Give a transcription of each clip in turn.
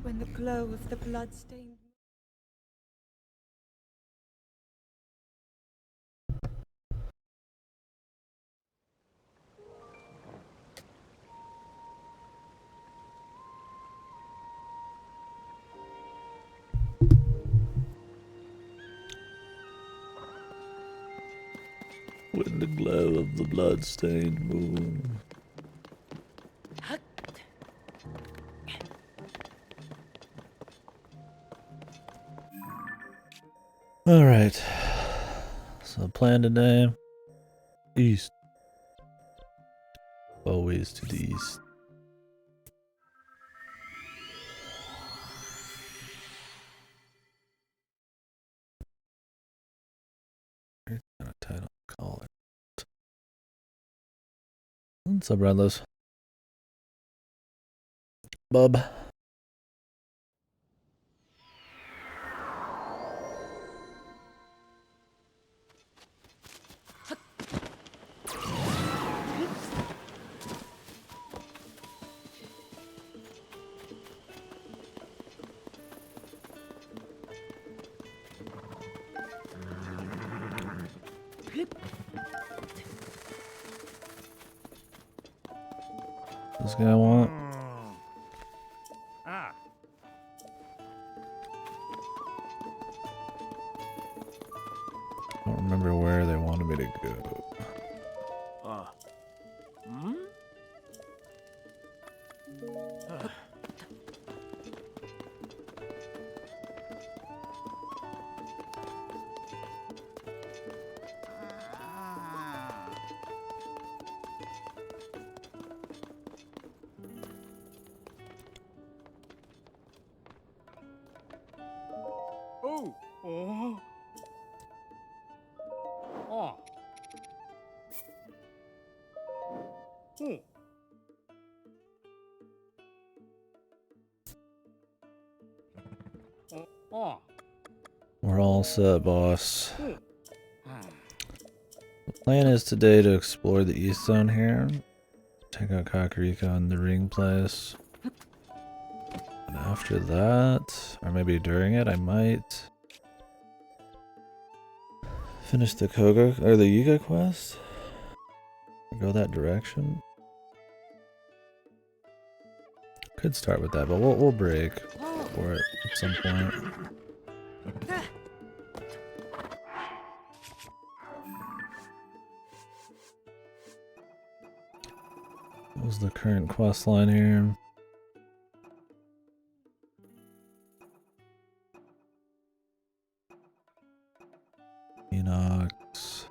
when the glow of the blood-stained... When the glow of the blood-stained moon. Alright. So plan today. East. Always to the east. Here's kind of title collar. What's up, Redless? Bub. This guy want? I don't remember where they wanted me to go. We're all set, boss. The plan is today to explore the east zone here. Check out Kakariko and the ring place. And after that, or maybe during it, I might finish the Koga or the Yuga quest. Go that direction. Could start with that, but we'll break for it at some point. What was the current quest line here? Enox.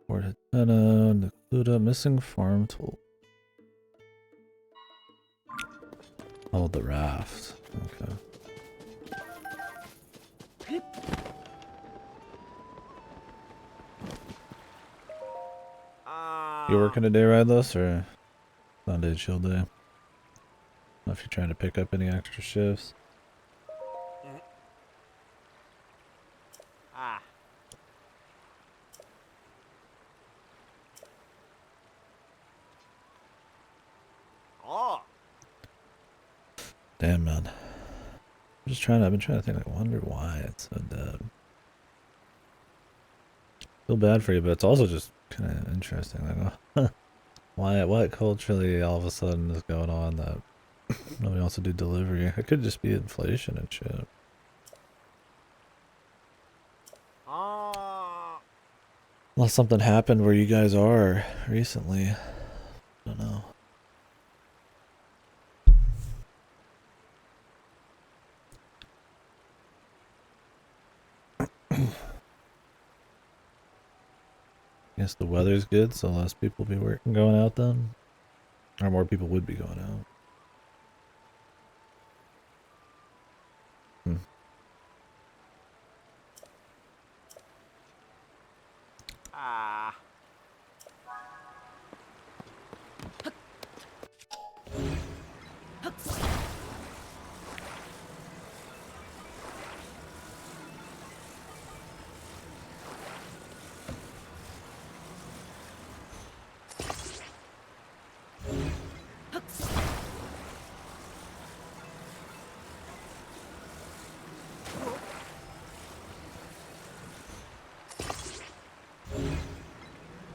Fort Hatena, Nakuda, missing farm tool. Oh, the raft. Okay. You working today, Redless, or Sunday chill day? I don't know if you're trying to pick up any extra shifts. Damn, man. I've been trying to think, I wonder why it's so dead. Feel bad for you, but it's also just kind of interesting. Like, what culturally all of a sudden is going on that nobody wants to do delivery? It could just be inflation and shit. Unless something happened where you guys are recently. I don't know. Guess the weather's good, so less people be going out then. Or more people would be going out.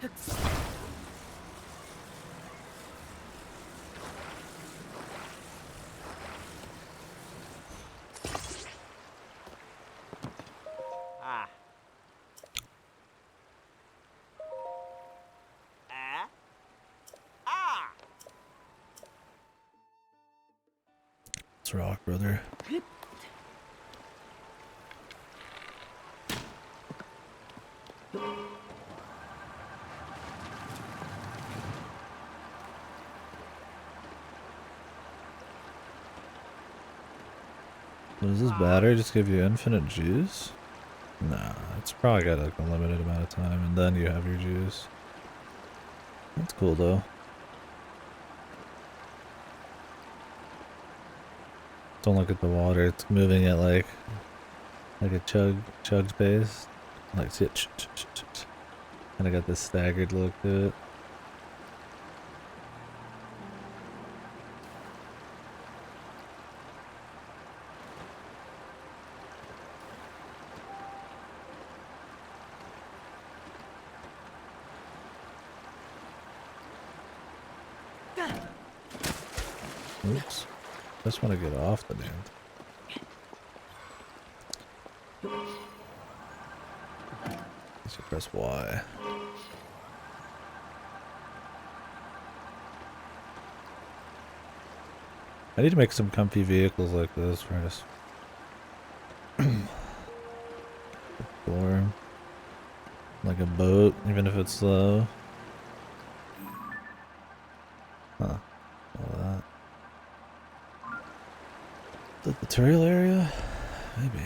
Let's rock, brother. Does this battery just give you infinite juice? Nah, it's probably got like a limited amount of time and then you have your juice. That's cool though. Don't look at the water, it's moving at like a chug pace. Like see it kinda got this staggered look to it. Oops. Just want to get off the damn. Let's press Y. I need to make some comfy vehicles like this for us. Or like a boat, even if it's slow. Huh. All that. The material area? Maybe.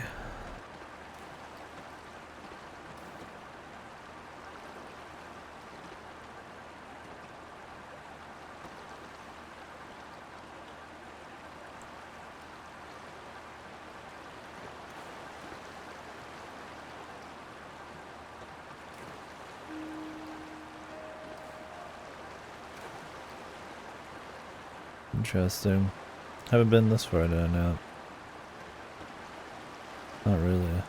Interesting. Haven't been this far down yet. Not really.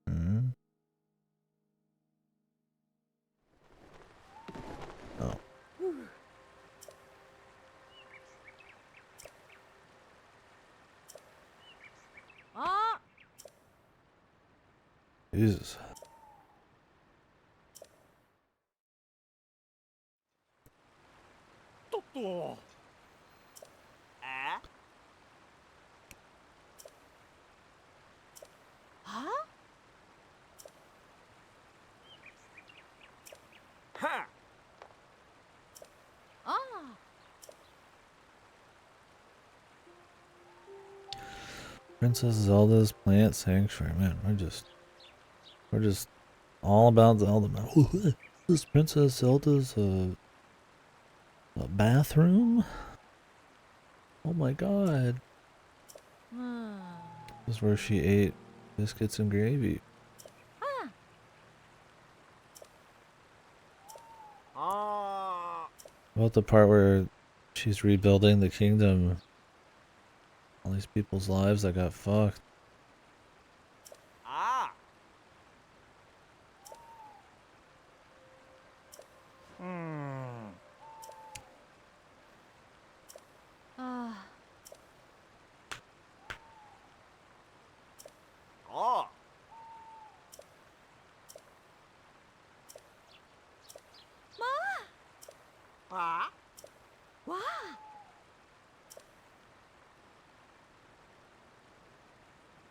Hmm. Oh. Jesus. Princess Zelda's Plant Sanctuary. Man, we're just all about Zelda now. This Princess Zelda's a bathroom? Oh my god. This is where she ate biscuits and gravy. About the part where she's rebuilding the kingdom. All these people's lives that got fucked.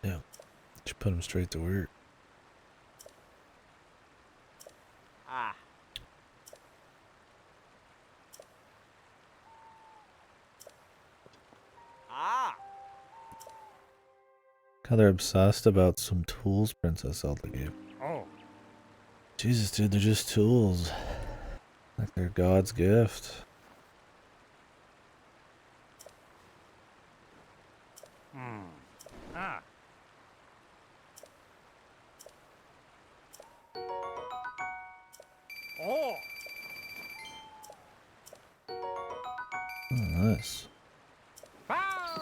Yeah, she put him straight to work. God, they're obsessed about some tools Princess Zelda gave. Jesus, dude, they're just tools. Like they're God's gift. Ah. Oh. Oh, nice. I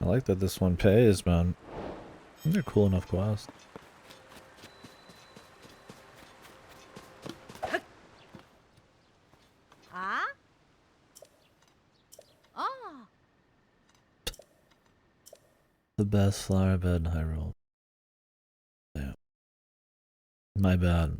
like that this one pays, man. They're cool enough quests. Ah? Oh. The best flower bed in Hyrule. Yeah. My bad.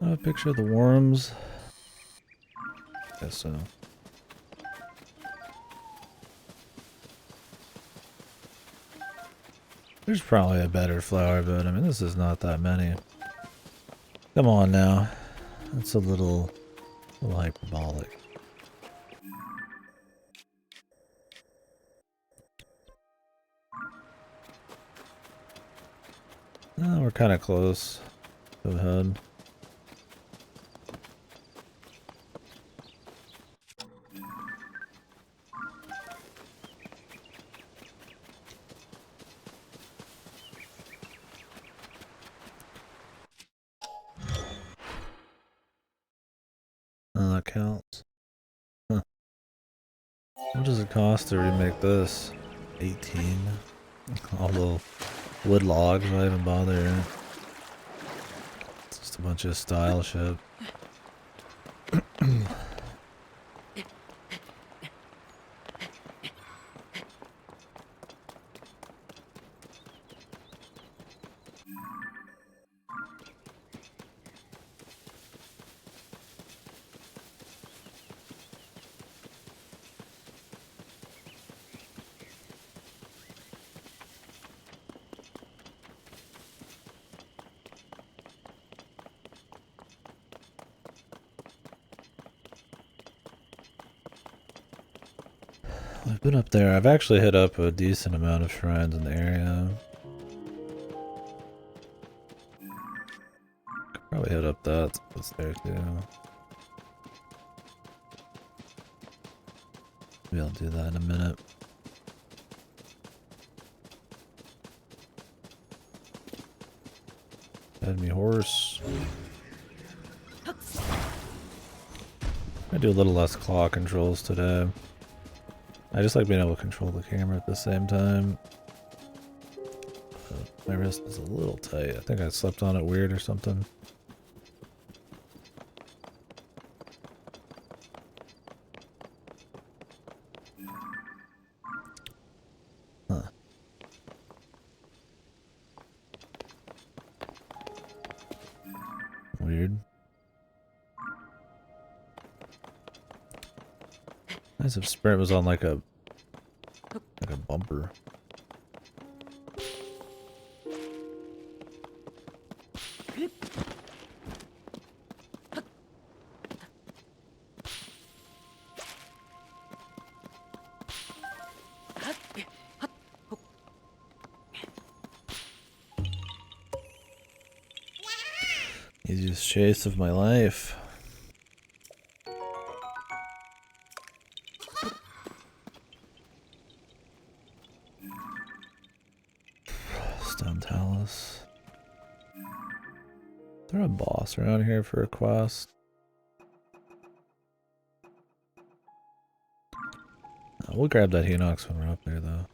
A picture of the worms. Guess so. There's probably a better flower bed. I mean, this is not that many. Come on now. That's a little hyperbolic. We're kind of close. Go ahead. That counts. Huh. What does it cost to remake this? 18. All the wood logs, why even bother? It's just a bunch of style shit. I've been up there. I've actually hit up a decent amount of shrines in the area. Could probably hit up that's there too. Maybe I'll do that in a minute. Enemy horse. I do a little less claw controls today. I just like being able to control the camera at the same time. My wrist is a little tight. I think I slept on it weird or something. Huh. Weird. Nice if Sprint was on like a bumper. Easiest chase of my life. Stone Talus. Is there a boss around here for a quest? We'll grab that Hinox when we're up there though.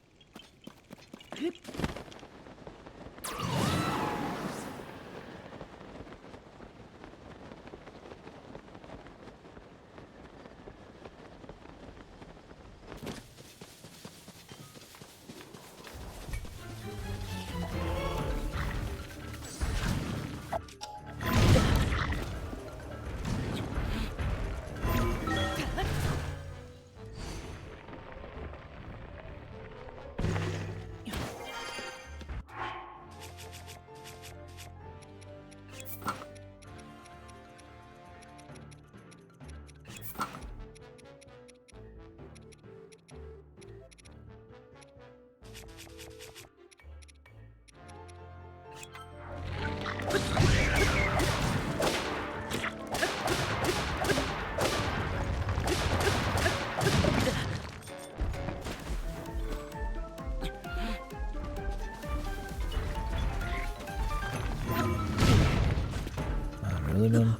Really, man?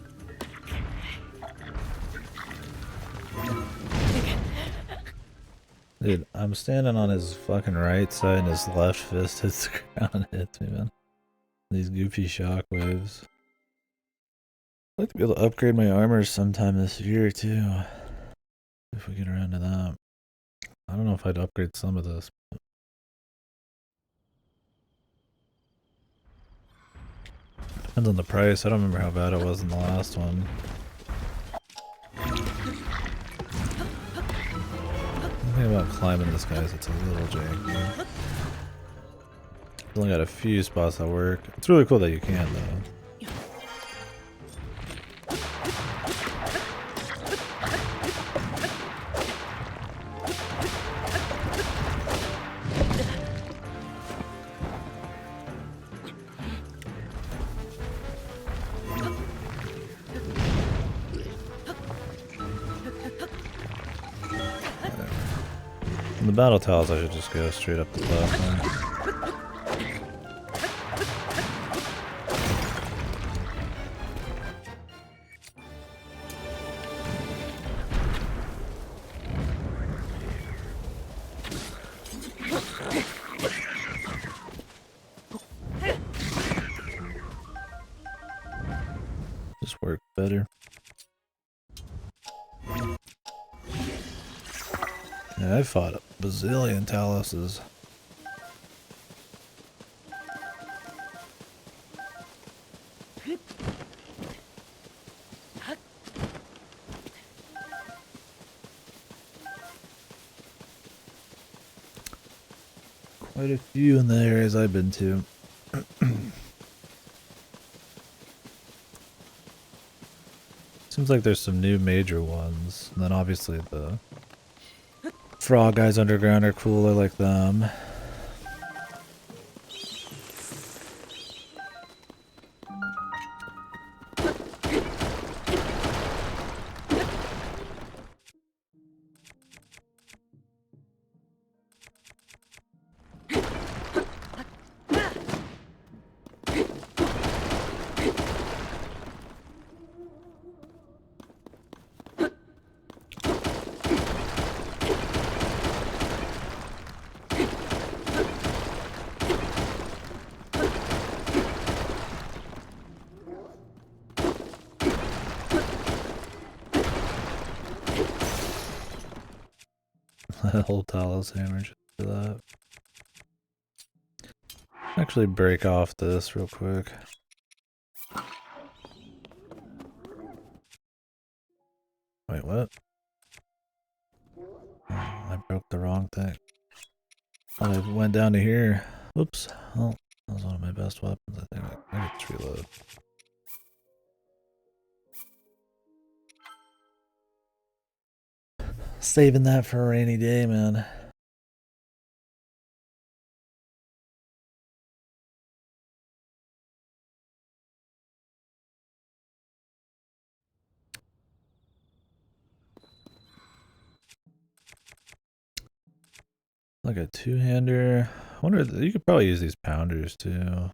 Dude, I'm standing on his fucking right side and his left fist hits the ground and hits me, man. These goofy shockwaves. I'd like to be able to upgrade my armor sometime this year, too. If we get around to that. I don't know if I'd upgrade some of this. But... depends on the price. I don't remember how bad it was in the last one. The thing about climbing this guy is it's a little janky. It's only got a few spots that work. It's really cool that you can, though. In the battle tiles, I should just go straight up the platform. Just work better. Yeah, I fought a bazillion Taluses. Quite a few in the areas I've been to. Seems like there's some new major ones, and then obviously the Frog Guys Underground are cool, I like them. Old Talos hammer just for that. Actually break off this real quick. Wait, what? Oh, I broke the wrong thing. Oh, I went down to here. Whoops. Oh, that was one of my best weapons, I think. I could just reload. Saving that for a rainy day, man. Like a two-hander. I wonder, you could probably use these pounders too.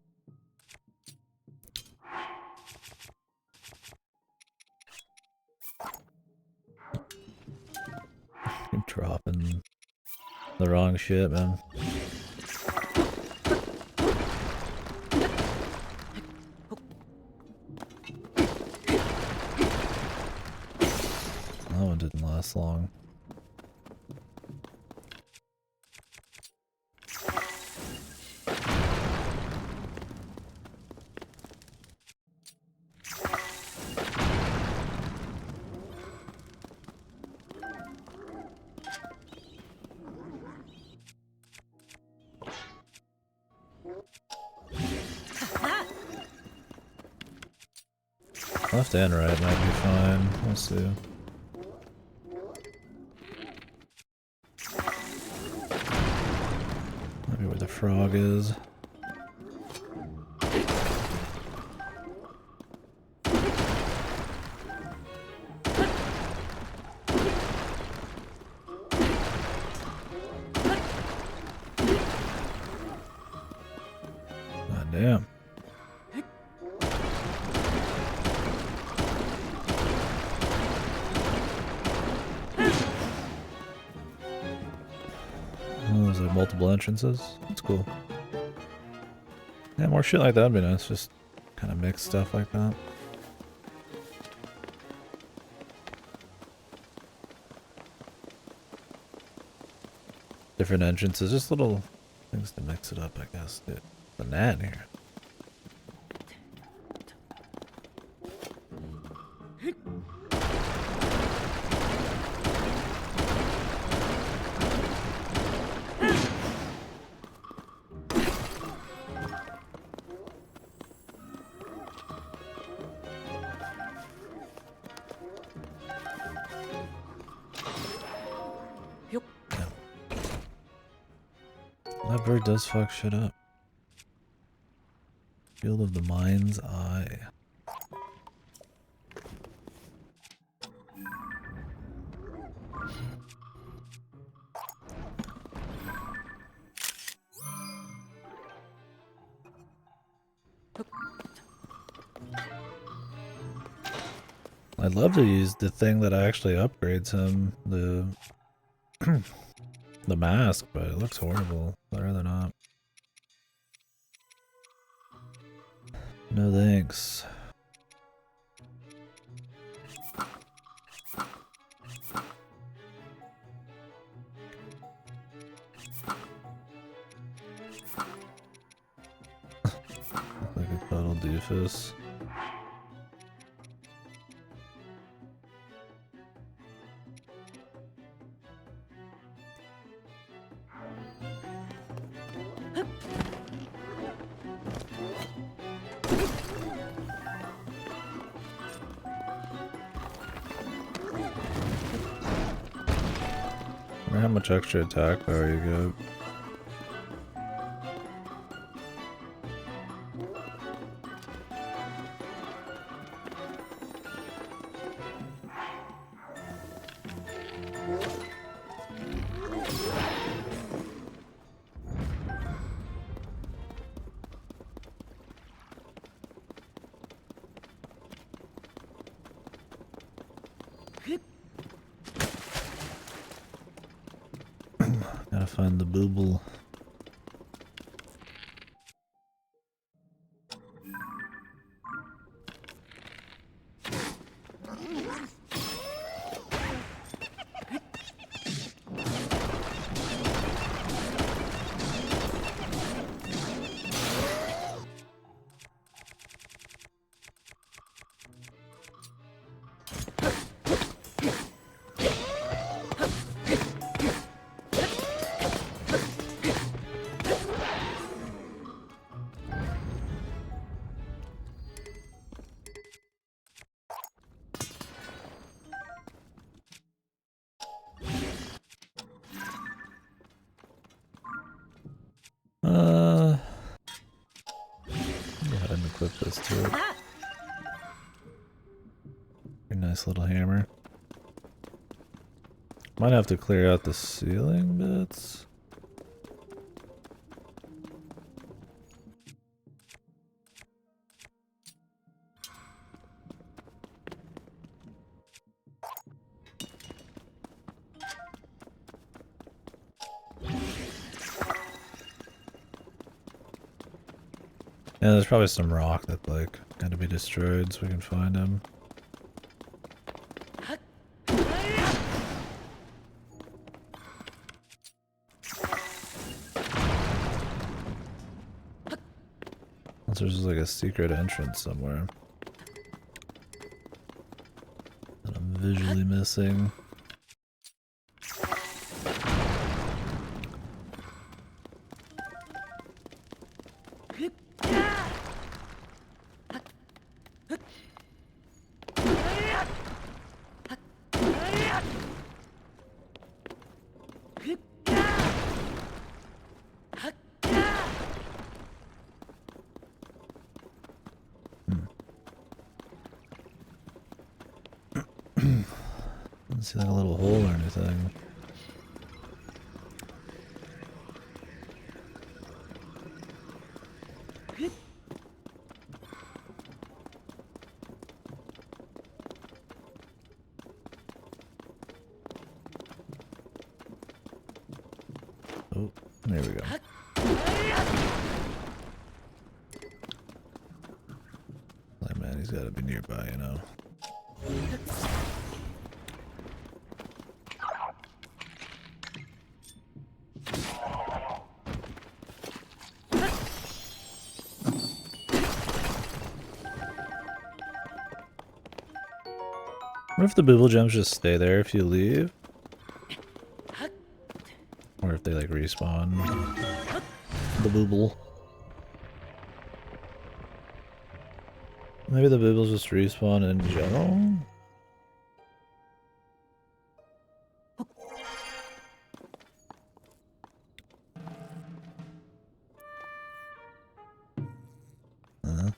Keep dropping the wrong shit, man. That one didn't last long. Left and right might be fine. We'll see. Might frog is. God damn. Oh, there's like multiple entrances. That's cool. Yeah, more shit like that would be nice. Just kind of mix stuff like that. Different entrances, just little things to mix it up, I guess. Dude, the gnat here. That bird does fuck shit up. Field of the Mind's Eye. I'd love to use the thing that actually upgrades him, the the mask, but it looks horrible. I'd rather not. No thanks. Like a total doofus. I wonder how much extra attack power you get. Gotta find the booble. Go ahead and equip this to it. Very nice little hammer. Might have to clear out the ceiling bits. Yeah, there's probably some rock that like had to be destroyed so we can find him. Unless there's just like a secret entrance somewhere that I'm visually missing. Doesn't see like a little hole or anything. Oh, there we go. Like, man, he's gotta be nearby, you know. What if the booble gems just stay there if you leave? Or if they like respawn the booble. Maybe the boobles just respawn in general? Uh-huh.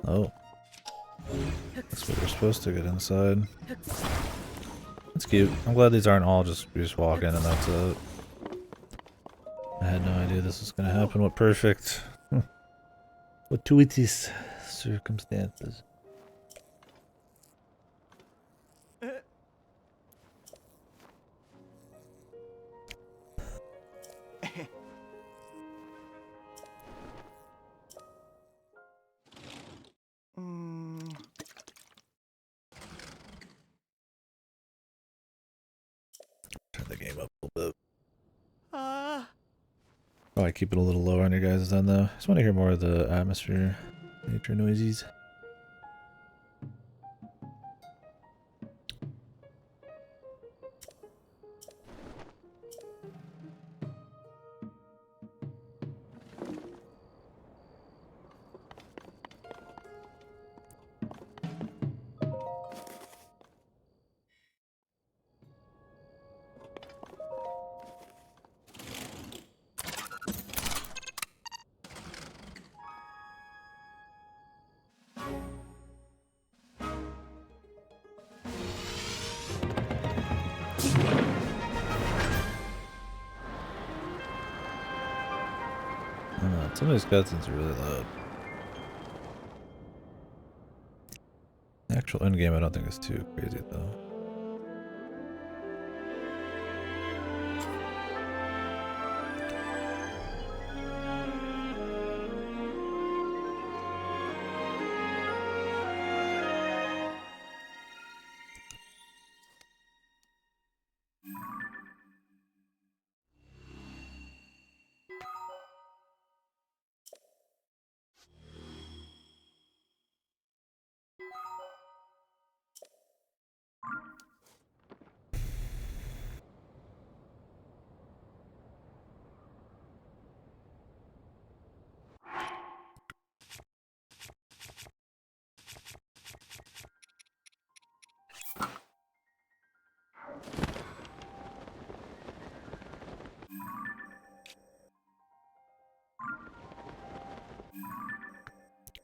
Oh. That's what we're supposed to get inside. That's cute. I'm glad these aren't all just, you just walk in and that's it. I had no idea this was gonna happen. What perfect. Fortuitous circumstances. Turn the game up a little bit. Oh, I keep it a little lower on your guys' end though. I just want to hear more of the atmosphere, nature noises. Some of these cutscenes are really loud. The actual endgame I don't think is too crazy though.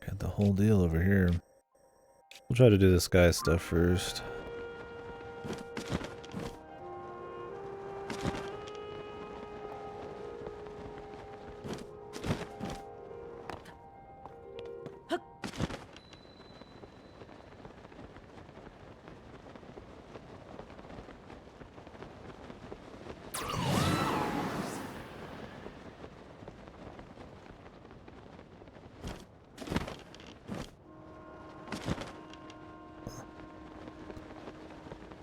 Got the whole deal over here. We'll try to do this guy's stuff first.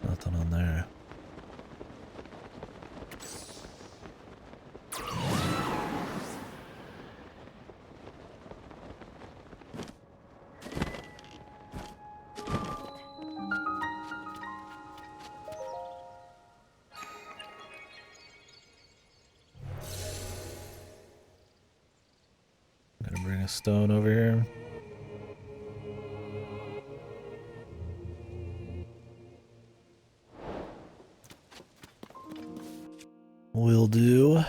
Nothing on there. Gonna bring a stone over here. Will do.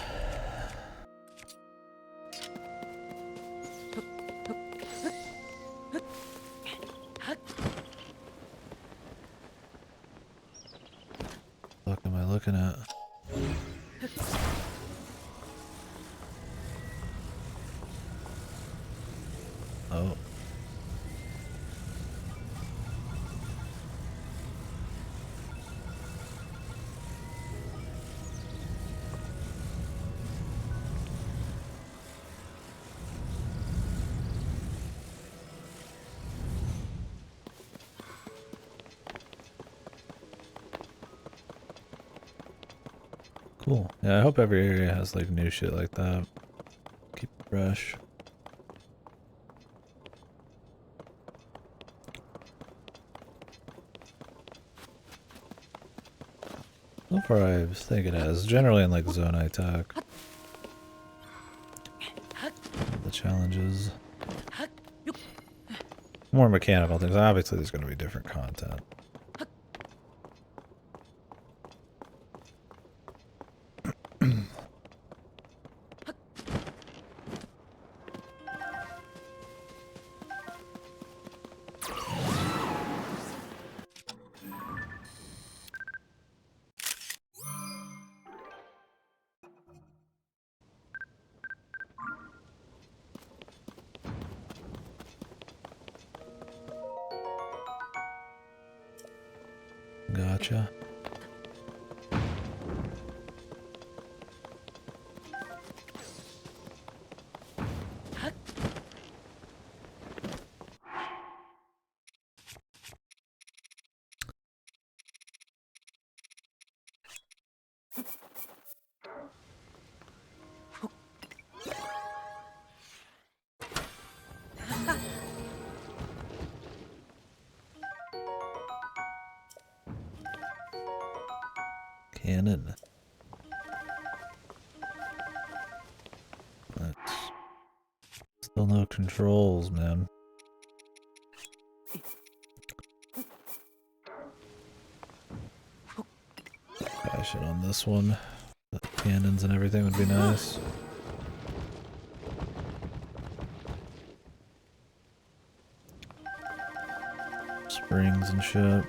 Cool. Yeah, I hope every area has like new shit like that. Keep it fresh. So far I think it has. Generally in like Zonai Attack. The challenges. More mechanical things. Obviously there's going to be different content. Gotcha. Cannon. That's still no controls, man. Passion on this one. The cannons and everything would be nice. Springs and shit.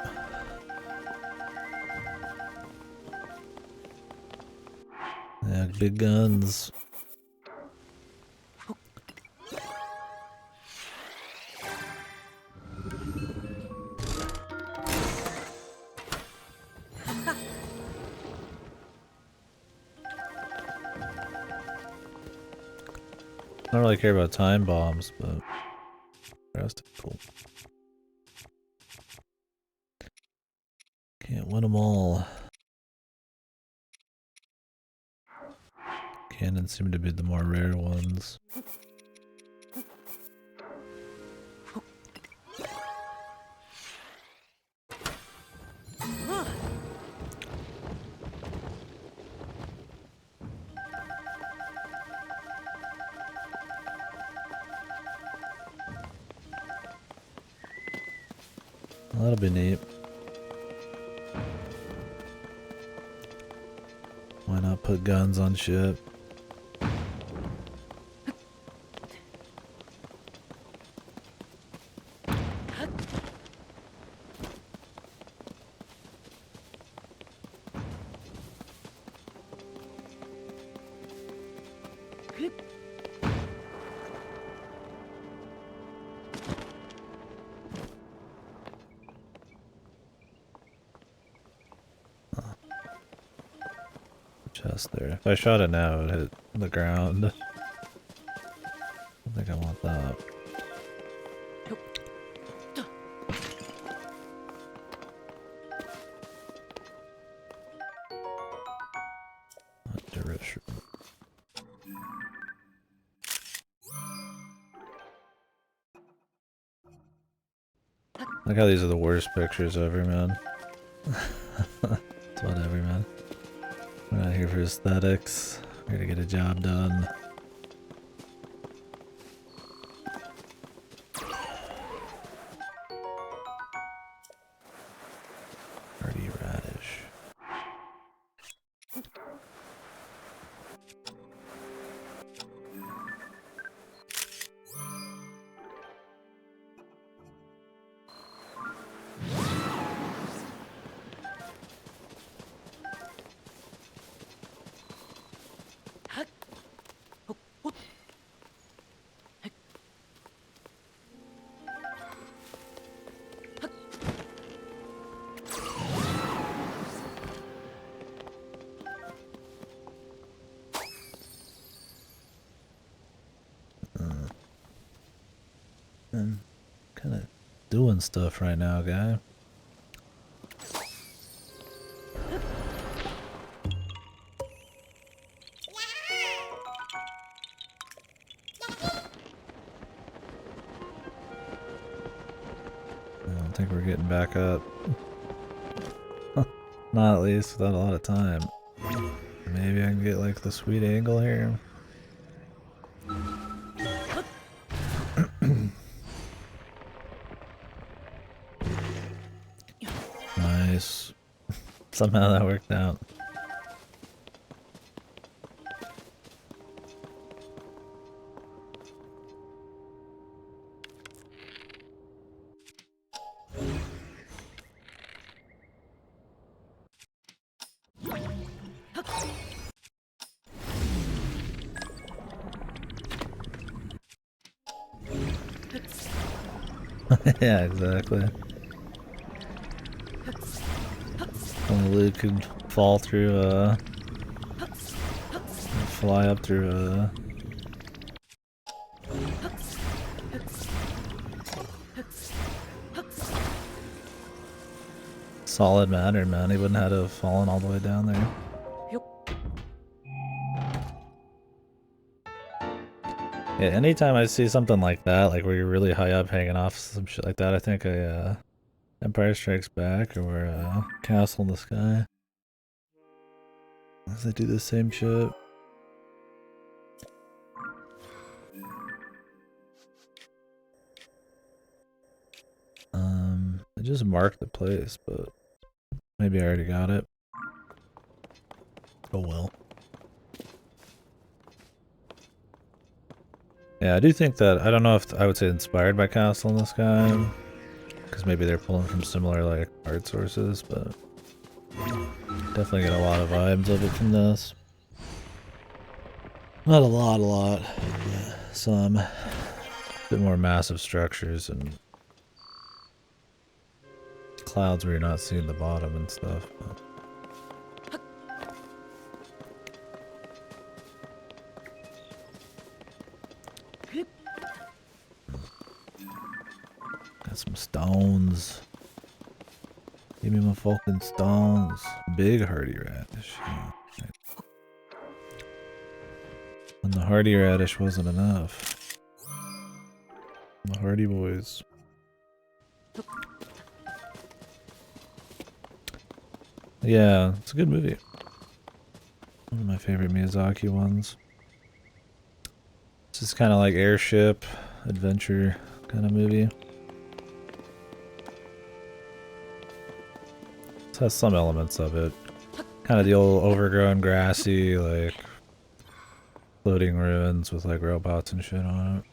Yeah, big guns. I don't really care about time bombs, but the rest is cool. Can't win them all. Cannons seem to be the more rare ones. That'll be neat. Why not put guns on shit? Chest there. If I shot it now, it would hit the ground. I don't think I want that. Like how these are the worst pictures ever, man. It's whatever, man. We're not here for aesthetics. We're here to get a job done. Hardy radish. I'm kind of doing stuff right now, guy. don't think we're getting back up. Not at least without a lot of time. Maybe I can get like the sweet angle here. Nice. Somehow that worked out. Yeah, exactly. Only Luke could fall through, fly up through, solid matter, man. He wouldn't have to have fallen all the way down there. Yeah, anytime I see something like that, like where you're really high up hanging off some shit like that, I think Empire Strikes Back or Castle in the Sky. They do the same shit. I just marked the place, but maybe I already got it. Oh well. Yeah, I do think that, I don't know if I would say inspired by Castle in the Sky, because maybe they're pulling from similar like art sources, but definitely get a lot of vibes of it from this. Not a lot, but some. A bit more massive structures and clouds where you're not seeing the bottom and stuff. But. Got some stones. Give me my fucking stones. Big hardy radish. Yeah. And the hardy radish wasn't enough. The hardy boys. Yeah, it's a good movie. One of my favorite Miyazaki ones. It's just kind of like airship, adventure kind of movie. It has some elements of it. Kind of the old overgrown grassy, like floating ruins with like robots and shit on it.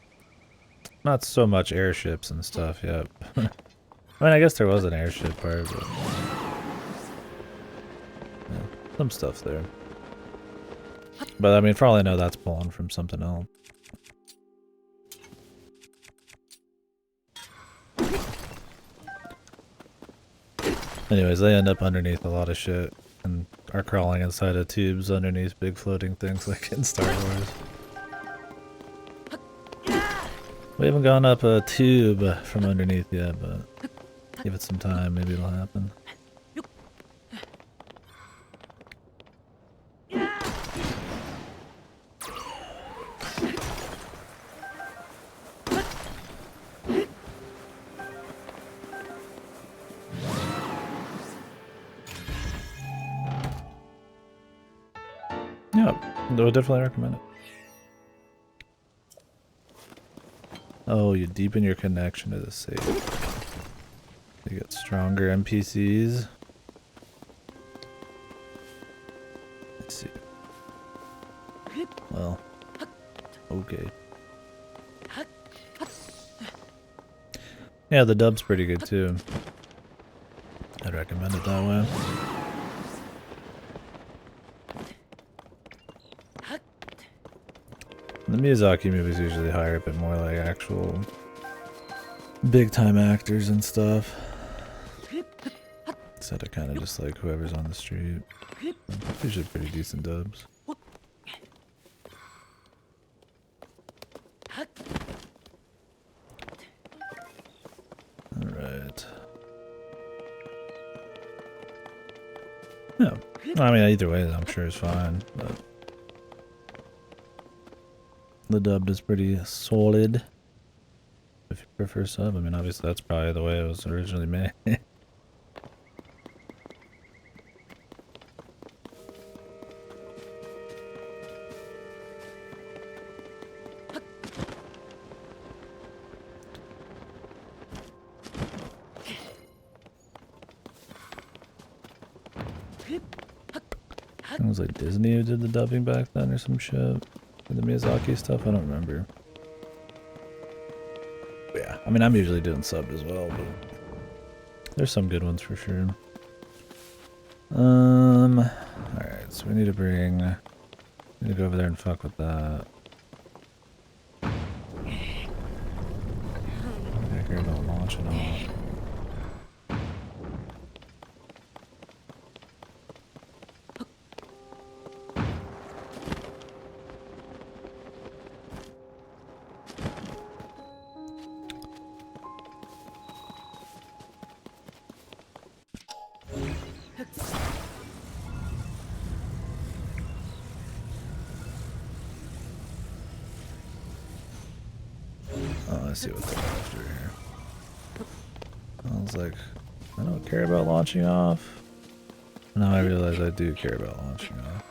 Not so much airships and stuff yet. I mean, I guess there was an airship part, but yeah, some stuff there. But I mean, for all I know, that's pulling from something else. Anyways, they end up underneath a lot of shit and are crawling inside of tubes underneath big floating things like in Star Wars. We haven't gone up a tube from underneath yet, but give it some time, maybe it'll happen. Yeah, I would definitely recommend it. Oh, you deepen your connection to the safe. You get stronger NPCs. Let's see. Well, okay. Yeah, the dub's pretty good too. I'd recommend it that way. The Miyazaki movies usually hire a bit more like actual big time actors and stuff. Instead of kind of just like whoever's on the street. Usually pretty decent dubs. Alright. Yeah. I mean, either way, I'm sure is fine, but the dub is pretty solid. if you prefer sub. I mean, obviously that's probably the way it was originally made. It was like Disney who did the dubbing back then or some shit. The Miyazaki stuff, I don't remember. But yeah, I mean, I'm usually doing sub as well, but there's some good ones for sure. Alright, so we need to go over there and fuck with that. I care about launching off. Oh, let's see what they're after here. I was like, I don't care about launching off. Now I realize I do care about launching off.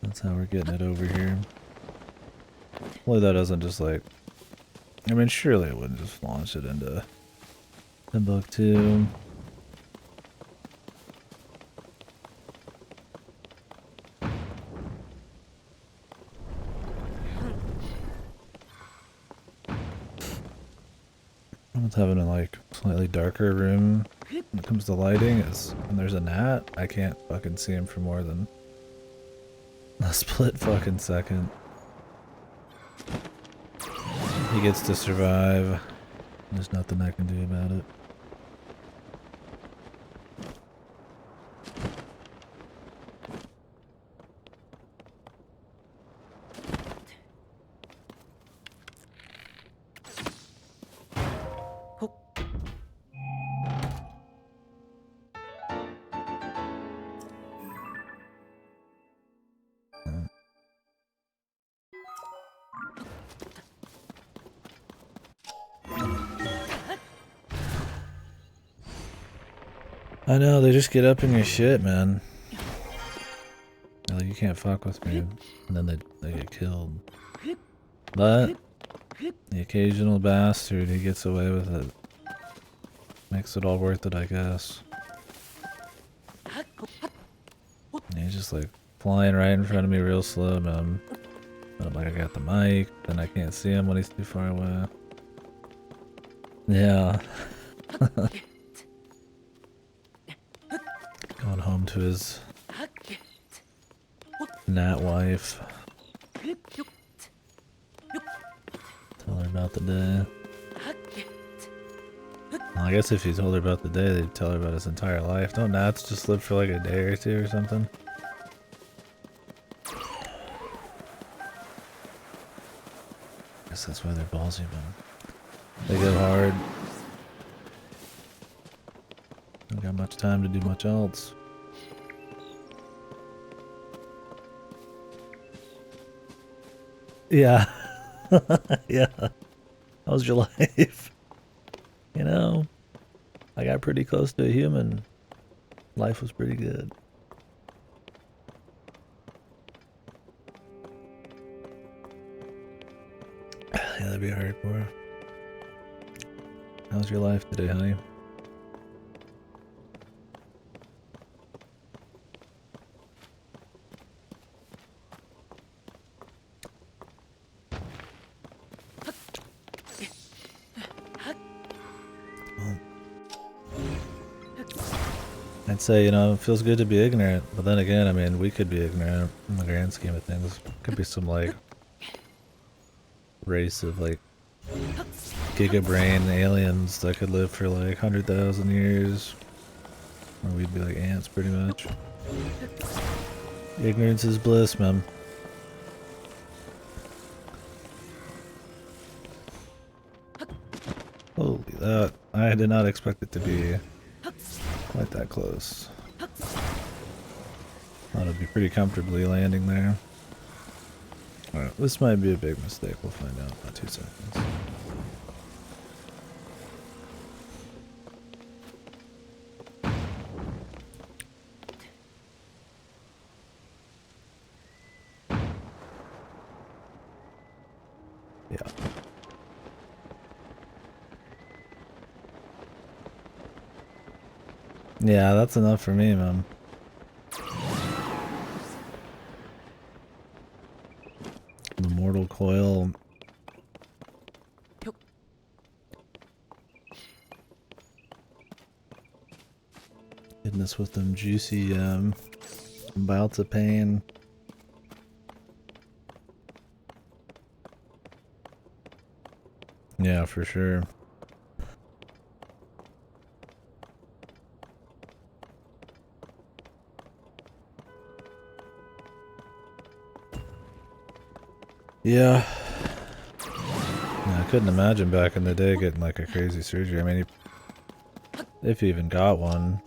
That's how we're getting it over here. Hopefully that doesn't just like... I mean, surely it wouldn't just launch it into Timbuktu. What's having a like slightly darker room when it comes to lighting is when there's a gnat, I can't fucking see him for more than a split fucking second. He gets to survive. There's nothing I can do about it. I know, they just get up in your shit, man. They're like, you can't fuck with me. And then they get killed. But the occasional bastard who gets away with it makes it all worth it, I guess. And he's just like flying right in front of me real slow, man. But I'm like, I got the mic, then I can't see him when he's too far away. Yeah. Going home to his gnat wife. Tell her about the day. Well, I guess if he told her about the day, they'd tell her about his entire life. Don't gnats just live for like a day or two or something? Guess that's why they're ballsy, man. They go hard. Don't got much time to do much else. Yeah. Yeah. How was your life? You know, I got pretty close to a human. Life was pretty good. Yeah, that'd be hardcore. How's your life today, honey? I'd say, you know, it feels good to be ignorant, but then again, I mean, we could be ignorant in the grand scheme of things. Could be some, like, race of, like, gigabrain aliens that could live for, like, 100,000 years. Or we'd be like ants, pretty much. Ignorance is bliss, man. Holy that. I did not expect it to be quite that close. Thought it'd be pretty comfortably landing there. Alright, this might be a big mistake. We'll find out in 2 seconds. Yeah. Yeah, that's enough for me, man. The Mortal Coil. Hitting this with them juicy bouts of pain. Yeah, for sure. Yeah. I couldn't imagine back in the day getting like a crazy surgery. I mean, if you even got one.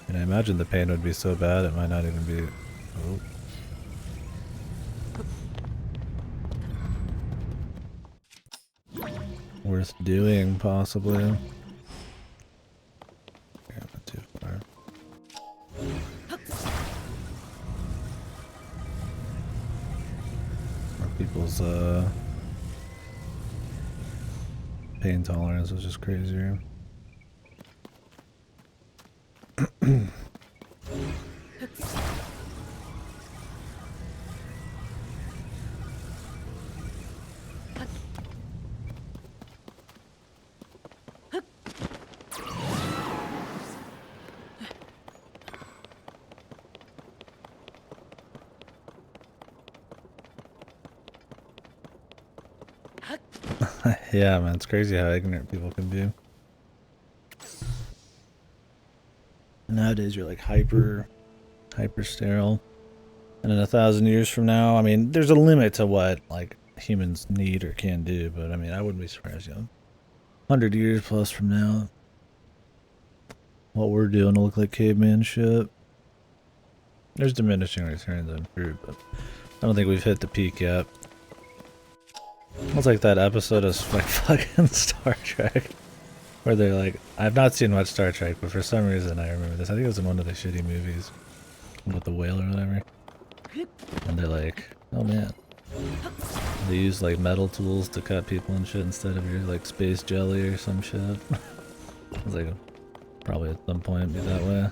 And I imagine the pain would be so bad it might not even be... worth doing, possibly. Yeah, not too far. More people's pain tolerance is just crazier. Yeah, man, it's crazy how ignorant people can be. Nowadays, you're like hyper sterile. And in 1,000 years from now, I mean, there's a limit to what like humans need or can do, but I mean, I wouldn't be surprised, 100 years plus from now, what we're doing will look like caveman shit. There's diminishing returns on food, but I don't think we've hit the peak yet. It's like that episode of like fucking Star Trek, where they're like, I've not seen much Star Trek, but for some reason I remember this. I think it was in one of the shitty movies with the whale or whatever. And they're like, oh man, they use like metal tools to cut people and shit instead of your like space jelly or some shit. I was like, probably at some point be that way.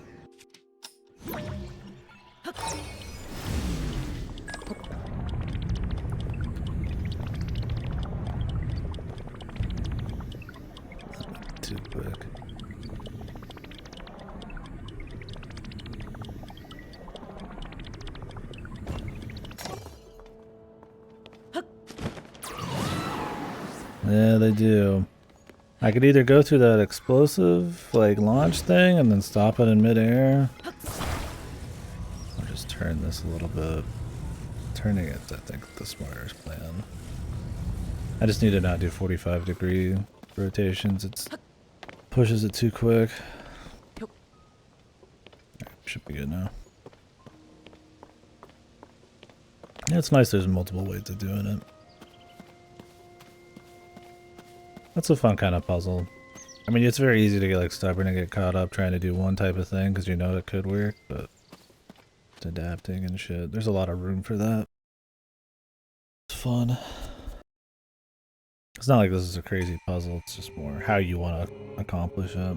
Too quick. Yeah, they do. I could either go through that explosive, like, launch thing and then stop it in midair. Or just turn this a little bit. Turning it, I think, the smartest plan. I just need to not do 45-degree rotations. It pushes it too quick. Should be good now. Yeah, it's nice there's multiple ways of doing it. That's a fun kind of puzzle. I mean, it's very easy to get like stubborn and get caught up trying to do one type of thing because you know it could work, but it's adapting and shit. There's a lot of room for that. It's fun. It's not like this is a crazy puzzle, it's just more how you want to accomplish it.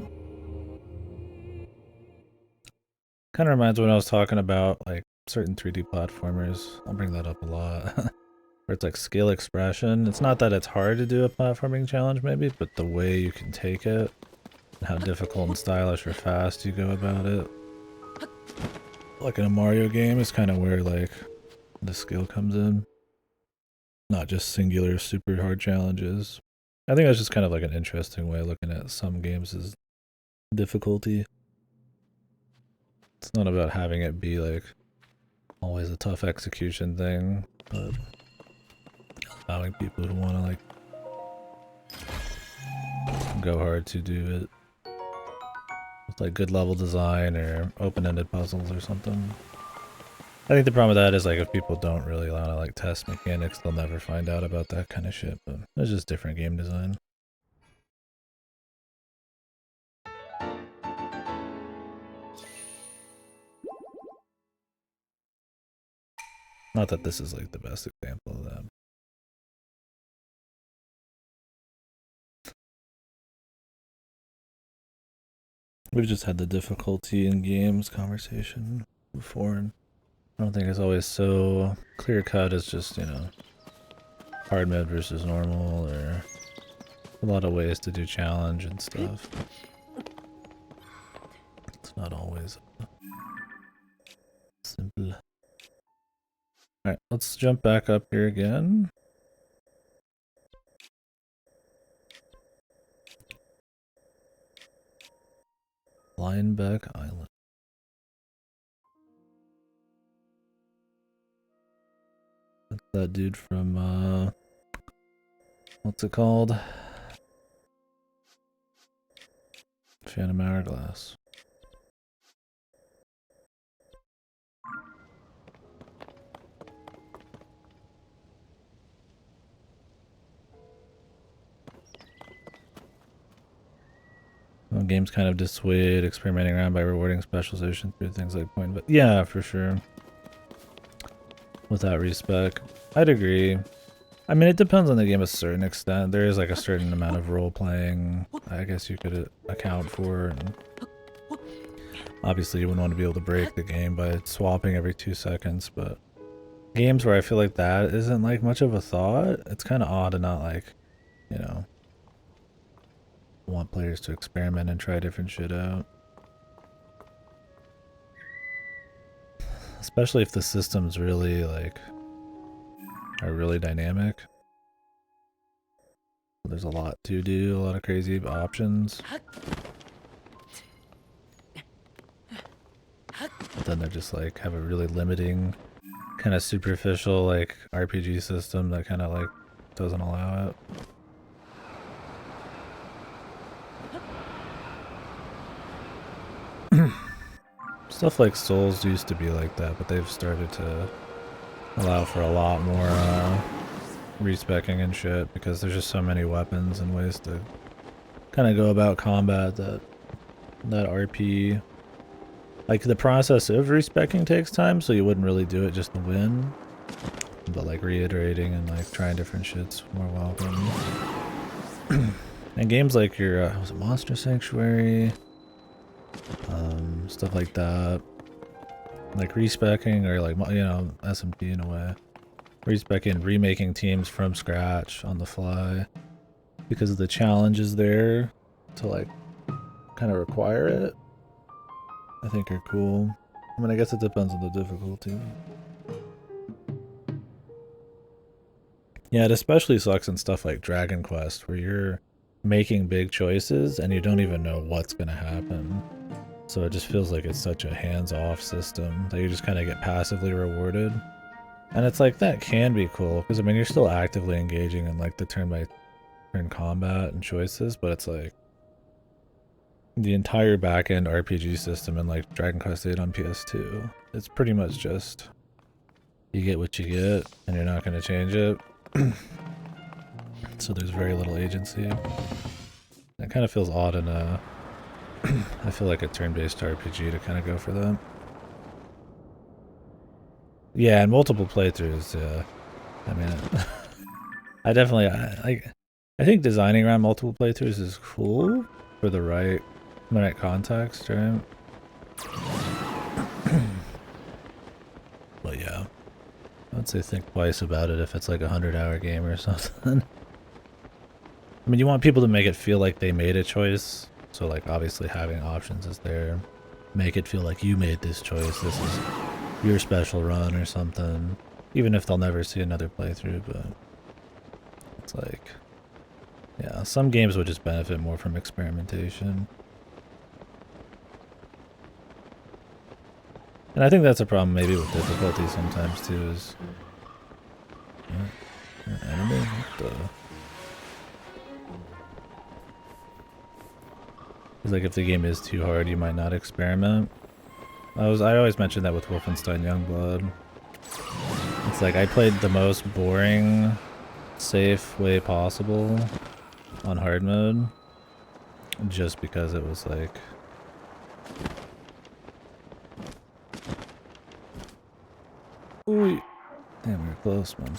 Kind of reminds me when I was talking about like certain 3D platformers. I'll bring that up a lot. Where it's like skill expression. It's not that it's hard to do a platforming challenge maybe, but the way you can take it, and how difficult and stylish or fast you go about it. Like in a Mario game is kind of where like the skill comes in. Not just singular super hard challenges. I think that's just kind of like an interesting way of looking at some games' difficulty. It's not about having it be like always a tough execution thing, but allowing people to want to like go hard to do it with like good level design or open-ended puzzles or something. I think the problem with that is like if people don't really want to like test mechanics, they'll never find out about that kind of shit. But it's just different game design. Not that this is like the best example of that. We've just had the difficulty in games conversation before, and I don't think it's always so clear cut as just, you know, hard mode versus normal, or a lot of ways to do challenge and stuff. It's not always simple. Alright, let's jump back up here again. Lineback Island. That's that dude from, what's it called? Phantom Hourglass. Well, games kind of dissuade experimenting around by rewarding specialization through things like point, but yeah, for sure. Without respec, I'd agree. I mean, it depends on the game to a certain extent. There is like a certain amount of role playing, I guess you could account for. And obviously, you wouldn't want to be able to break the game by swapping every 2 seconds, but games where I feel like that isn't like much of a thought, it's kind of odd to not like, you know, want players to experiment and try different shit out. Especially if the systems really like are really dynamic. There's a lot to do, a lot of crazy options. But then they're just like have a really limiting, kind of superficial like RPG system that kind of like doesn't allow it. Stuff like Souls used to be like that, but they've started to allow for a lot more respecking and shit because there's just so many weapons and ways to kind of go about combat that RP, like the process of respecking takes time, so you wouldn't really do it just to win, but like reiterating and like trying different shit's more welcome. And games like your was it Monster Sanctuary, stuff like that, like respecking or like, you know, SMT in a way, respecking, remaking teams from scratch on the fly because of the challenges there to like kind of require it, I think are cool. I mean, I guess it depends on the difficulty. Yeah, it especially sucks in stuff like Dragon Quest where you're making big choices and you don't even know what's gonna happen. So it just feels like it's such a hands-off system that you just kind of get passively rewarded. And it's like, that can be cool, because I mean, you're still actively engaging in like the turn-by-turn combat and choices, but it's like the entire back-end RPG system in like Dragon Quest VIII on PS2, it's pretty much just you get what you get and you're not going to change it. So there's very little agency. It kind of feels odd in a I feel like a turn-based RPG to kind of go for that. Yeah, and multiple playthroughs, yeah. I mean, I definitely, I think designing around multiple playthroughs is cool for the right context, right? But yeah, I'd say think twice about it if it's like a 100-hour game or something. I mean, you want people to make it feel like they made a choice. So like obviously having options is there. Make it feel like you made this choice. This is your special run or something. Even if they'll never see another playthrough, but it's like, yeah, some games would just benefit more from experimentation. And I think that's a problem maybe with difficulty sometimes too is... enemy? What the... Because like if the game is too hard, you might not experiment. I always mention that with Wolfenstein Youngblood. It's like I played the most boring, safe way possible on hard mode, just because it was like. Ooh, damn, we were close, man.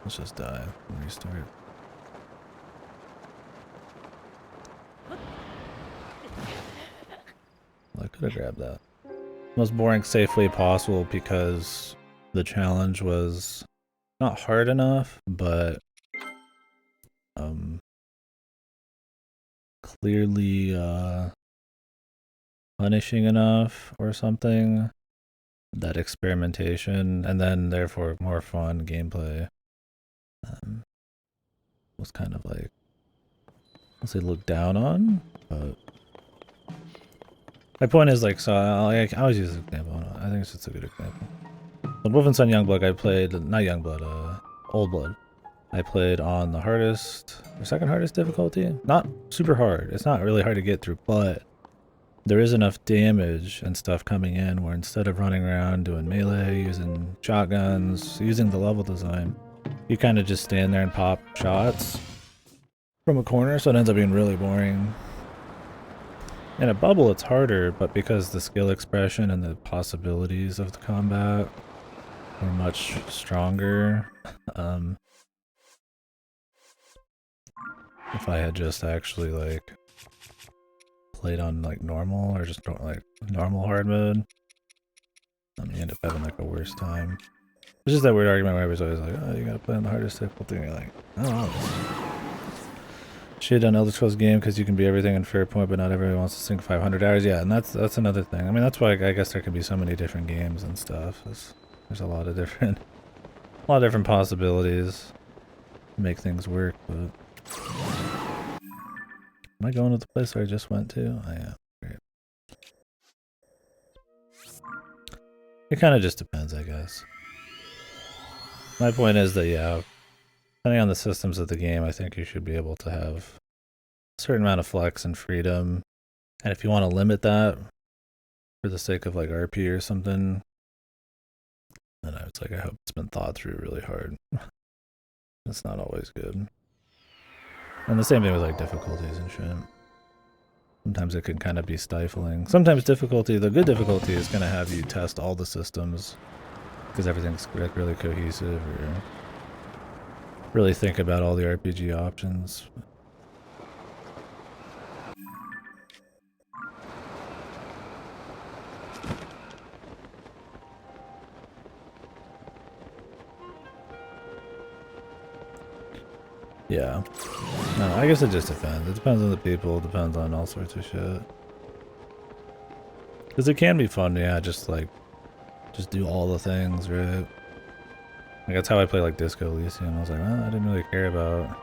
Let's just die and restart. I could have grabbed that. Most boring safe way possible because the challenge was not hard enough, but clearly punishing enough or something. That experimentation and then therefore more fun gameplay was kind of like, I'll say looked down on, but my point is like, so I always use this example. I think it's just a good example. With Wolfenstein Youngblood, I played, not Youngblood, Old Blood. I played on the hardest, or second hardest difficulty. Not super hard. It's not really hard to get through, but there is enough damage and stuff coming in where instead of running around doing melee, using shotguns, using the level design, you kind of just stand there and pop shots from a corner, so it ends up being really boring. In a bubble, it's harder, but because the skill expression and the possibilities of the combat are much stronger, if I had just actually like played on like normal or just like normal hard mode, you end up having like a worse time. It's just that weird argument where everybody's always like, oh, you gotta play on the hardest difficulty, and you're like, I don't know. Shit on Elder Scrolls game because you can be everything in Fairpoint, but not everyone wants to sink 500 hours. Yeah, and that's another thing. I mean, that's why I guess there can be so many different games and stuff. There's a lot of different possibilities to make things work. But am I going to the place where I just went to? I am. Great. It kind of just depends, I guess. My point is that yeah, depending on the systems of the game, I think you should be able to have a certain amount of flex and freedom. And if you want to limit that for the sake of like RP or something, then I was like, I hope it's been thought through really hard. It's not always good. And the same thing with like difficulties and shit. Sometimes it can kind of be stifling. Sometimes difficulty, the good difficulty is going to have you test all the systems because everything's like really cohesive, or really think about all the RPG options. Yeah. No, I guess it just depends. It depends on the people, it depends on all sorts of shit. Because it can be fun, yeah, just do all the things, right? Like that's how I play like Disco Elysium. I was like, oh, I didn't really care about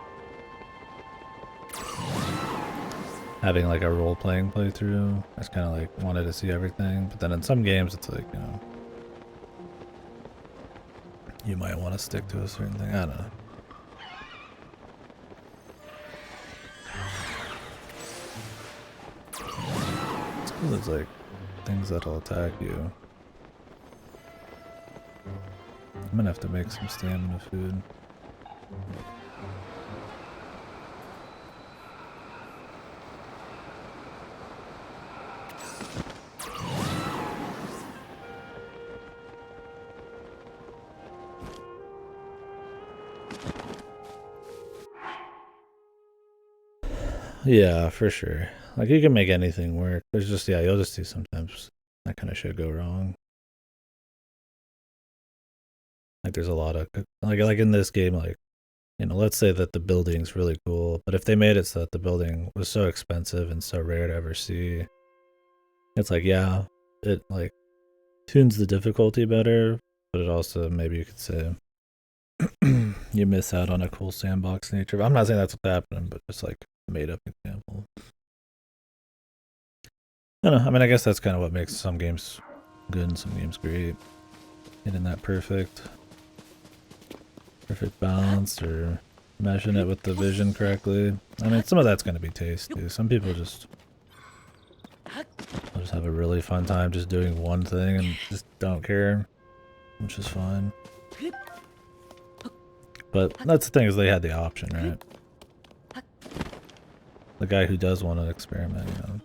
having like a role-playing playthrough. I just kind of like wanted to see everything. But then in some games, it's like, you know, you might want to stick to a certain thing. I don't know. It's cool. There's like things that'll attack you. I'm gonna have to make some stamina food. Yeah, for sure. Like you can make anything work. There's just, yeah, you'll just see sometimes that kind of shit go wrong. Like there's a lot of like in this game, like, you know, let's say that the building's really cool, but if they made it so that the building was so expensive and so rare to ever see, it's like, yeah, it like tunes the difficulty better, but it also, maybe you could say, you miss out on a cool sandbox nature. I'm not saying that's what's happening, but just like a made up example. I don't know. I mean, I guess that's kind of what makes some games good and some games great. Hitting that perfect balance, or meshing it with the vision correctly. I mean, some of that's going to be taste too. Some people just I'll just have a really fun time just doing one thing and just don't care, which is fine. But that's the thing, is they had the option, right? The guy who does want to experiment, you know,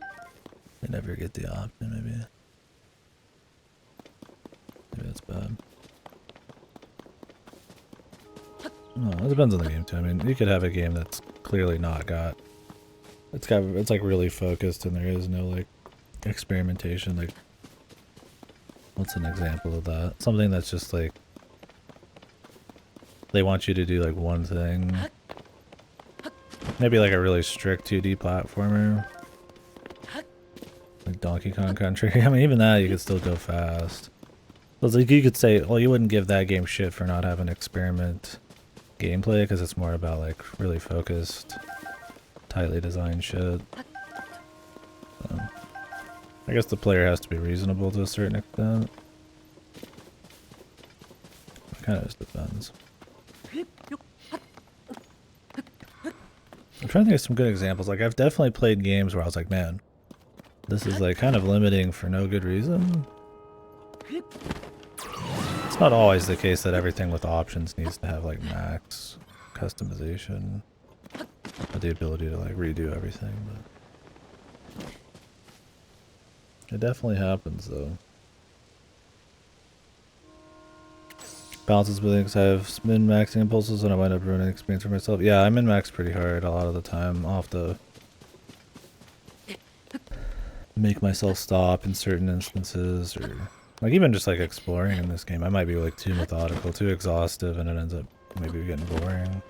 they never get the option, maybe. Maybe that's bad. No, it depends on the game too. I mean, you could have a game that's clearly not got... It's like really focused and there is no like experimentation. Like, what's an example of that? Something that's just like... They want you to do like one thing. Maybe like a really strict 2D platformer. Like Donkey Kong Country. I mean, even that you could still go fast. So it's like you could say, well, you wouldn't give that game shit for not having experiment gameplay because it's more about like really focused, tightly designed shit. I guess the player has to be reasonable to a certain extent. It kind of just depends. I'm trying to think of some good examples. Like, I've definitely played games where I was like, man, this is like kind of limiting for no good reason. It's not always the case that everything with options needs to have like max customization or the ability to like redo everything, but it definitely happens though. Balances between because I have min-maxing impulses and I wind up ruining the experience for myself. Yeah, I min-max pretty hard a lot of the time. I'll have to make myself stop in certain instances, or like even just like exploring in this game. I might be like too methodical, too exhaustive, and it ends up maybe getting boring.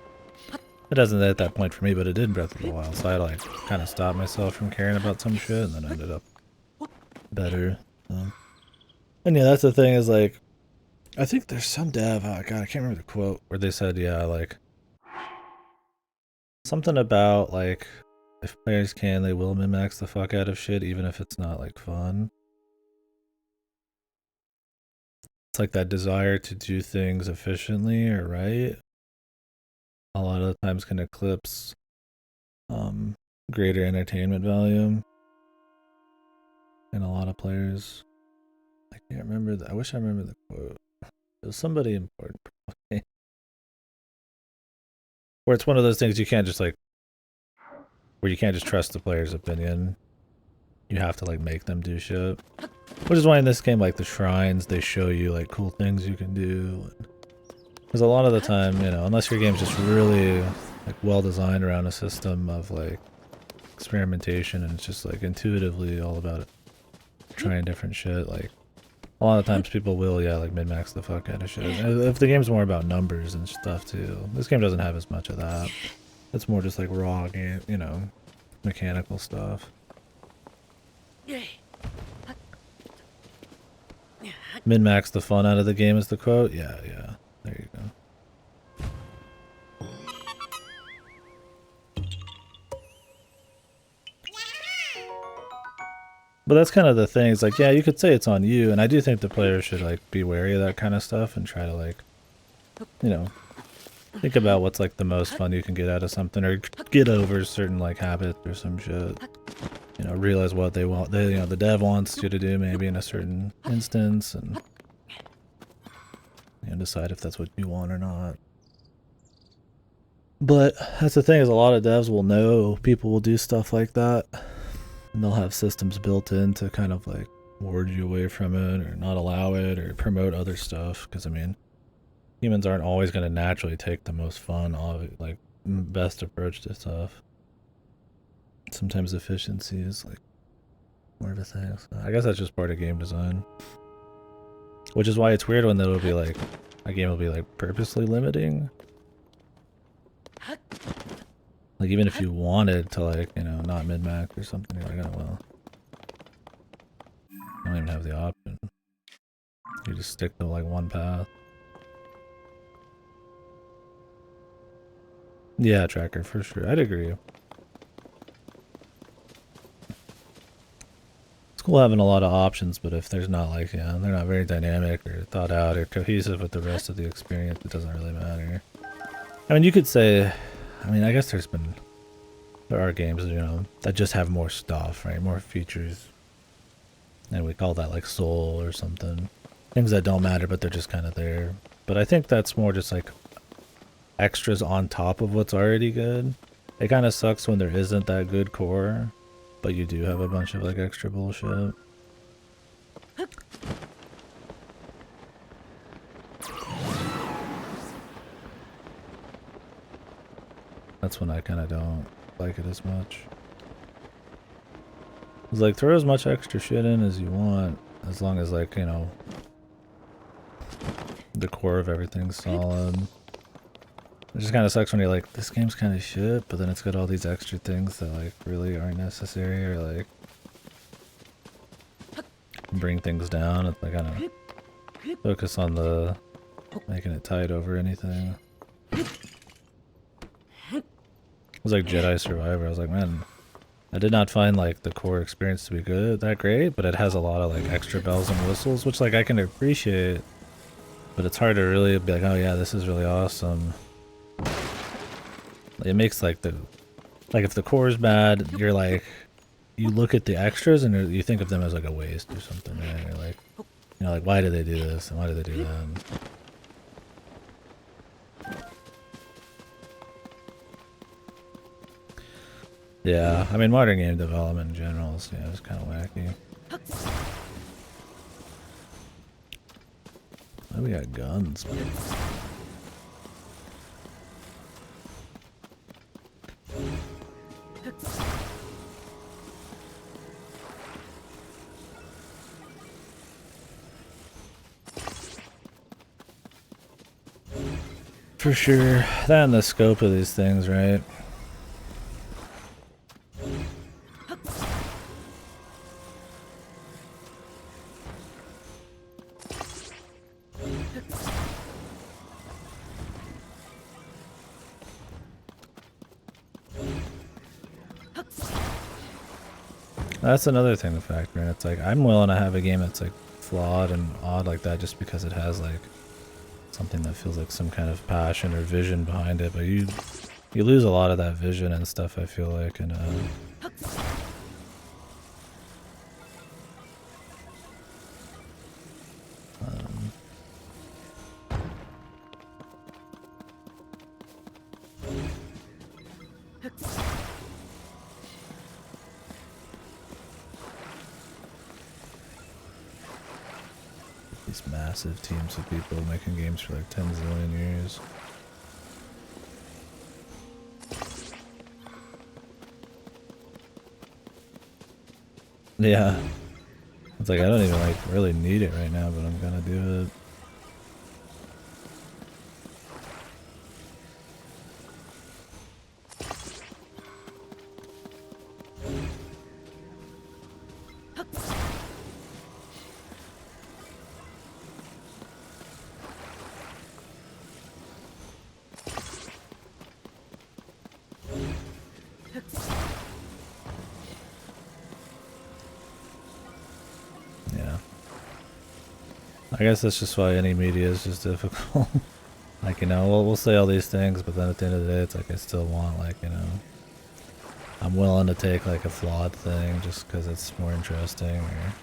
It doesn't at that point for me, but it did in Breath of the Wild, so I like kind of stopped myself from caring about some shit, and then I ended up better. And yeah, that's the thing is like, I think there's some dev, oh god, I can't remember the quote, where they said, yeah, like, something about, like, if players can, they will min-max the fuck out of shit, even if it's not, like, fun. It's like that desire to do things efficiently or right, a lot of the times can eclipse, greater entertainment value in a lot of players. I can't remember, I wish I remember the quote. It was somebody important, probably. Where it's one of those things you can't just like, where you can't just trust the player's opinion. You have to like make them do shit. Which is why in this game, like the shrines, they show you like cool things you can do. Because a lot of the time, you know, unless your game's just really like well designed around a system of like experimentation and it's just like intuitively all about it, trying different shit, like a lot of times people will, yeah, like min-max the fuck out of shit. If the game's more about numbers and stuff too. This game doesn't have as much of that. It's more just like raw game, you know, mechanical stuff. Min-max the fun out of the game is the quote? Yeah, yeah. There you go. But that's kind of the thing. It's like, yeah, you could say it's on you, and I do think the player should like be wary of that kind of stuff and try to like, you know, think about what's like the most fun you can get out of something, or get over certain like habits or some shit. You know, realize what they want. They, you know, the dev wants you to do maybe in a certain instance, and you know, decide if that's what you want or not. But that's the thing, is a lot of devs will know people will do stuff like that. And they'll have systems built in to kind of like ward you away from it or not allow it or promote other stuff. Because I mean, humans aren't always going to naturally take the most fun, like best approach to stuff. Sometimes efficiency is like more of a thing. So I guess that's just part of game design. Which is why it's weird when it'll be like, a game will be like purposely limiting. Like, even if you wanted to, like, you know, not min-max or something, you're like, oh, well. You don't even have the option. You just stick to, like, one path. Yeah, tracker, for sure. I'd agree. It's cool having a lot of options, but if there's not, like, yeah, they're not very dynamic or thought out or cohesive with the rest of the experience, it doesn't really matter. I mean, you could say, I mean, I guess there are games, you know, that just have more stuff, right? More features. And we call that like soul or something. Things that don't matter, but they're just kind of there. But I think that's more just like extras on top of what's already good. It kind of sucks when there isn't that good core, but you do have a bunch of like extra bullshit. That's when I kind of don't like it as much. It's like throw as much extra shit in as you want, as long as like, you know, the core of everything's solid. It just kind of sucks when you're like, this game's kind of shit, but then it's got all these extra things that like really aren't necessary or like bring things down. It's like, I don't know, focus on the making it tight over anything. It was like Jedi Survivor. I was like, man, I did not find like the core experience to be that great, but it has a lot of like extra bells and whistles, which like I can appreciate, but it's hard to really be like, oh yeah, this is really awesome. It makes like if the core is bad, you're like, you look at the extras and you think of them as like a waste or something, right? You're like, you know, like why did they do this and why did they do that? Yeah, I mean modern game development in general is, yeah, it's kind of wacky. Oh, we got guns, man. For sure. That and the scope of these things, right? That's another thing to factor in. It's like, I'm willing to have a game that's like flawed and odd like that just because it has like something that feels like some kind of passion or vision behind it, but you lose a lot of that vision and stuff, I feel like, and these massive teams of people making games for like 10 zillion years. Yeah. It's like, I don't even like really need it right now, but I'm gonna do it. Yeah. I guess that's just why any media is just difficult. Like, you know, we'll say all these things, but then at the end of the day, it's like I still want, like, you know, I'm willing to take like a flawed thing just because it's more interesting. Or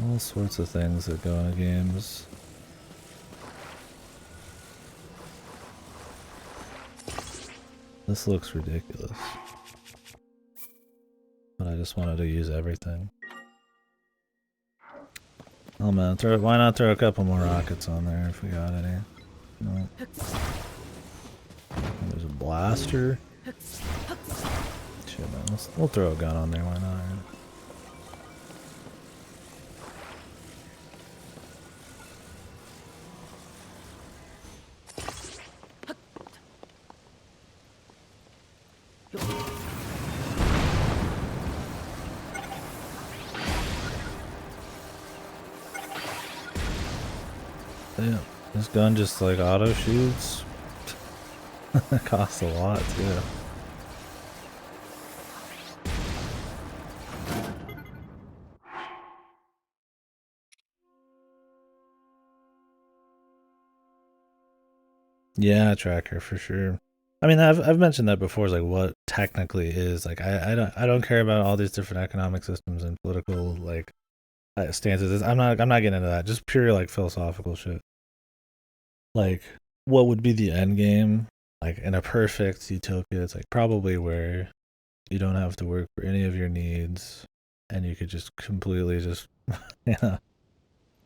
all sorts of things that go into games. This looks ridiculous. But I just wanted to use everything. Oh man, why not throw a couple more rockets on there if we got any? No. There's a blaster. Shit, man, we'll throw a gun on there, why not? Damn, this gun just like auto shoots. It costs a lot too. Yeah, tracker for sure. I mean, I've mentioned that before. Is like what technically is like I don't care about all these different economic systems and political like stances. I'm not getting into that. Just pure like philosophical shit. Like, what would be the end game? Like in a perfect utopia, it's like probably where you don't have to work for any of your needs, and you could just completely just yeah,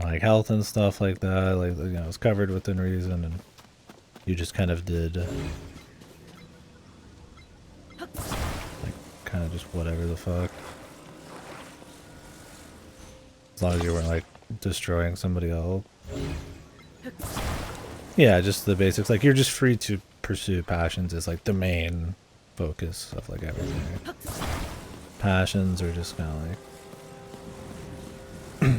like health and stuff like that. Like it's covered within reason, and you just kind of did like kind of just whatever the fuck, as long as you weren't like destroying somebody else. Yeah, just the basics. Like you're just free to pursue passions is like the main focus of like everything. Passions are just kind of like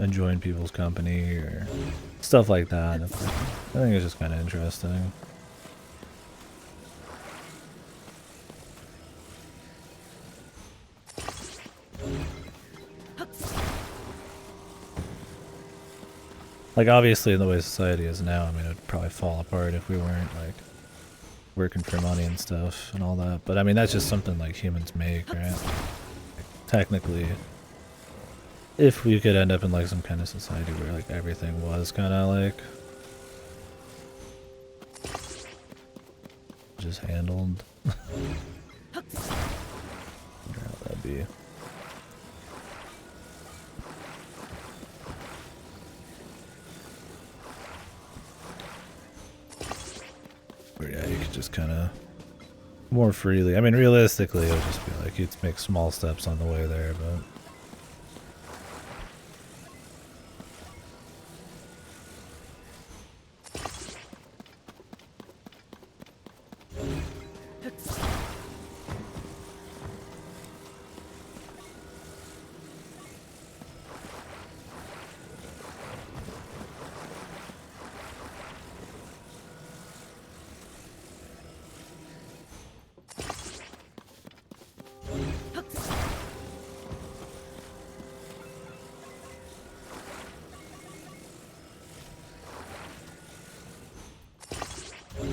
enjoying people's company or stuff like that. It's like, I think it's just kind of interesting. Like obviously in the way society is now, I mean it'd probably fall apart if we weren't like working for money and stuff and all that. But I mean that's just something like humans make, right? Like, technically, if we could end up in like some kind of society where like everything was kind of like just handled, I wonder how that'd be. Where yeah, you could just kind of more freely. I mean, realistically, it would just be like you'd make small steps on the way there, but.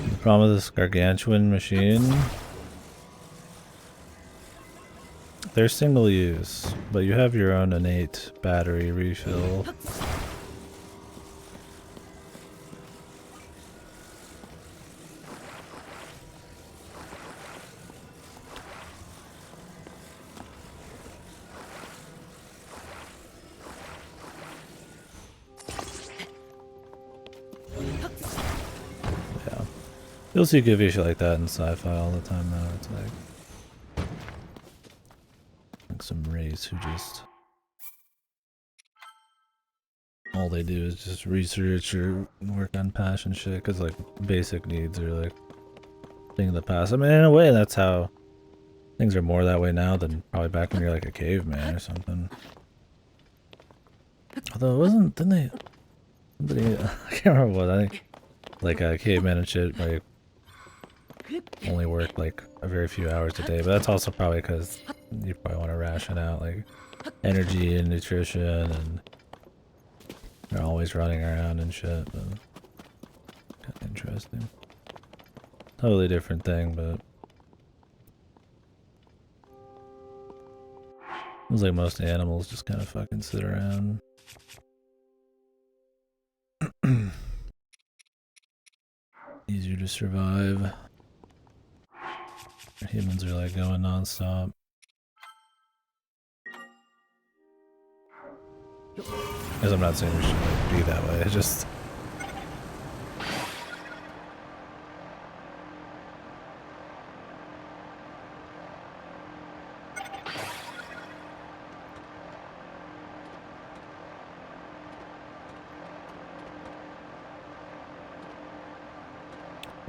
The problem with this gargantuan machine, they're single use, but you have your own innate battery refill. Yeah. You'll see goofy shit like that in sci-fi all the time now. It's like some race who just all they do is just research or work on passion shit because like basic needs are like thing of the past. I mean, in a way, that's how things are more that way now than probably back when you're like a caveman or something. Although it wasn't, didn't they? Somebody, I can't remember what. I think like caveman and shit like only work like a very few hours a day, but that's also probably because you probably want to ration out like energy and nutrition, and they're always running around and shit. But kind of interesting. Totally different thing, but it was like most animals just kind of fucking sit around. Easier to survive. Humans are like going non-stop. Because I'm not saying we should like be that way. It's just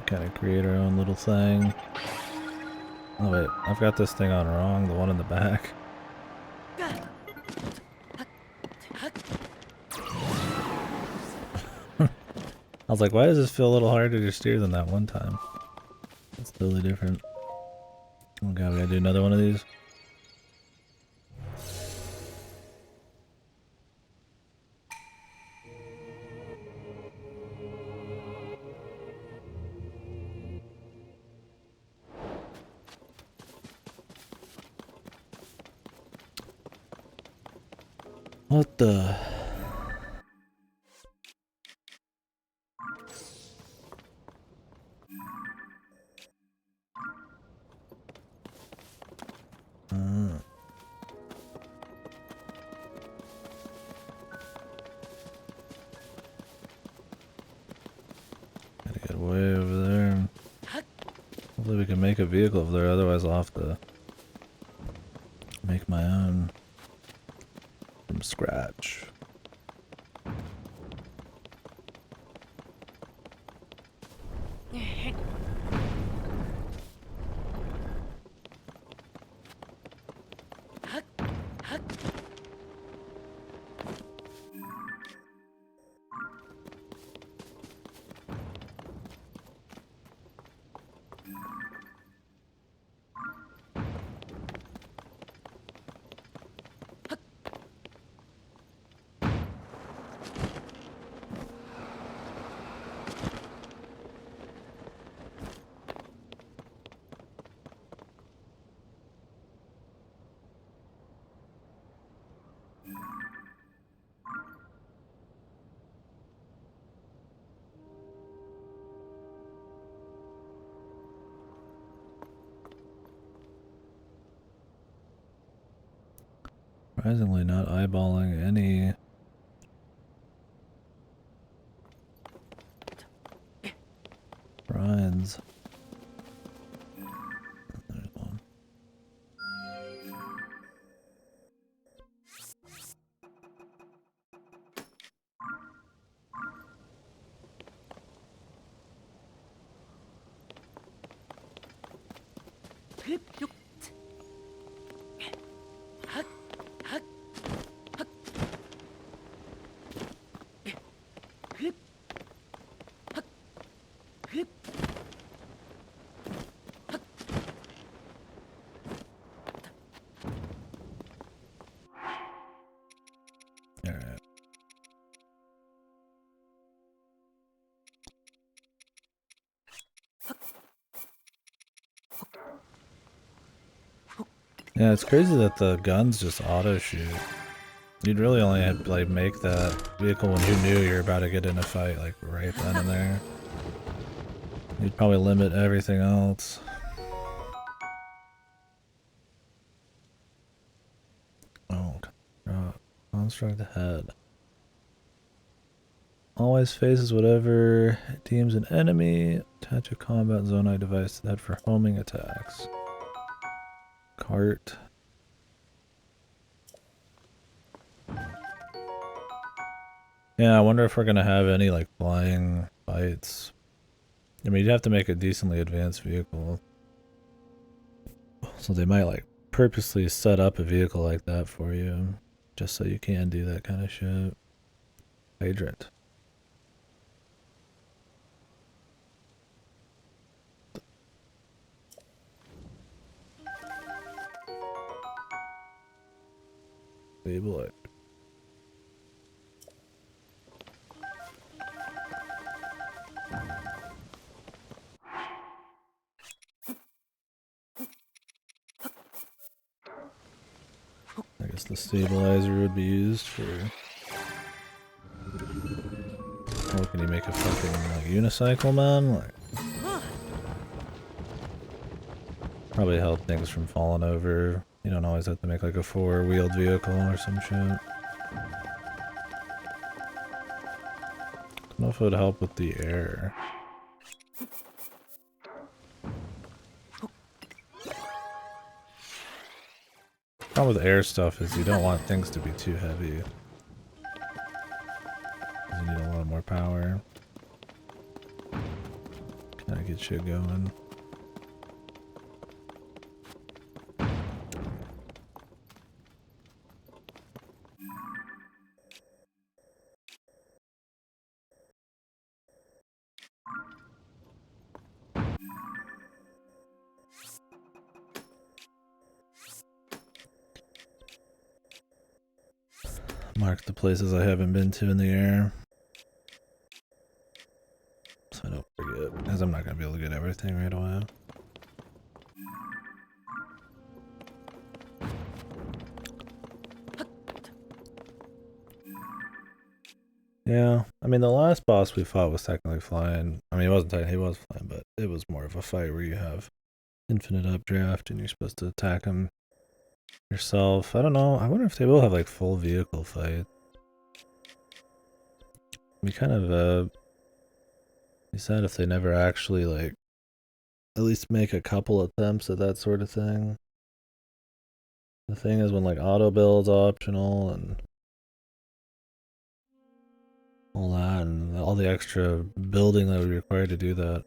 kind of create our own little thing. Oh wait, I've got this thing on wrong, the one in the back. I was like, why does this feel a little harder to steer than that one time? It's totally different. Oh god, we gotta do another one of these. What the? Gotta get way over there. Hopefully we can make a vehicle over there, otherwise I'll have to make my own from scratch. Surprisingly not eyeballing any shrines. There's one. Alright. Yeah, it's crazy that the guns just auto shoot. You'd really only have to like make that vehicle when you knew you're about to get in a fight, like right then and there. You'd probably limit everything else. Oh, construct the head. Always faces whatever deems an enemy. Attach a combat zone device to the head for homing attacks. Cart. Yeah, I wonder if we're gonna have any like flying fights. I mean, you'd have to make a decently advanced vehicle. So they might like purposely set up a vehicle like that for you, just so you can do that kind of shit. Hydrant. Stabilizer. I guess the stabilizer would be used for... Oh, can you make a fucking like unicycle, man? Like, probably help things from falling over. You don't always have to make like a four-wheeled vehicle or some shit. I don't know if it would help with the air. Problem with air stuff is you don't want things to be too heavy. You need a lot more power. Kinda get shit going. Mark the places I haven't been to in the air. So I don't forget, because I'm not going to be able to get everything right away. Yeah, I mean the last boss we fought was technically flying. I mean, he wasn't technically, he was flying, but it was more of a fight where you have infinite updraft and you're supposed to attack him yourself. I don't know. I wonder if they will have like full vehicle fight. We kind of be sad if they never actually like at least make a couple attempts at that sort of thing. The thing is when like auto build's optional and all that and all the extra building that would be required to do that.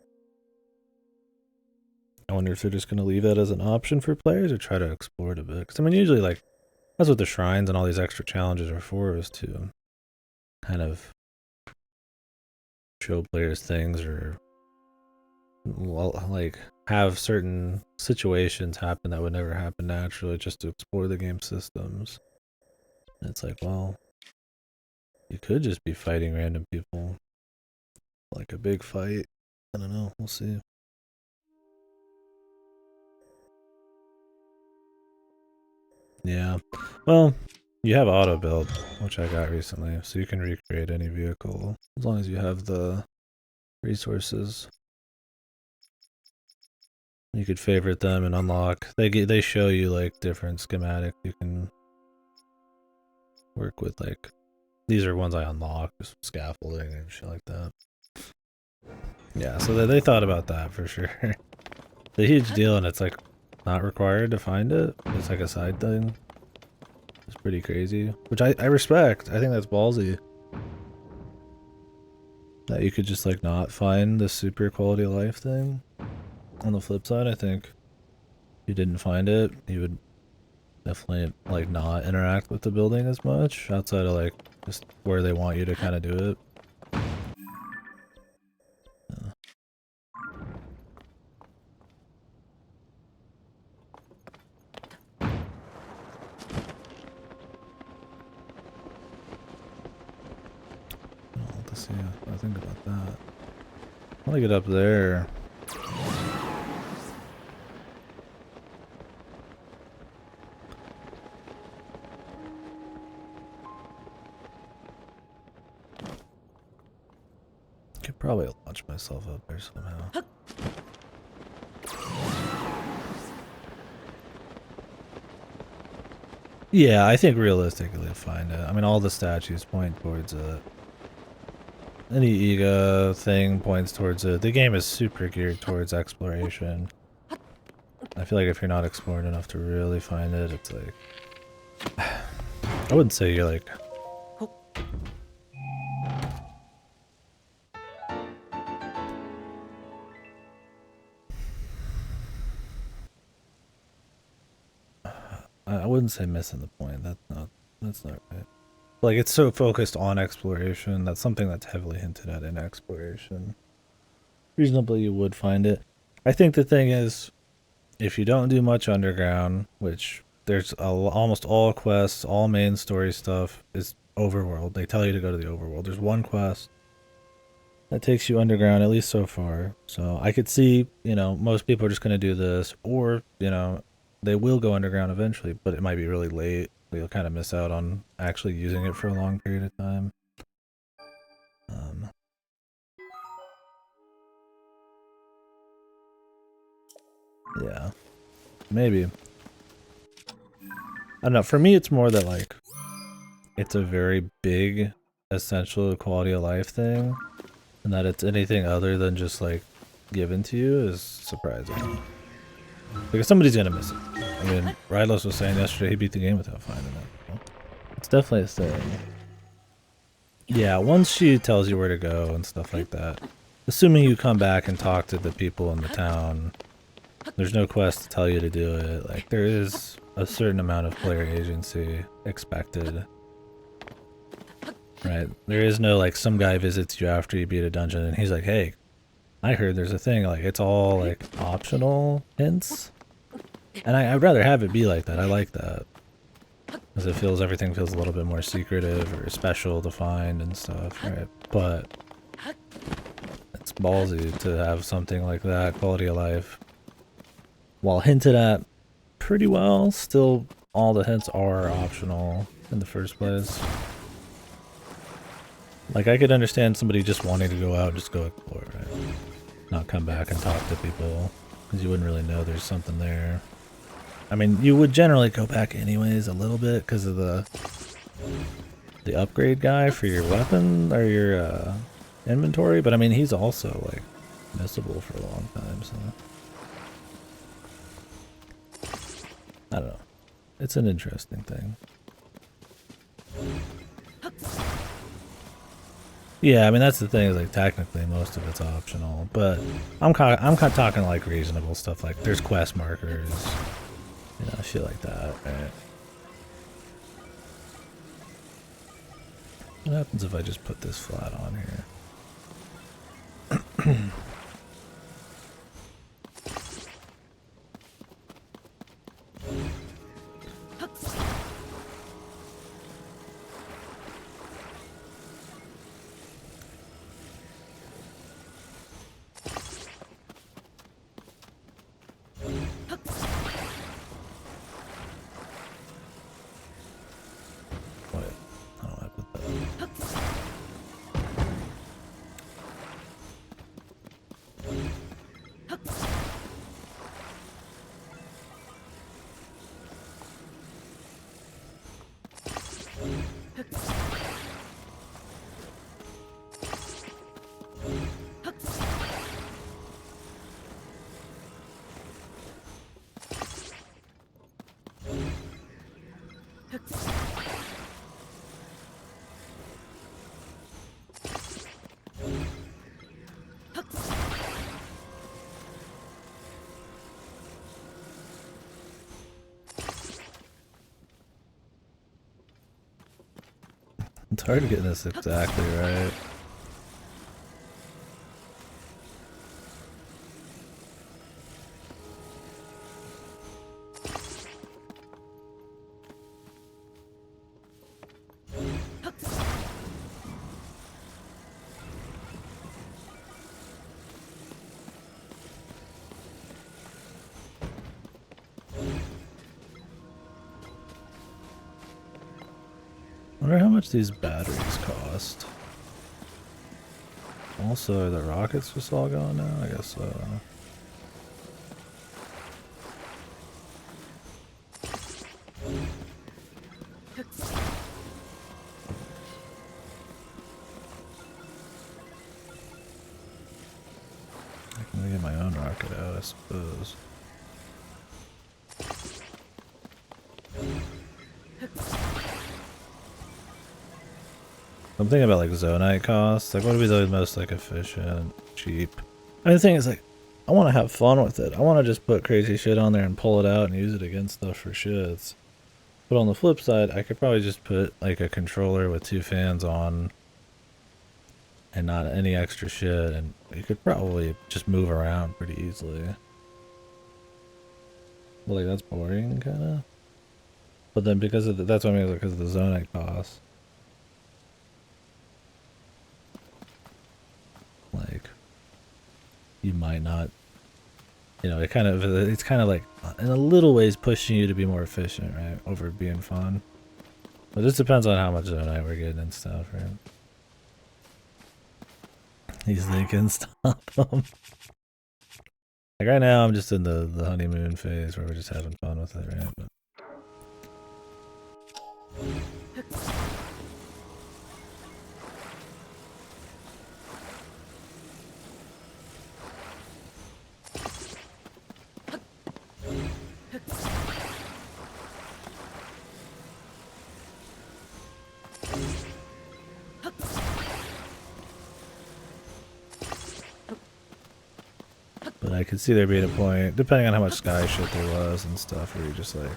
I wonder if they're just going to leave that as an option for players or try to explore it a bit. Because I mean, usually like that's what the shrines and all these extra challenges are for, is to kind of show players things or like have certain situations happen that would never happen naturally, just to explore the game systems. And it's like, well, you could just be fighting random people, like a big fight. I don't know. We'll see. Yeah. Well, you have auto build, which I got recently, so you can recreate any vehicle as long as you have the resources. You could favorite them and unlock. They show you like different schematics you can work with. Like these are ones I unlocked, just scaffolding and shit like that. Yeah, so they thought about that for sure. It's a huge deal, and it's like not required to find it. It's like a side thing. It's pretty crazy, which I respect. I think that's ballsy. That you could just like not find the super quality of life thing. On the flip side, I think if you didn't find it, you would definitely like not interact with the building as much outside of like just where they want you to kind of do it. I'll have to see what I think about that. I want to get up there. Could probably launch myself up there somehow. Yeah, I think realistically I'll find it. I mean, all the statues point towards it. Any ego thing points towards it. The game is super geared towards exploration. I feel like if you're not exploring enough to really find it, it's like... I wouldn't say you're like... I wouldn't say missing the point. That's not right. Like, it's so focused on exploration. That's something that's heavily hinted at in exploration. Reasonably, you would find it. I think the thing is, if you don't do much underground, which there's almost all quests, all main story stuff is overworld. They tell you to go to the overworld. There's one quest that takes you underground, at least so far. So I could see, you know, most people are just going to do this, or, you know, they will go underground eventually, but it might be really late. You'll kind of miss out on actually using it for a long period of time. Yeah, maybe. I don't know. For me, it's more that like it's a very big, essential quality of life thing, and that it's anything other than just like given to you is surprising. Because somebody's gonna miss it. I mean, Rylos was saying yesterday he beat the game without finding it. It's definitely a thing. Yeah, once she tells you where to go and stuff like that, assuming you come back and talk to the people in the town, there's no quest to tell you to do it. Like, there is a certain amount of player agency expected. Right? There is no, like, some guy visits you after you beat a dungeon and he's like, hey, I heard there's a thing. Like, it's all, like, optional hints. And I'd rather have it be like that. I like that. Because it feels, everything feels a little bit more secretive or special to find and stuff, right? But it's ballsy to have something like that, quality of life. While hinted at pretty well, still all the hints are optional in the first place. Like, I could understand somebody just wanting to go out and just go explore, right? Not come back and talk to people, because you wouldn't really know there's something there. I mean, you would generally go back anyways a little bit because of the upgrade guy for your weapon or your inventory, but I mean, he's also like missable for a long time, so I don't know. It's an interesting thing. Yeah, I mean that's the thing is like technically most of it's optional, but I'm kind of talking like reasonable stuff like there's quest markers, you know, shit like that, right? What happens if I just put this flat on here? Wait, how do I put that? It's hard getting this exactly right. Wonder how much these batteries cost. Also, are the rockets just all going now? I guess so. I can get my own rocket out, I suppose. I'm thinking about like Zonite costs. Like, what would be the most like efficient, cheap? I mean, the thing is like, I want to have fun with it. I want to just put crazy shit on there and pull it out and use it against stuff for shits. But on the flip side, I could probably just put like a controller with 2 fans on and not any extra shit, and you could probably just move around pretty easily. Well, like that's boring, kind of. But then because of that's what I mean, because of the Zonite costs. Like, you might not, you know, it's kind of like in a little ways pushing you to be more efficient, right? Over being fun. But it just depends on how much Zonite we're getting and stuff, right? He's thinking stop them. Like right now, I'm just in the honeymoon phase where we're just having fun with it, right? But I could see there being a point, depending on how much sky shit there was and stuff, where you're just like,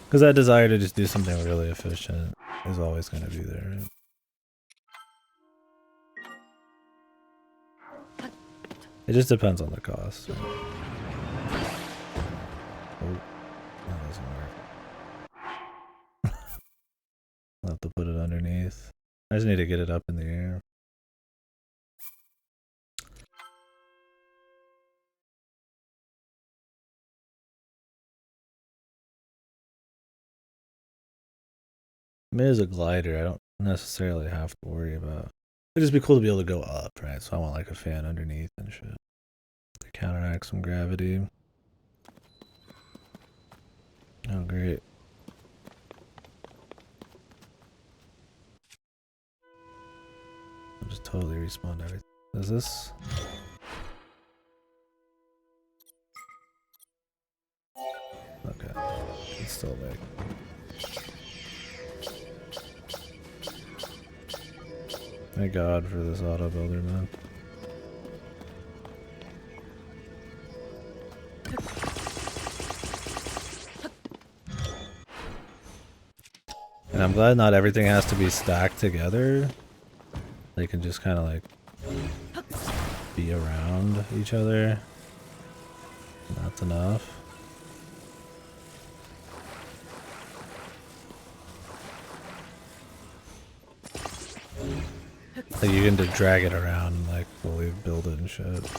because that desire to just do something really efficient is always going to be there, right? It just depends on the cost. Right? Oh, that doesn't work. I'll have to put it underneath. I just need to get it up in the air. I mean, it's a glider. I don't necessarily have to worry about. It'd just be cool to be able to go up, right? So I want like a fan underneath and shit to counteract some gravity. Oh, great. I'll just totally respawn everything. Is this? Okay. It's still big. Thank God for this auto builder, man. And I'm glad not everything has to be stacked together. They can just kind of like be around each other. That's enough. Like you can just drag it around and like fully build it and shit.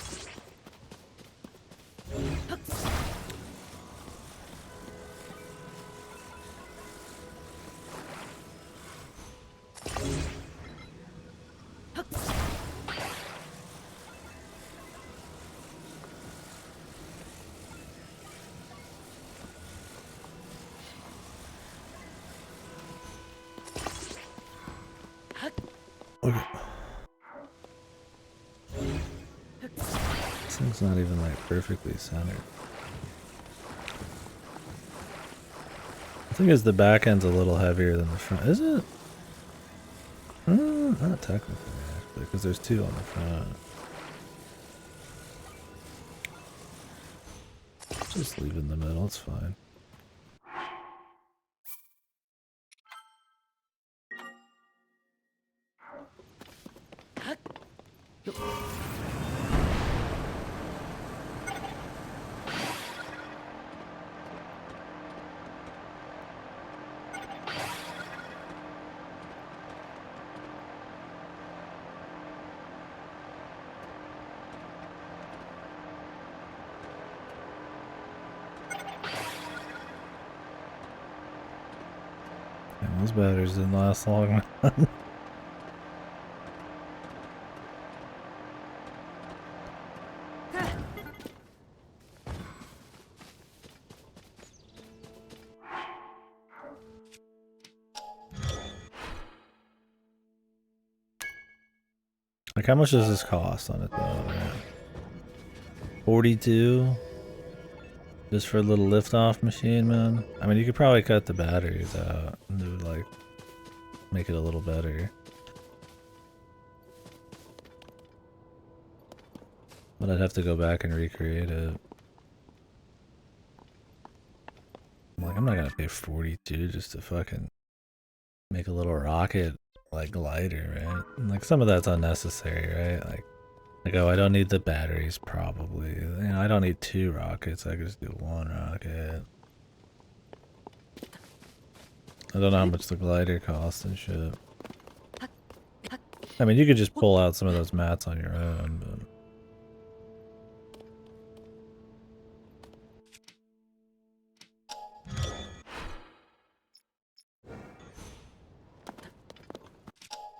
Okay. This thing's not even like perfectly centered. The thing is the back end's a little heavier than the front. Is it? Not technically actually, because there's two on the front. Just leave it in the middle, it's fine. And those batteries didn't last long. Like how much does this cost on it though? 42? Just for a little lift-off machine, man? I mean, you could probably cut the batteries out and it would like make it a little better. But I'd have to go back and recreate it. I'm not gonna pay 42 just to fucking make a little rocket like glider, right? And, like some of that's unnecessary, right? Like oh, I don't need the batteries probably. You know, I don't need 2 rockets. I could just do 1 rocket. I don't know how much the glider costs and shit. I mean, you could just pull out some of those mats on your own, but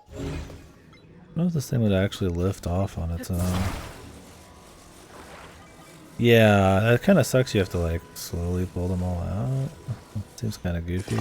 I don't know if this thing would actually lift off on its own. Yeah, that kind of sucks. You have to like slowly pull them all out. Seems kind of goofy.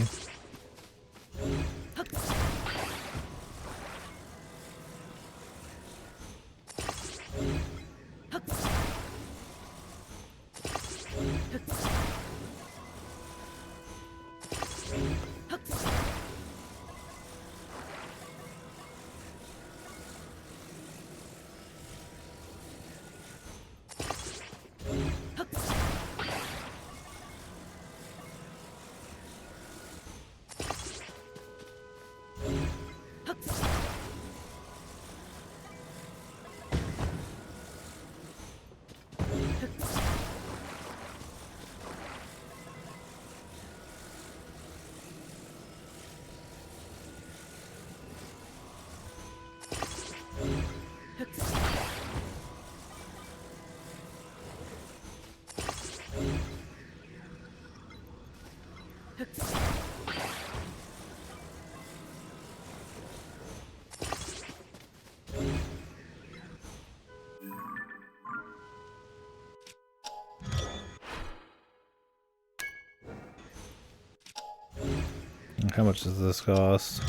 How much does this cost?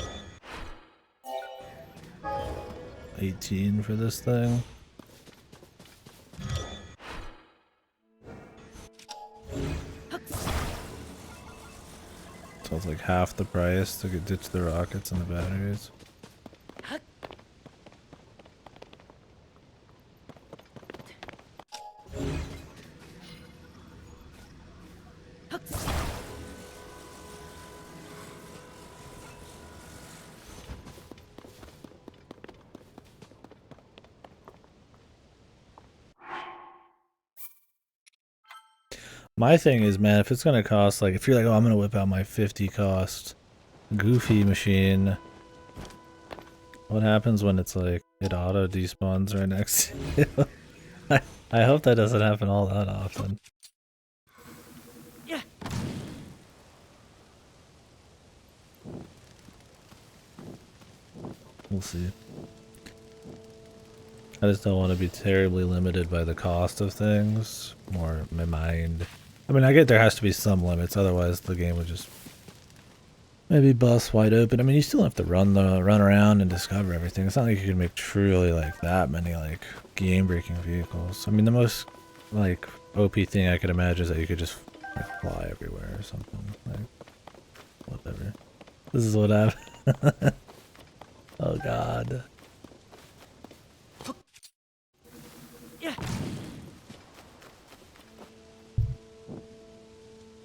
18 for this thing. So it's like half the price to ditch the rockets and the batteries. My thing is, man, if it's gonna cost, like, if you're like, oh, I'm gonna whip out my 50 cost Goofy machine, what happens when it's like, it auto despawns right next to you? I hope that doesn't happen all that often. Yeah. We'll see. I just don't want to be terribly limited by the cost of things, or my mind. I mean, I get there has to be some limits, otherwise the game would just maybe bust wide open. I mean, you still have to run around and discover everything. It's not like you can make truly like that many like game-breaking vehicles. I mean, the most like OP thing I could imagine is that you could just like, fly everywhere or something. Like whatever. This is what happened. Oh God. Yeah.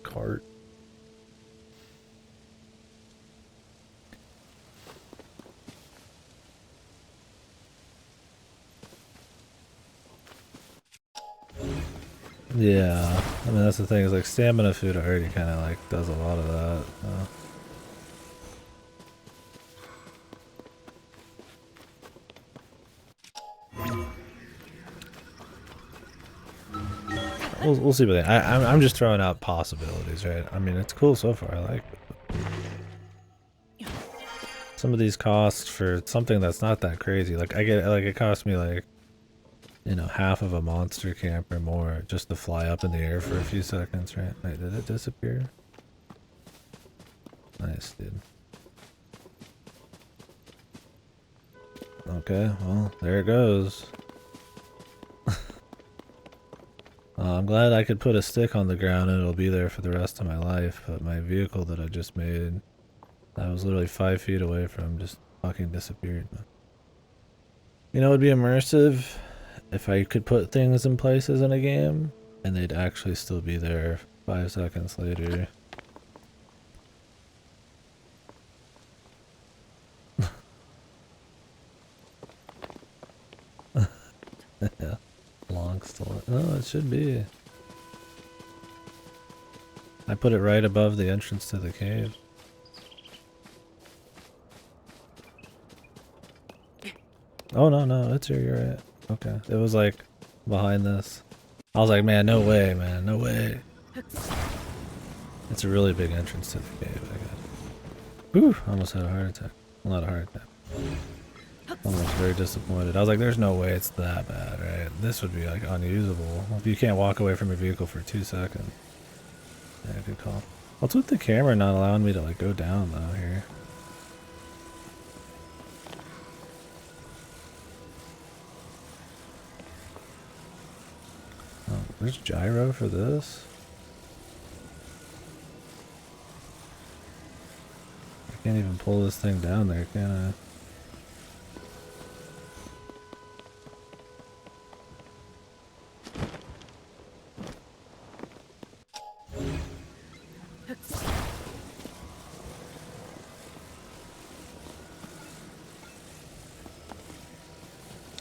Cart. Yeah, I mean that's the thing is like stamina food already kind of like does a lot of that. We'll see what I'm just throwing out possibilities, right? I mean it's cool so far. I like it. Some of these costs for something that's not that crazy. Like I get like it cost me like, you know, half of a monster camp or more just to fly up in the air for a few seconds, right? Wait, did it disappear? Nice, dude. Okay, well, there it goes. I'm glad I could put a stick on the ground and it'll be there for the rest of my life, but my vehicle that I just made, I was literally 5 feet away from, just fucking disappeared. You know, it would be immersive if I could put things in places in a game and they'd actually still be there 5 seconds later. Yeah. Long story. Oh, it should be. I put it right above the entrance to the cave. Oh, no, it's here, you're right. Okay. It was like behind this. I was like, man, no way, man, no way. It's a really big entrance to the cave, I guess. Whew, almost had a heart attack. Well, not a heart attack. Almost very disappointed. I was like, there's no way it's that bad, right? This would be like unusable. If you can't walk away from your vehicle for 2 seconds. Yeah, good call. What's with the camera not allowing me to like go down though here? Oh, there's gyro for this? I can't even pull this thing down there, can I?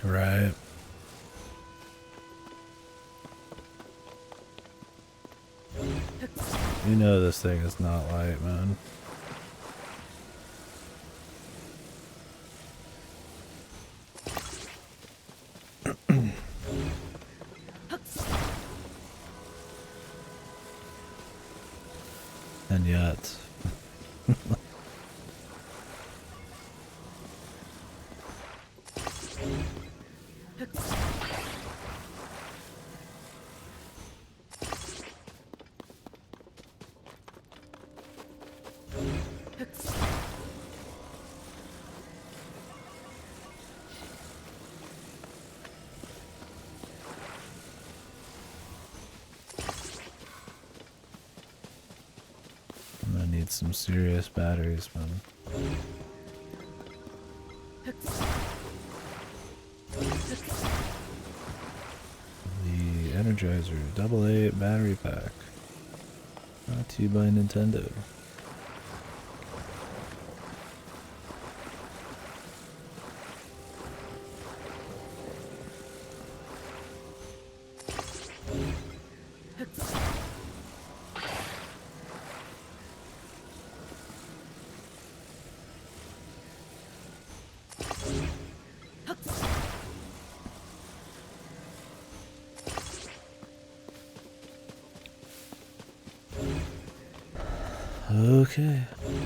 Right. You know this thing is not light, man. And yet... need some serious batteries, man. The Energizer AA battery pack. Brought to you by Nintendo. Okay.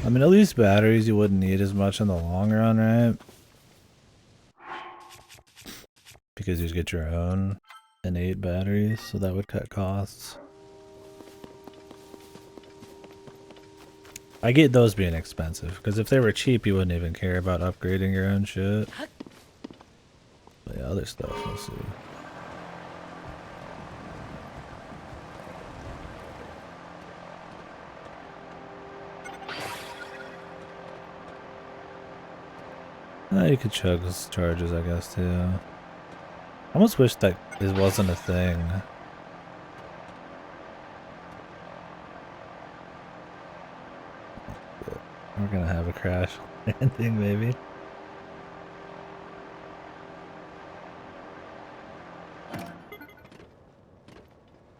I mean, at least batteries you wouldn't need as much in the long run, right? Because you get your own innate batteries, so that would cut costs. I get those being expensive, because if they were cheap, you wouldn't even care about upgrading your own shit. But yeah, other stuff, we'll see. You could chug those charges, I guess, too. I almost wish that this wasn't a thing. We're gonna have a crash landing, maybe.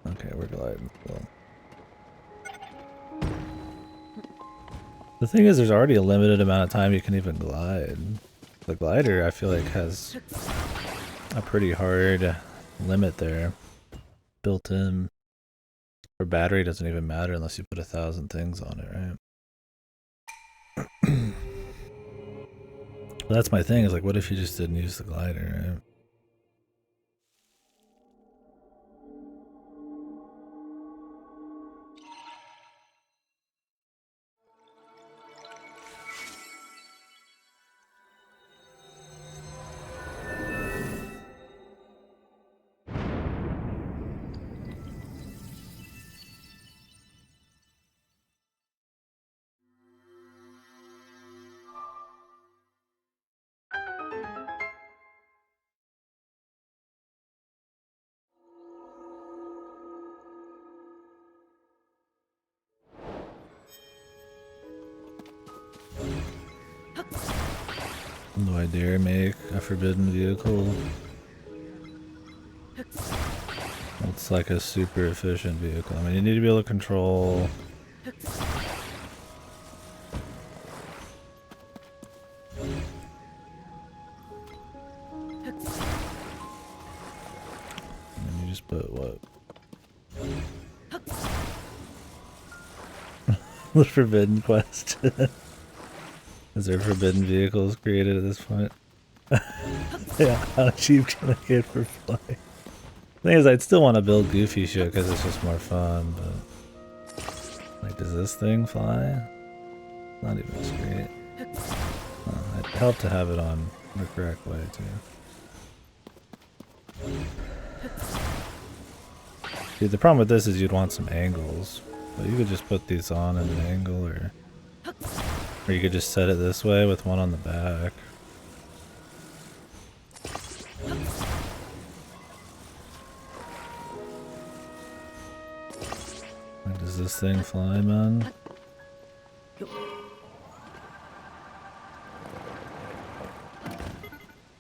Okay, we're gliding still. The thing is, there's already a limited amount of time you can even glide. The glider, I feel like, has a pretty hard limit there built in. For battery, doesn't even matter unless you put 1,000 things on it, right? Well, that's my thing, is like, what if you just didn't use the glider, right? Do I dare make a forbidden vehicle? It's like a super efficient vehicle. I mean, you need to be able to control. And then you just put what? The forbidden quest. Is there forbidden vehicles created at this point? Yeah, how cheap can I get for flying? Thing is, I'd still want to build goofy shit because it's just more fun, but... Like, does this thing fly? Not even straight. It'd help to have it on the correct way, too. See, the problem with this is you'd want some angles. But you could just put these on at an angle, or you could just set it this way with one on the back. Does this thing fly, man?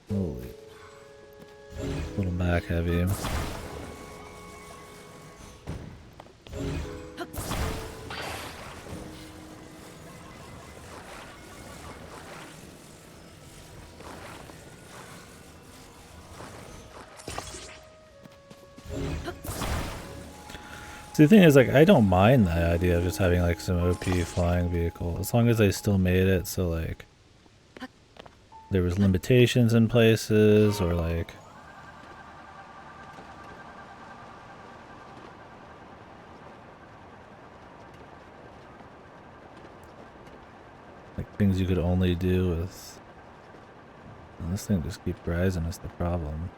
Holy. A little back heavy. See, the thing is, like, I don't mind the idea of just having, like, some OP flying vehicle, as long as I still made it so, like, there was limitations in places, or, like, things you could only do with... And this thing just keeps rising is the problem.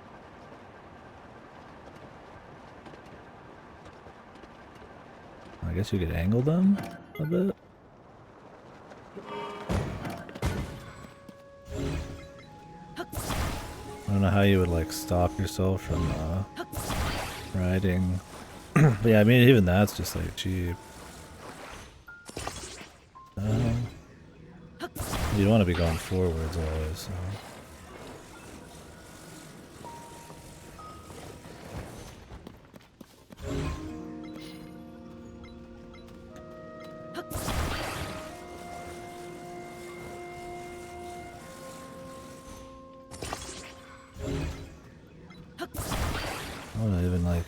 I guess you could angle them a bit. don't know how you would like stop yourself from riding. But yeah, I mean even that's just like cheap. You want to be going forwards always. So. I don't even like.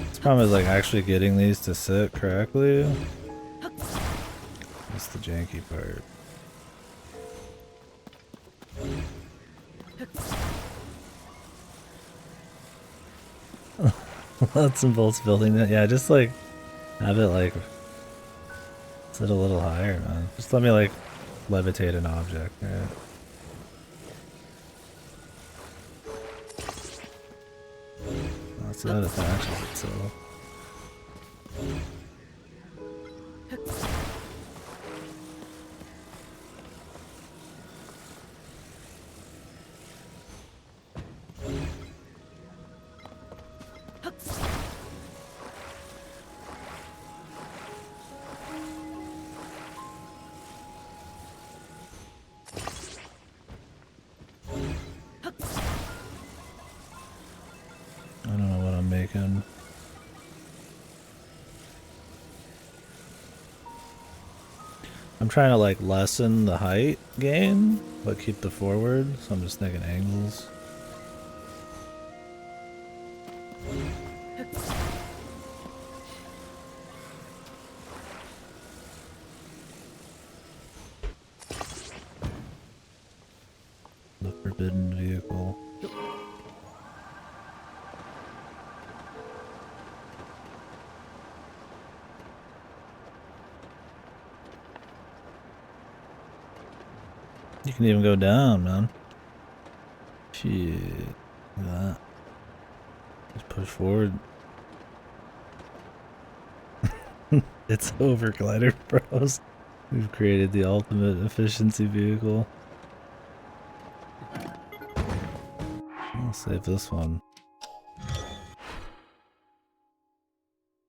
This problem is like actually getting these to sit correctly. That's the janky part. Nuts and bolts building that. Yeah, just like have it like sit a little higher, man. Just let me like levitate an object, right? So that attaches itself. I don't know what I'm making. I'm trying to like lessen the height gain, but keep the forward, so I'm just thinking angles. The forbidden vehicle. You can even go down, man. Shit. Look at that. Just push forward. It's over, Glider Bros. We've created the ultimate efficiency vehicle. I'll save this one.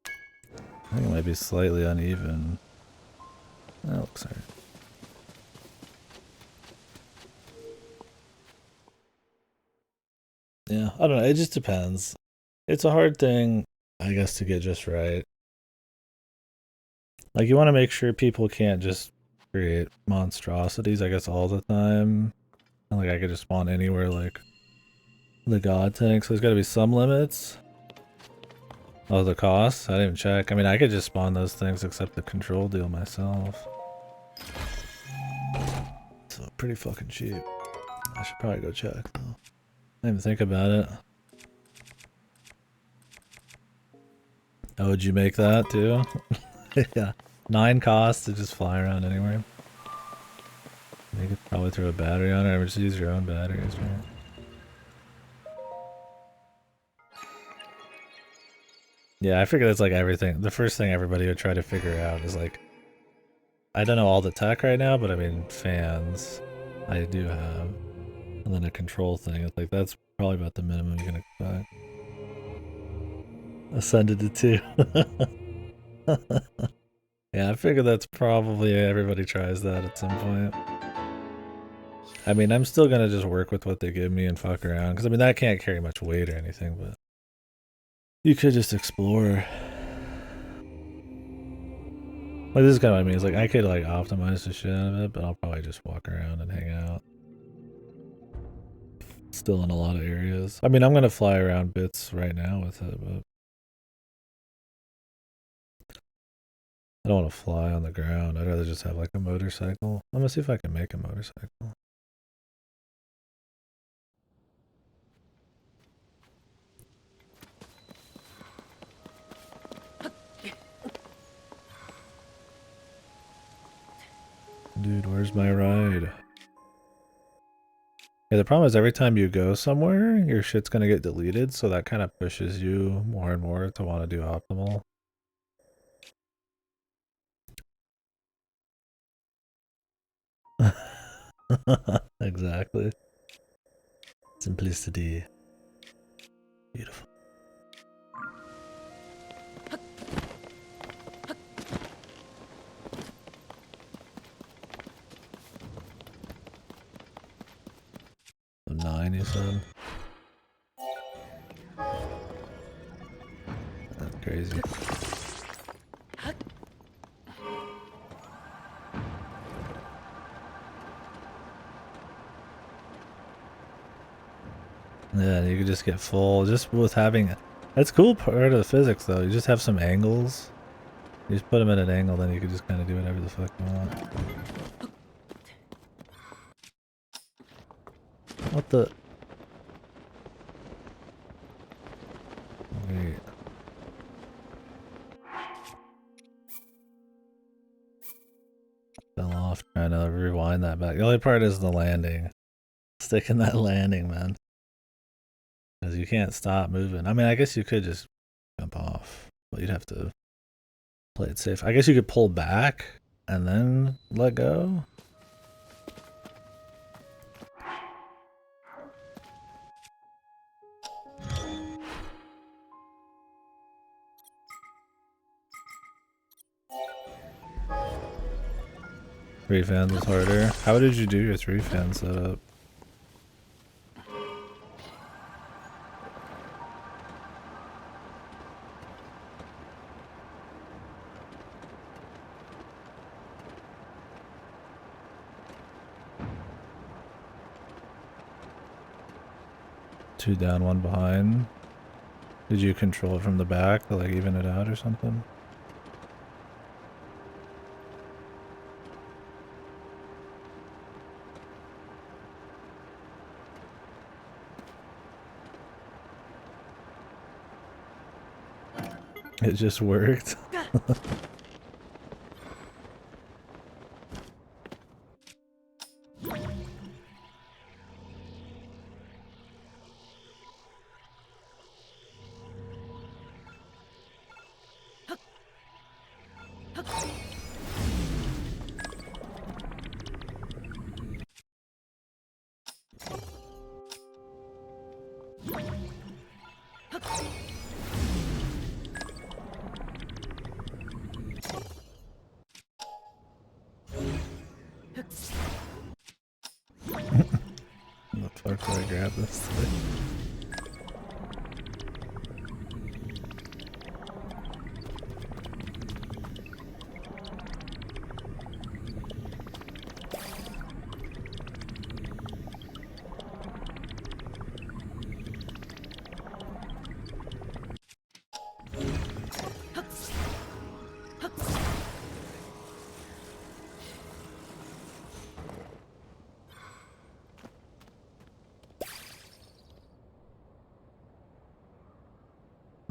I think it might be slightly uneven. That looks alright. Yeah, I don't know. It just depends. It's a hard thing, I guess, to get just right. Like, you want to make sure people can't just create monstrosities, I guess, all the time. And, like, I could just spawn anywhere, like, the god tank. So there's got to be some limits. Oh, the cost? I didn't even check. I mean, I could just spawn those things except the control deal myself. So, pretty fucking cheap. I should probably go check, though. I didn't even think about it. Oh, would you make that, too? Yeah. 9 costs to just fly around anywhere. You could probably throw a battery on it or just use your own batteries, right? Yeah, I figure that's like everything. The first thing everybody would try to figure out is like, I don't know all the tech right now, but I mean, fans, I do have. And then a control thing. It's like, that's probably about the minimum you can expect. Ascended to 2. Yeah, I figure that's probably everybody tries that at some point. I mean, I'm still gonna just work with what they give me and fuck around. Because, I mean, that can't carry much weight or anything, but you could just explore. Like, this is kind of what I mean. It's like, I could, like, optimize the shit out of it, but I'll probably just walk around and hang out. Still in a lot of areas. I mean, I'm gonna fly around bits right now with it, but I don't want to fly on the ground. I'd rather just have, like, a motorcycle. I'm gonna see if I can make a motorcycle. Dude, where's my ride? Yeah, the problem is every time you go somewhere, your shit's gonna get deleted, so that kind of pushes you more and more to want to do optimal. Exactly. Simplicity. Beautiful. So 9, you said? That's crazy. Yeah, you could just get full just with having. That's cool part of the physics though. You just have some angles. You just put them at an angle, then you can just kind of do whatever the fuck you want. What the? Wait. Fell off trying to rewind that back. The only part is the landing. Stick in that landing, man. Because you can't stop moving. I mean, I guess you could just jump off, but you'd have to play it safe. I guess you could pull back and then let go. Three fans is harder. How did you do your 3 fan setup? Two down, one behind. Did you control it from the back to like even it out or something? It just worked. The fuck did I grab this thing?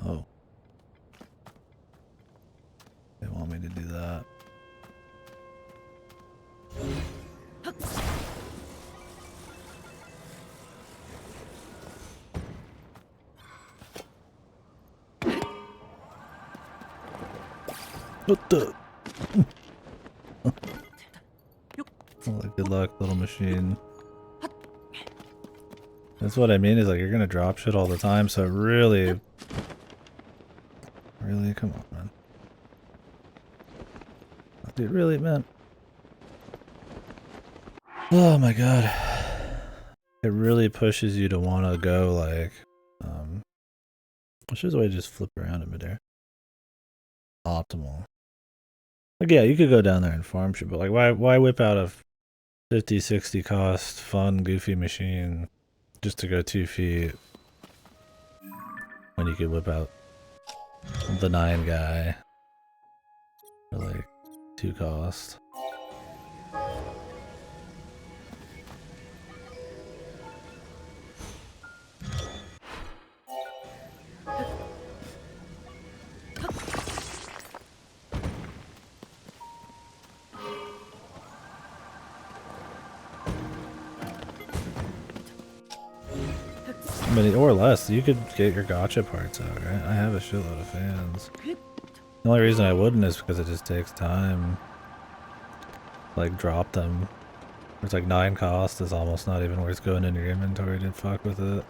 Oh. They want me to do that. What the? Oh, good luck, little machine. That's what I mean, is like you're gonna drop shit all the time, so really, come on, man. Dude, really, man. Oh my god. It really pushes you to want to go like, which is a way to just flip around in midair. Optimal. Like, yeah, you could go down there and farm shit, but like, why whip out a 50, 60 cost, fun, goofy machine just to go 2 feet when you could whip out the 9 guy for like 2 cost. I mean, or less. You could get your gotcha parts out, right? I have a shitload of fans. The only reason I wouldn't is because it just takes time. Like, drop them It's like 9 cost is almost not even worth going in your inventory to fuck with it.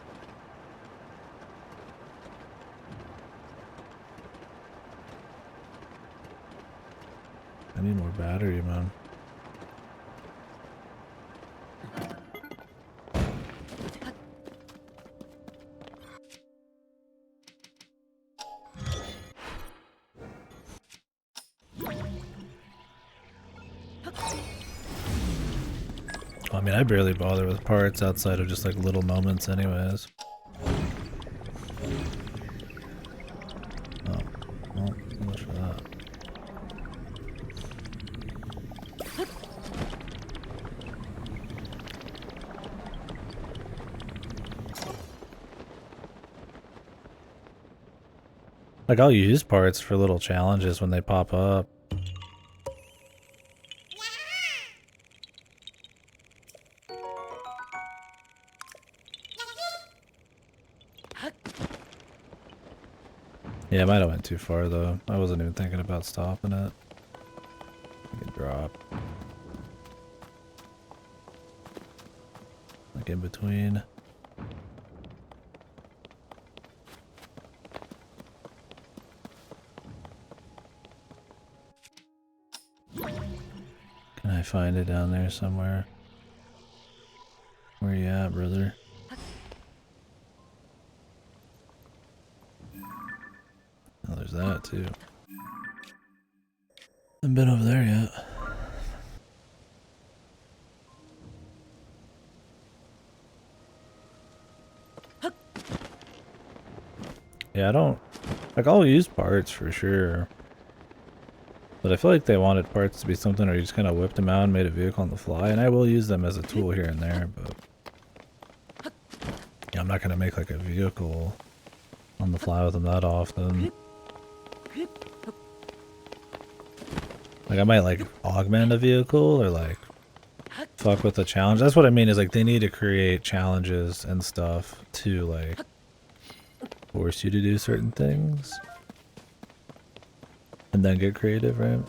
I need more battery, man. I mean, I barely bother with parts outside of just like little moments anyways. Oh, well, so much for that. Like, I'll use parts for little challenges when they pop up. Yeah, I might have went too far though. I wasn't even thinking about stopping it. I could drop. Like in between. Can I find it down there somewhere? Where you at, brother? Oh, there's that too. Haven't been over there yet. Yeah, I don't... Like, I'll use parts for sure. But I feel like they wanted parts to be something where you just kind of whipped them out and made a vehicle on the fly. And I will use them as a tool here and there, but... Yeah, I'm not going to make like a vehicle on the fly with them that often. Like, I might like augment a vehicle or like fuck with the challenge. That's what I mean is like they need to create challenges and stuff to like force you to do certain things. And then get creative, right?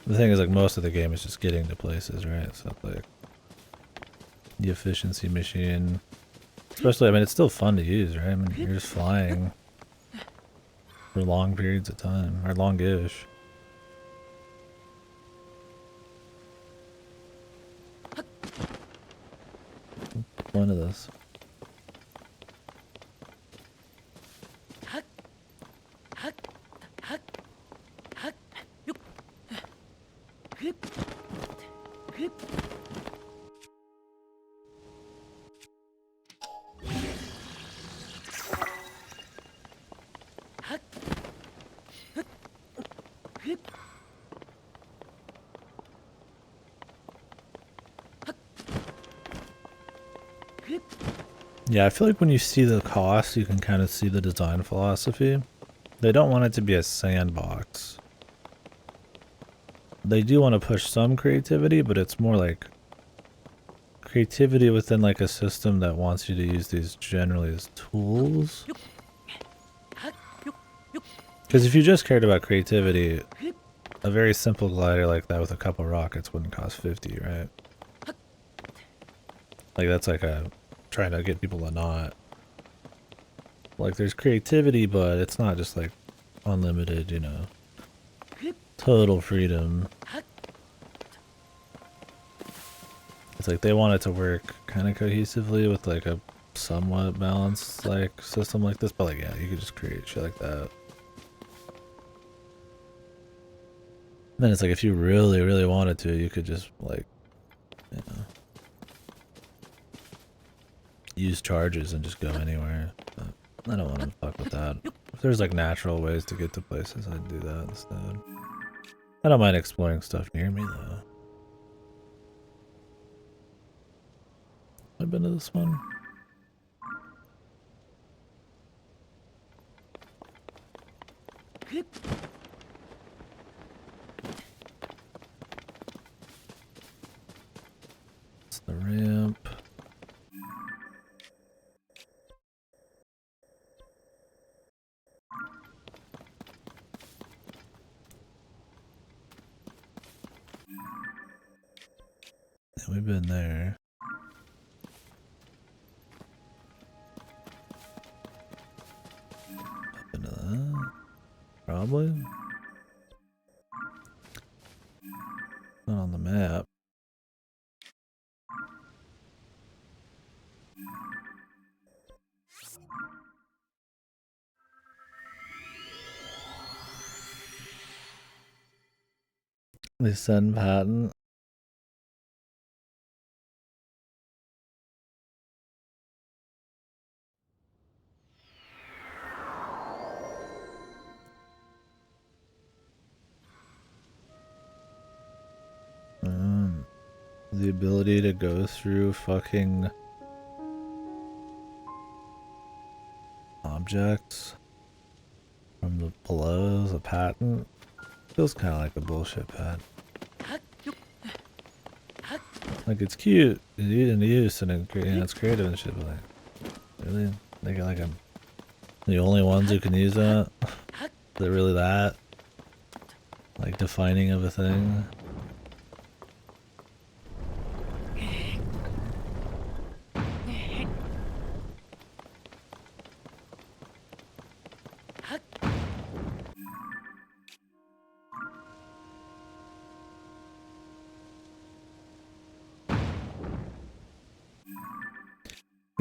The thing is like most of the game is just getting to places, right? So like the efficiency machine. Especially, I mean, it's still fun to use, right? I mean, you're just flying for long periods of time, or longish. One of this. Yeah, I feel like when you see the cost, you can kind of see the design philosophy. They don't want it to be a sandbox. They do want to push some creativity, but it's more like creativity within like a system that wants you to use these generally as tools. Because if you just cared about creativity, a very simple glider like that with a couple rockets wouldn't cost 50, right? Like that's like a trying to get people to not. Like there's creativity, but it's not just like unlimited, you know, total freedom. It's like they want it to work kind of cohesively with like a somewhat balanced like system like this, but like yeah, you could just create shit like that. And then it's like if you really, really wanted to, you could just like, you know, use charges and just go anywhere. But I don't want to fuck with that. If there's like natural ways to get to places, I'd do that instead. I don't mind exploring stuff near me though. I've been to this one. It's the ramp. we've been there. Up into that? Probably. Not on the map. The Sun patent. The ability to go through fucking objects from the below is a patent. Feels kind of like a bullshit patent. Like it's cute in use and it's creative and shit, but like, really, they got like the only ones who can use that. Is it really that like defining of a thing?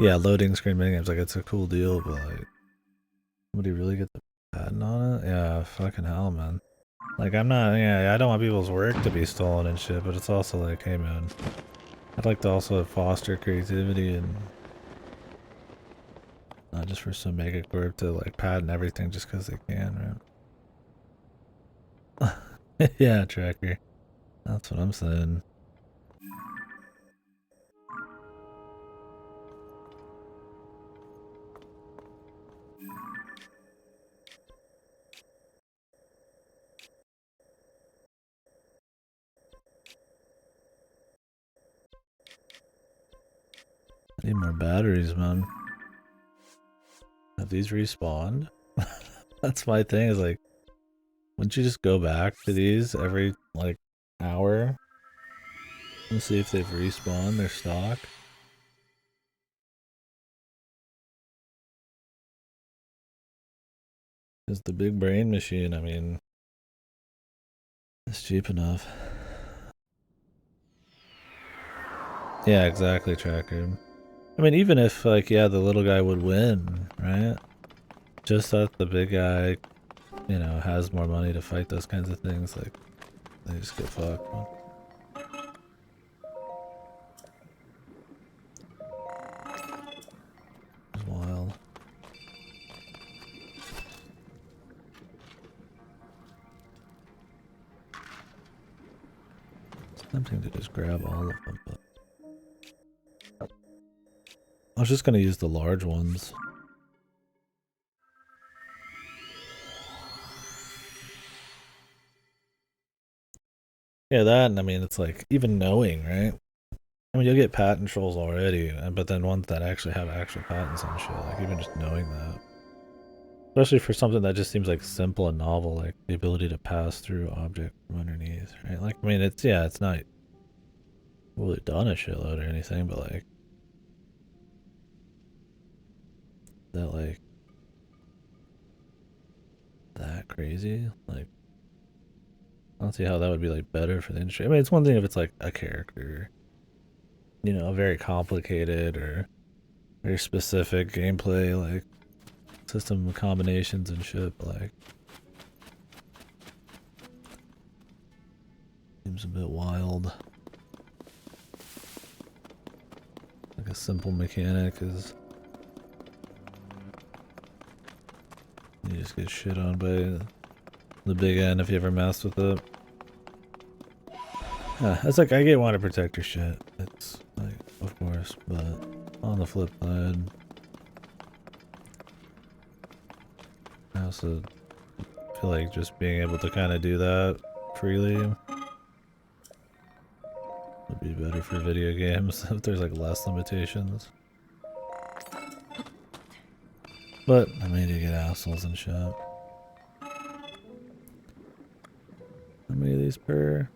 Yeah, loading screen minigames, like it's a cool deal, but like, somebody really get the patent on it? Yeah, fucking hell, man. Like I'm not, yeah, I don't want people's work to be stolen and shit, but it's also like, hey man, I'd like to also foster creativity and not just for some megacorp to like patent everything just because they can, right? Yeah, tracker. That's what I'm saying. I need more batteries, man. Have these respawned? That's my thing, is like, wouldn't you just go back to these every, like, hour? And see if they've respawned their stock? Because the big brain machine, I mean, it's cheap enough. Yeah, exactly, tracker. I mean, even if, like, yeah, the little guy would win, right? Just that the big guy, you know, has more money to fight those kinds of things, like, they just get fucked, man. It's wild. It's tempting to just grab all of them, but I was just gonna use the large ones. Yeah, that, and I mean, it's like, even knowing, right? I mean, you'll get patent trolls already, but then ones that actually have actual patents on shit, like, even just knowing that. Especially for something that just seems like simple and novel, like the ability to pass through object from underneath, right? Like, I mean, it's, yeah, it's not really done a shitload or anything, but like, that, like, that crazy? Like, I don't see how that would be, like, better for the industry. I mean, it's one thing if it's, like, a character, you know, very complicated or very specific gameplay, like, system combinations and shit, but, like, seems a bit wild. Like, a simple mechanic is... You just get shit on by the big end if you ever mess with it. It's like, I get want to protect your shit. It's like, of course, but on the flip side, I also feel like just being able to kind of do that freely would be better for video games if there's like less limitations. But I mean, you get assholes and shit. How many of these per?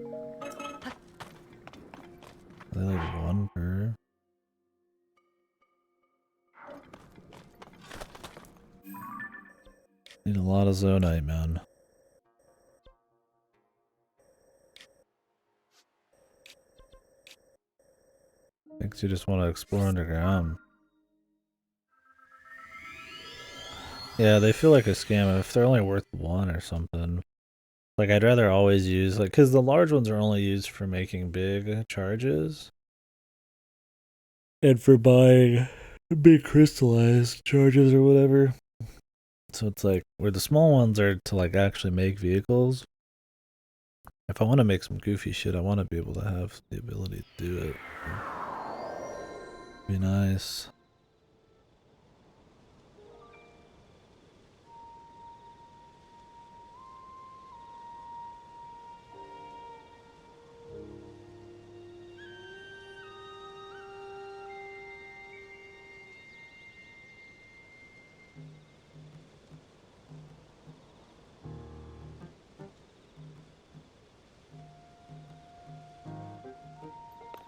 Are they like one per? Need a lot of zonite, man. Thinks you just want to explore underground. Yeah, they feel like a scam if they're only worth one or something. Like, I'd rather always use, like, because the large ones are only used for making big charges. And for buying big crystallized charges or whatever. So it's like, where the small ones are to, like, actually make vehicles. If I want to make some goofy shit, I want to be able to have the ability to do it. Be nice.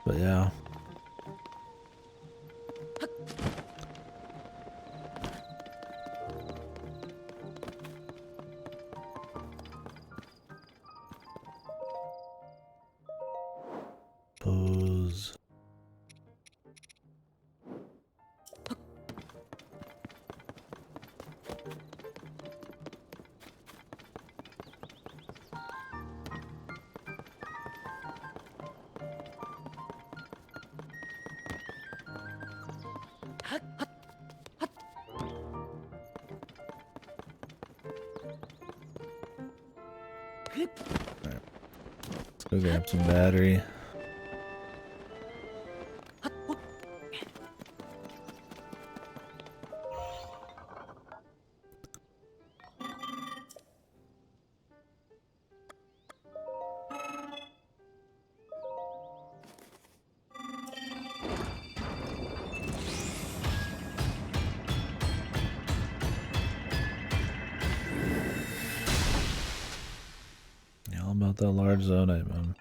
But yeah. Pose. Alright. Let's go grab some battery. Yeah, all about that large zonite, man.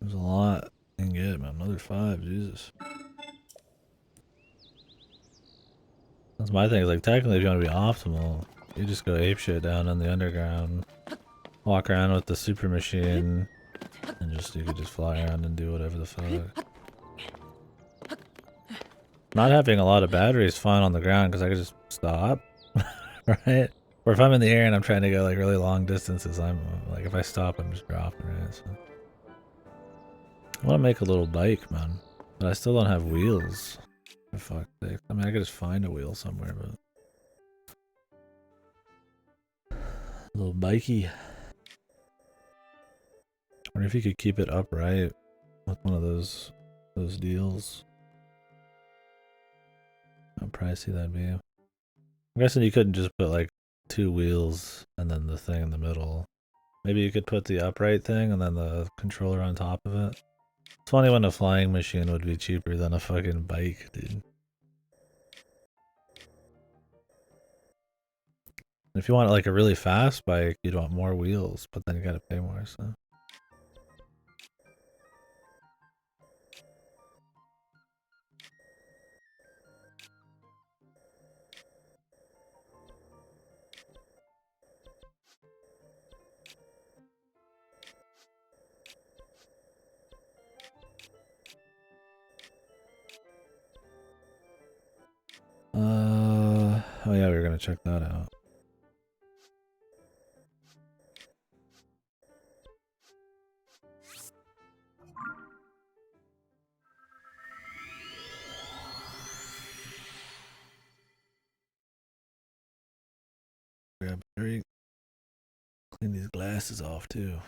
There's a lot you can get, man. Another 5, Jesus. That's my thing, is like, technically if you want to be optimal, you just go apeshit down in the underground. Walk around with the super machine, and you could just fly around and do whatever the fuck. Not having a lot of battery is fine on the ground, because I could just stop, right? Or if I'm in the air and I'm trying to go like really long distances, I'm like, if I stop, I'm just dropping, right? So. I want to make a little bike, man. But I still don't have wheels. For fuck's sake. I mean, I could just find a wheel somewhere, but... A little bikey. I wonder if you could keep it upright with one of those deals. How pricey that'd be. I'm guessing you couldn't just put like 2 wheels and then the thing in the middle. Maybe you could put the upright thing and then the controller on top of it. It's funny when a flying machine would be cheaper than a fucking bike, dude. If you want like a really fast bike, you'd want more wheels, but then you gotta pay more, so. Oh yeah, we were gonna check that out. Grab a drink. Clean these glasses off too.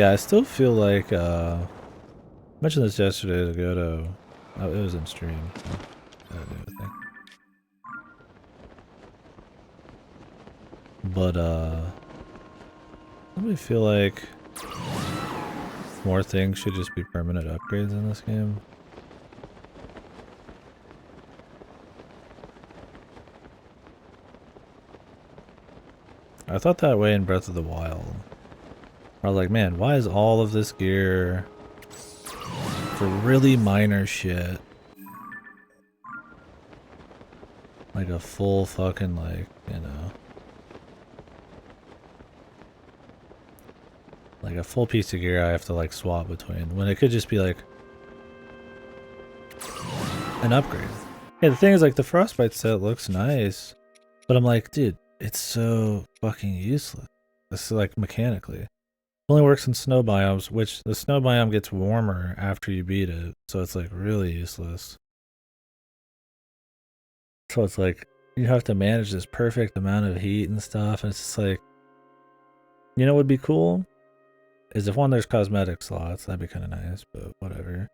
Yeah, I still feel like, I mentioned this yesterday to Goto. Oh, it was in stream. I don't do anything. But, I feel like more things should just be permanent upgrades in this game. I thought that way in Breath of the Wild. I was like, man, why is all of this gear for really minor shit? Like a full fucking, like, you know. Like a full piece of gear I have to like swap between, when it could just be like an upgrade. Yeah, the thing is, like, the Frostbite set looks nice, but I'm like, dude, it's so fucking useless. This is like mechanically. It only works in snow biomes, which the snow biome gets warmer after you beat it, so it's like really useless. So it's like you have to manage this perfect amount of heat and stuff, and it's just like, you know what would be cool? Is if one, there's cosmetic slots, that'd be kind of nice, but whatever.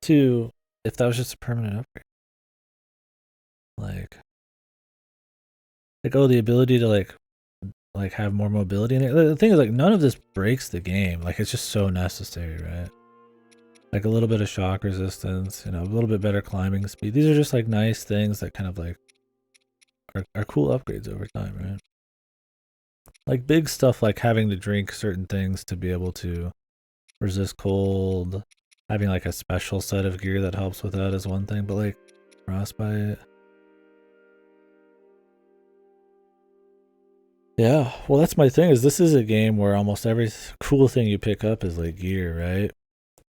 Two, if that was just a permanent upgrade. Like, oh, the ability to like have more mobility in it. The thing is, like, none of this breaks the game. Like, it's just so necessary, right? Like a little bit of shock resistance, you know, a little bit better climbing speed. These are just like nice things that kind of like are cool upgrades over time, right? Like big stuff like having to drink certain things to be able to resist cold, having like a special set of gear that helps with that is one thing, but like frostbite. Yeah, well, that's my thing. Is this is a game where almost every cool thing you pick up is like gear, right?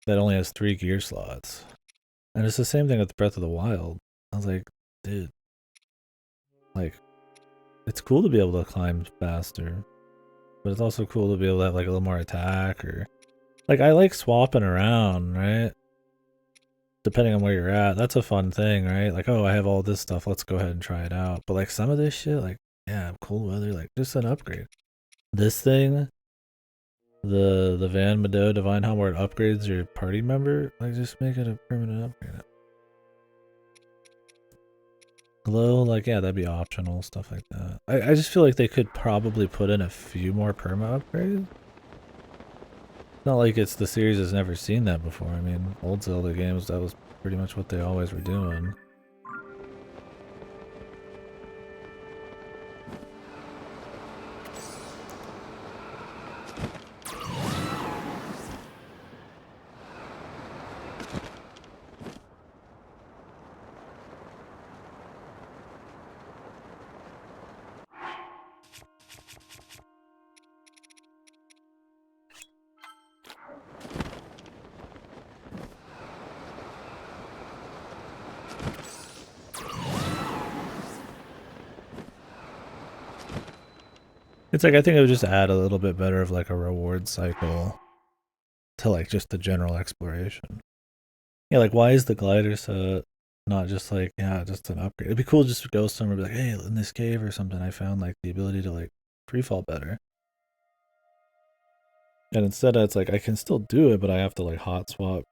That only has 3 gear slots, and it's the same thing with Breath of the Wild. I was like, dude, like, it's cool to be able to climb faster, but it's also cool to be able to have like a little more attack, or like I like swapping around, right? Depending on where you're at, that's a fun thing, right? Like, oh, I have all this stuff, let's go ahead and try it out. But like some of this shit, like, yeah, cold weather, like just an upgrade. This thing, the Van Mado Divine Helm, where it upgrades your party member, like just make it a permanent upgrade. Glow, like, yeah, that'd be optional, stuff like that. I just feel like they could probably put in a few more perma upgrades. Not like it's the series has never seen that before. I mean, old Zelda games, that was pretty much what they always were doing. It's like, I think it would just add a little bit better of like a reward cycle to like just the general exploration. Yeah, like why is the glider set not just like, yeah, just an upgrade? It'd be cool just to go somewhere and be like, hey, in this cave or something, I found like the ability to like free fall better. And instead it's like I can still do it, but I have to like hot swap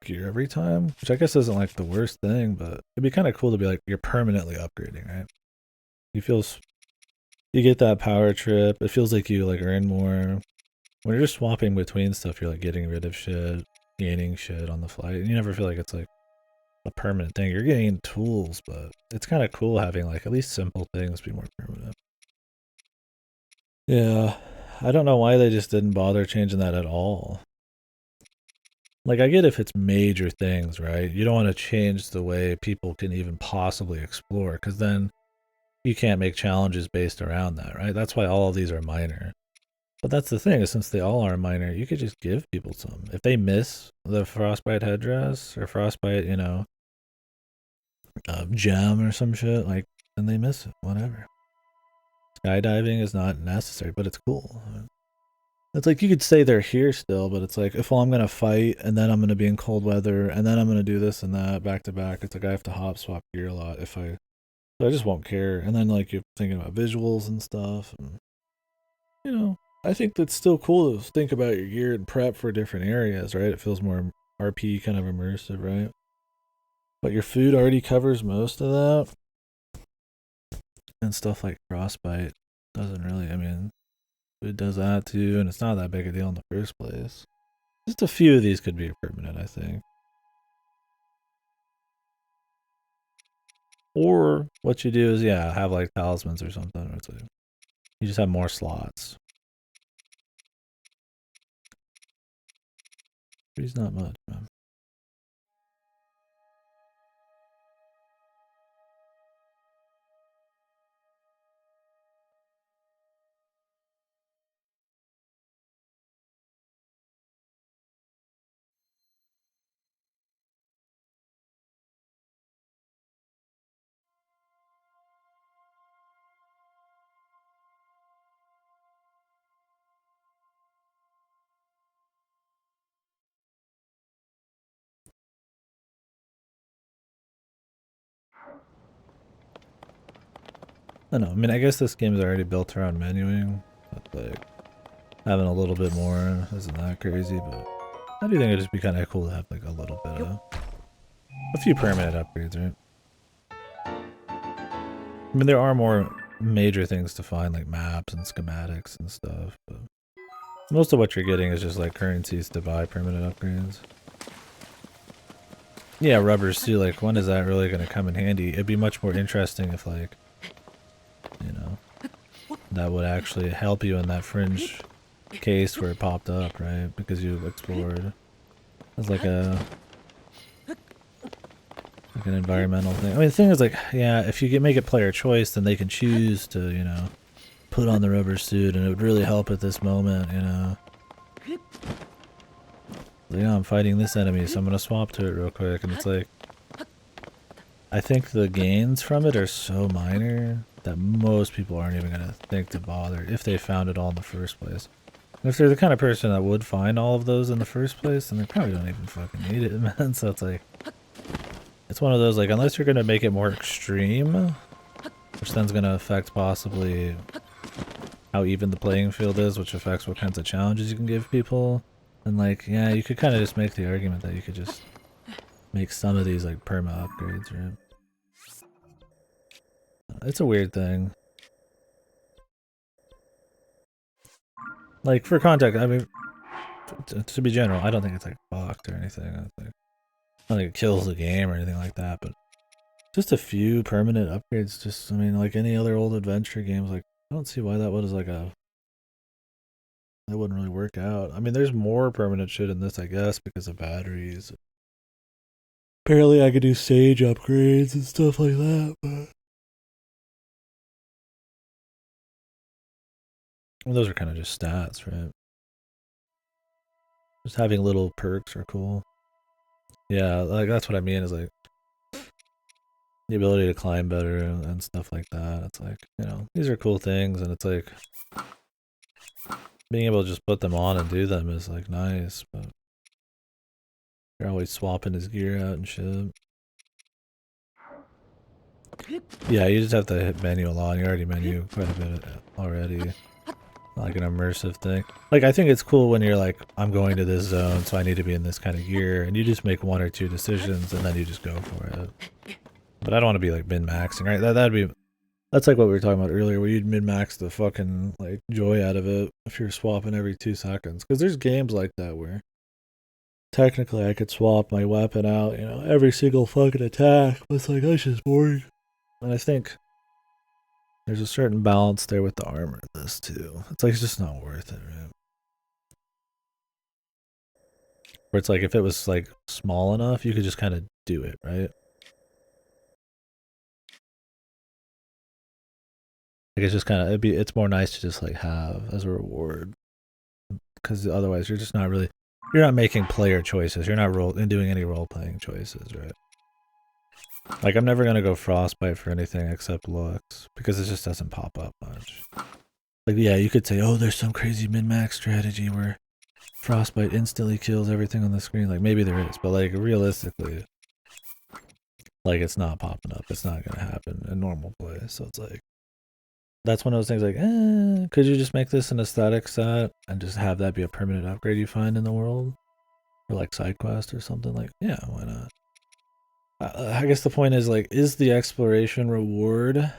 gear every time, which I guess isn't like the worst thing, but it'd be kind of cool to be like you're permanently upgrading, right? You get that power trip. It feels like you like earn more. When you're just swapping between stuff, you're like getting rid of shit, gaining shit on the fly. And you never feel like it's like a permanent thing. You're getting tools, but it's kind of cool having like at least simple things be more permanent. Yeah, I don't know why they just didn't bother changing that at all. Like, I get if it's major things, right? You don't want to change the way people can even possibly explore, because then you can't make challenges based around that, right? That's why all of these are minor. But that's the thing, is since they all are minor, you could just give people some. If they miss the frostbite headdress or frostbite, you know, gem or some shit, like, then they miss it, whatever. Skydiving is not necessary, but it's cool. It's like you could say they're here still, but it's like, if I'm gonna fight and then I'm gonna be in cold weather and then I'm gonna do this and that back to back, it's like I have to hop swap gear a lot if I just won't care. And then like you're thinking about visuals and stuff, and you know, I think that's still cool to think about your gear and prep for different areas, right? It feels more RP kind of immersive, right? But your food already covers most of that. And stuff like frostbite doesn't really, I mean, food does that too, and it's not that big a deal in the first place. Just a few of these could be permanent, I think. Or what you do is, yeah, have like talismans or something. Or it's like, you just have more slots. Three's not much, man. I don't know. I mean, I guess this game is already built around menuing. But like, having a little bit more isn't that crazy, but I do think it'd just be kind of cool to have like a little bit of a few permanent upgrades, right? I mean, there are more major things to find, like maps and schematics and stuff, but most of what you're getting is just like currencies to buy permanent upgrades. Yeah, rubbers too, like when is that really going to come in handy? It'd be much more interesting if like, you know, that would actually help you in that fringe case where it popped up, right? Because you explored. It's like an environmental thing. I mean, the thing is like, yeah, if you make it player choice, then they can choose to, you know, put on the rubber suit, and it would really help at this moment, you know. Like, I'm fighting this enemy, so I'm gonna swap to it real quick, and it's like, I think the gains from it are so minor that most people aren't even gonna think to bother if they found it all in the first place. And if they're the kind of person that would find all of those in the first place, then they probably don't even fucking need it, man. So it's like, it's one of those, like, unless you're gonna make it more extreme, which then's gonna affect possibly how even the playing field is, which affects what kinds of challenges you can give people. And like, yeah, you could kind of just make the argument that you could just make some of these like perma upgrades, right? It's a weird thing. Like for context, I mean, to be general, I don't think it's like fucked or anything. I don't think it kills the game or anything like that, but just a few permanent upgrades. Just, I mean, like any other old adventure games, like I don't see why that was like that wouldn't really work out. I mean, there's more permanent shit in this, I guess, because of batteries. Apparently, I could do sage upgrades and stuff like that, but well, those are kind of just stats, right? Just having little perks are cool. Yeah, like that's what I mean is like the ability to climb better and stuff like that. It's like, you know, these are cool things, and it's like being able to just put them on and do them is like nice, but you're always swapping his gear out and shit. Yeah, you just have to hit menu a lot. You already menu quite a bit already. Like an immersive thing. Like, I think it's cool when you're like, I'm going to this zone, so I need to be in this kind of gear, and you just make one or two decisions, and then you just go for it. But I don't want to be like min-maxing, right? That's like what we were talking about earlier, where you'd min-max the fucking like joy out of it if you're swapping every 2 seconds. Because there's games like that where technically I could swap my weapon out, you know, every single fucking attack, but it's like, that's just boring. And I think there's a certain balance there with the armor in this too. It's like, it's just not worth it, right? Where it's like, if it was like small enough, you could just kind of do it, right? Like, it's just kind of, it's more nice to just like have as a reward. Because otherwise you're just not really, you're not making player choices. You're not doing any role-playing choices, right? Like, I'm never gonna go frostbite for anything except looks, because it just doesn't pop up much. Like, yeah, you could say, oh, there's some crazy min-max strategy where frostbite instantly kills everything on the screen. Like, maybe there is, but like, realistically, like, it's not popping up. It's not gonna happen in normal play, so it's like, that's one of those things like, could you just make this an aesthetic set and just have that be a permanent upgrade you find in the world? Or like side quest or something like, yeah, why not? I guess the point is like, is the exploration reward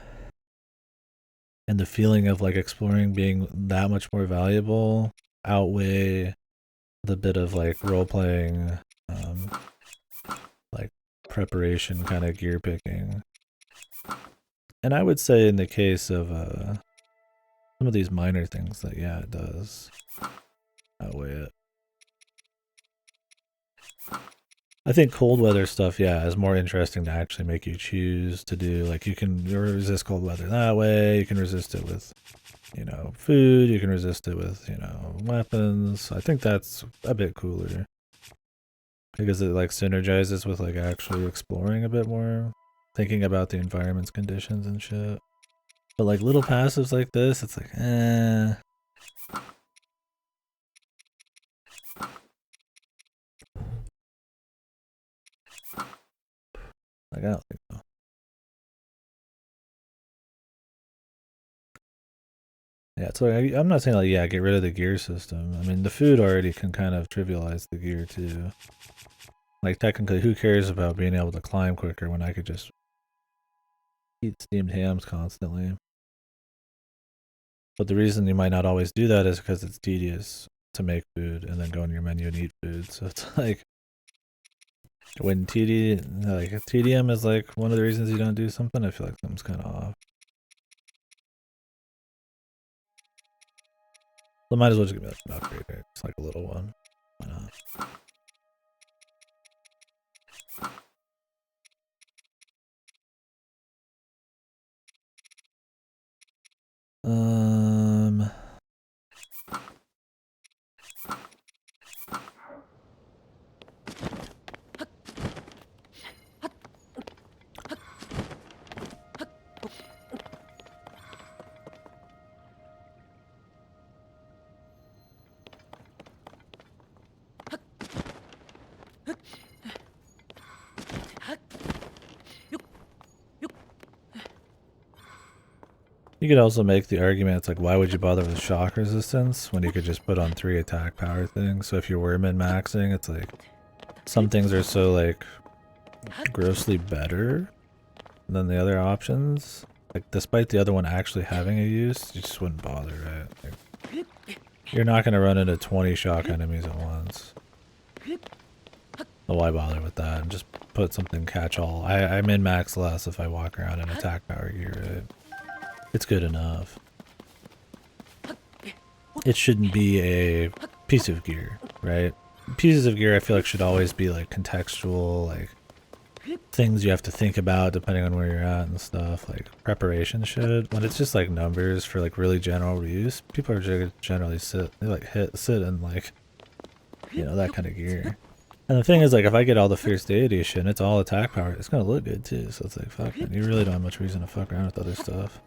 and the feeling of like exploring being that much more valuable outweigh the bit of like role playing, like preparation kind of gear picking? And I would say in the case of some of these minor things that yeah, it does outweigh it. I think cold weather stuff, yeah, is more interesting to actually make you choose to do. Like you can resist cold weather that way. You can resist it with, you know, food. You can resist it with, you know, weapons. I think that's a bit cooler because it like synergizes with like actually exploring a bit more, thinking about the environment's conditions and shit. But like little passives like this, it's like, like I don't think so. Yeah, so I'm not saying like yeah, get rid of the gear system. I mean, the food already can kind of trivialize the gear too. Like technically, who cares about being able to climb quicker when I could just eat steamed hams constantly? But the reason you might not always do that is because it's tedious to make food and then go in your menu and eat food. So it's like when TDM is like one of the reasons you don't do something, I feel like something's kind of off. So might as well just give me like an upgrade, right? Just like a little one. Why not? Um. You could also make the argument, it's like, why would you bother with shock resistance when you could just put on 3 attack power things? So if you were min-maxing, it's like, some things are so, like, grossly better than the other options. Like, despite the other one actually having a use, you just wouldn't bother, right? Like, you're not going to run into 20 shock enemies at once. So why bother with that? And just put something catch-all. I min-max less if I walk around in attack power gear, right? It's good enough. It shouldn't be a piece of gear, right? Pieces of gear I feel like should always be like contextual, like things you have to think about depending on where you're at and stuff. Like preparation should. When it's just like numbers for like really general reuse, people are generally sit and like, you know, that kind of gear. And the thing is, like, if I get all the Fierce Deity shit and it's all attack power, it's gonna look good too. So it's like, fuck it. You really don't have much reason to fuck around with other stuff.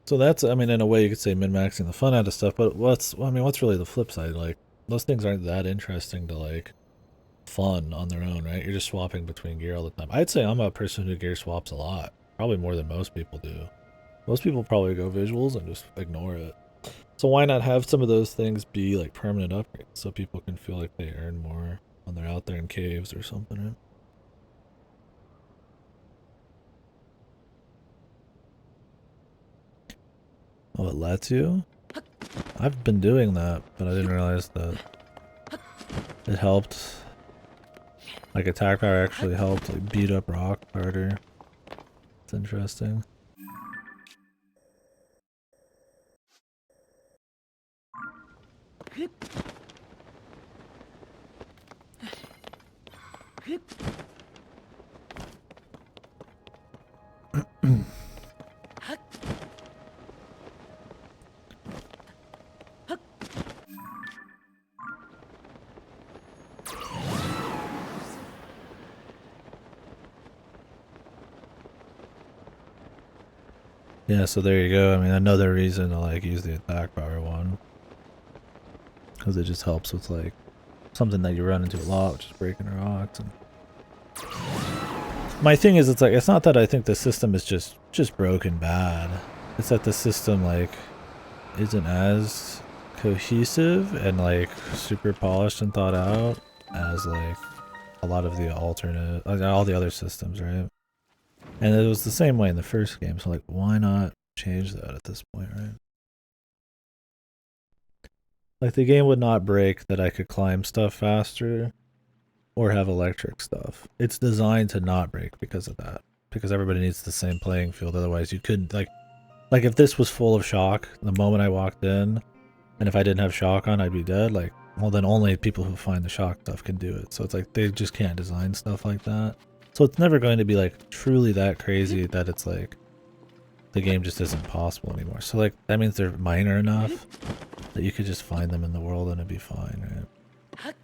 So that's, I mean, in a way you could say min-maxing the fun out of stuff, but what's really the flip side? Like, those things aren't that interesting to, like, fun on their own, right? You're just swapping between gear all the time. I'd say I'm a person who gear swaps a lot. Probably more than most people do. Most people probably go visuals and just ignore it. So why not have some of those things be, like, permanent upgrades so people can feel like they earn more when they're out there in caves or something, right? Oh, it lets you? I've been doing that, but I didn't realize that it helped. Like attack power actually helped like beat up rock harder. It's interesting. Yeah, so there you go. I mean, another reason to like use the attack power one, because it just helps with like something that you run into a lot, which is breaking rocks. And my thing is, it's like, it's not that I think the system is just broken bad. It's that the system like isn't as cohesive and like super polished and thought out as like a lot of the alternate, like, all the other systems, right? And it was the same way in the first game, so like, why not change that at this point, right? Like, the game would not break that I could climb stuff faster or have electric stuff. It's designed to not break because of that. Because everybody needs the same playing field, otherwise you couldn't, like if this was full of shock the moment I walked in, and if I didn't have shock on, I'd be dead, like, well then only people who find the shock stuff can do it. So it's like, they just can't design stuff like that. So it's never going to be like truly that crazy that it's like the game just isn't possible anymore. So like that means they're minor enough that you could just find them in the world and it'd be fine, right?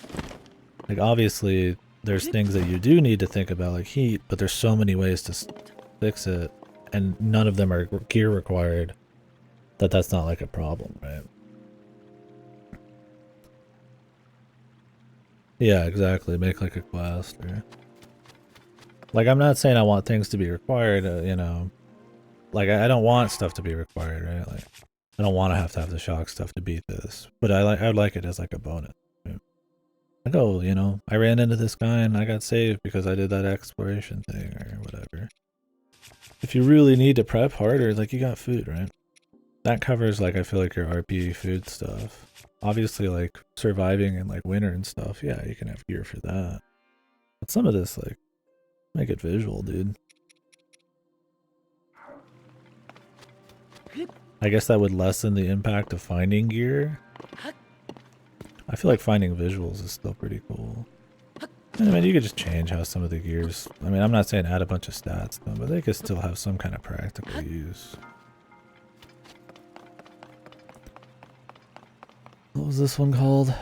Like obviously there's things that you do need to think about, like heat, but there's so many ways to fix it and none of them are gear required that that's not like a problem, right? Yeah, exactly. Make like a quest or... Like, I'm not saying I want things to be required, you know. Like, I don't want stuff to be required, right? Like, I don't want to have the shock stuff to beat this. But I would like it as like a bonus. Right? Like, oh, you know, I ran into this guy and I got saved because I did that exploration thing or whatever. If you really need to prep harder, like, you got food, right? That covers, like, I feel like your RP food stuff. Obviously, like, surviving in, like, winter and stuff, yeah, you can have gear for that. But some of this, like, make it visual, dude. I guess that would lessen the impact of finding gear. I feel like finding visuals is still pretty cool. I mean, you could just change how some of the gears... I mean, I'm not saying add a bunch of stats, though, but they could still have some kind of practical use. What was this one called?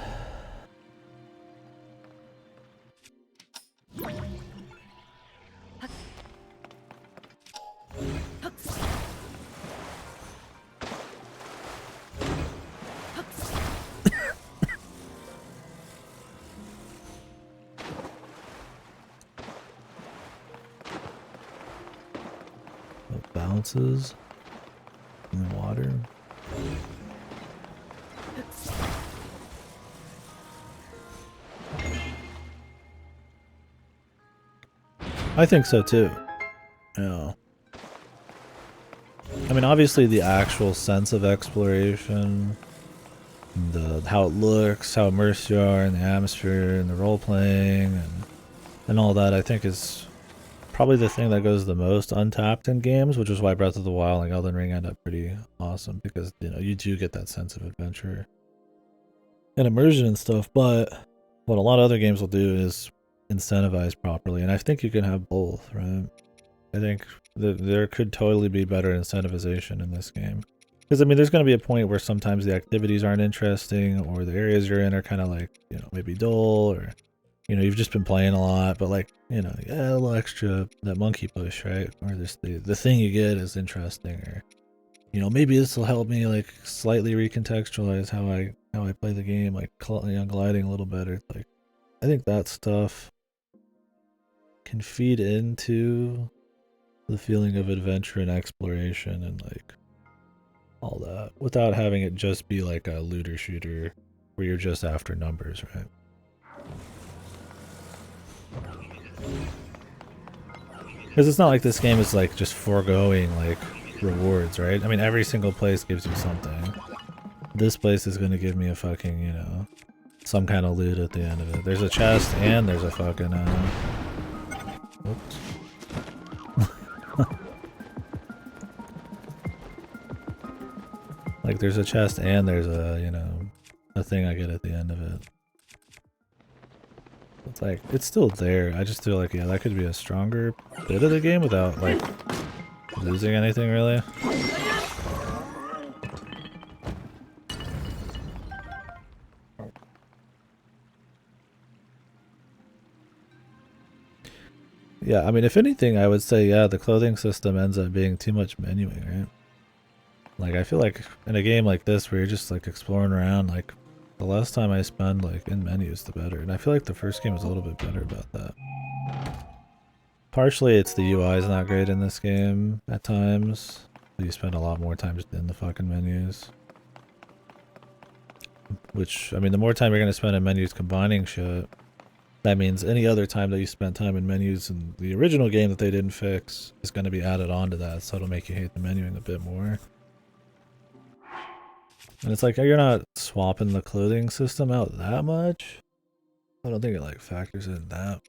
It bounces in the water. I think so too. Yeah. I mean, obviously the actual sense of exploration, how it looks, how immersed you are in the atmosphere and the role playing and all that, I think is probably the thing that goes the most untapped in games, which is why Breath of the Wild and Elden Ring end up pretty awesome because, you know, you do get that sense of adventure and immersion and stuff, but what a lot of other games will do is incentivize properly, and I think you can have both, right? I think there could totally be better incentivization in this game. Because, I mean, there's going to be a point where sometimes the activities aren't interesting, or the areas you're in are kind of like, you know, maybe dull, or, you know, you've just been playing a lot, but like, you know, yeah, a little extra, that monkey push, right? Or just the thing you get is interesting, or, you know, maybe this will help me like slightly recontextualize how I play the game, like, you know, gliding a little better. Like, I think that stuff can feed into the feeling of adventure and exploration and like all that without having it just be like a looter shooter where you're just after numbers, right? Because it's not like this game is like just foregoing like rewards, right? I mean, every single place gives you something. This place is gonna give me a fucking, you know, some kind of loot at the end of it. There's a chest and there's a fucking oops. Like there's a chest and there's a, you know, a thing I get at the end of it. It's like, it's still there. I just feel like, yeah, that could be a stronger bit of the game without like losing anything really. Yeah, I mean, if anything, I would say, yeah, the clothing system ends up being too much menuing, right? Like, I feel like in a game like this where you're just like exploring around, like The less time I spend like in menus, the better. And I feel like the first game was a little bit better about that. Partially, it's the UI is not great in this game at times. You spend a lot more time just in the fucking menus. Which, I mean, the more time you're going to spend in menus combining shit, that means any other time that you spent time in menus in the original game that they didn't fix is going to be added on to that, so it'll make you hate the menuing a bit more. And it's like, you're not swapping the clothing system out that much. I don't think it like factors in that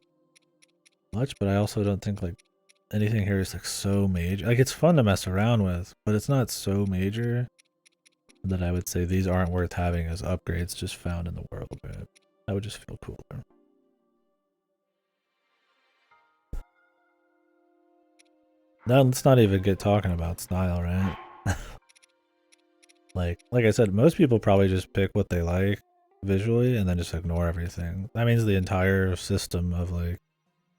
much, but I also don't think like anything here is like so major. Like, it's fun to mess around with, but it's not so major that I would say these aren't worth having as upgrades just found in the world, right? That would just feel cooler. Now let's not even get talking about style, right? like I said, most people probably just pick what they like visually and then just ignore everything. That means the entire system of like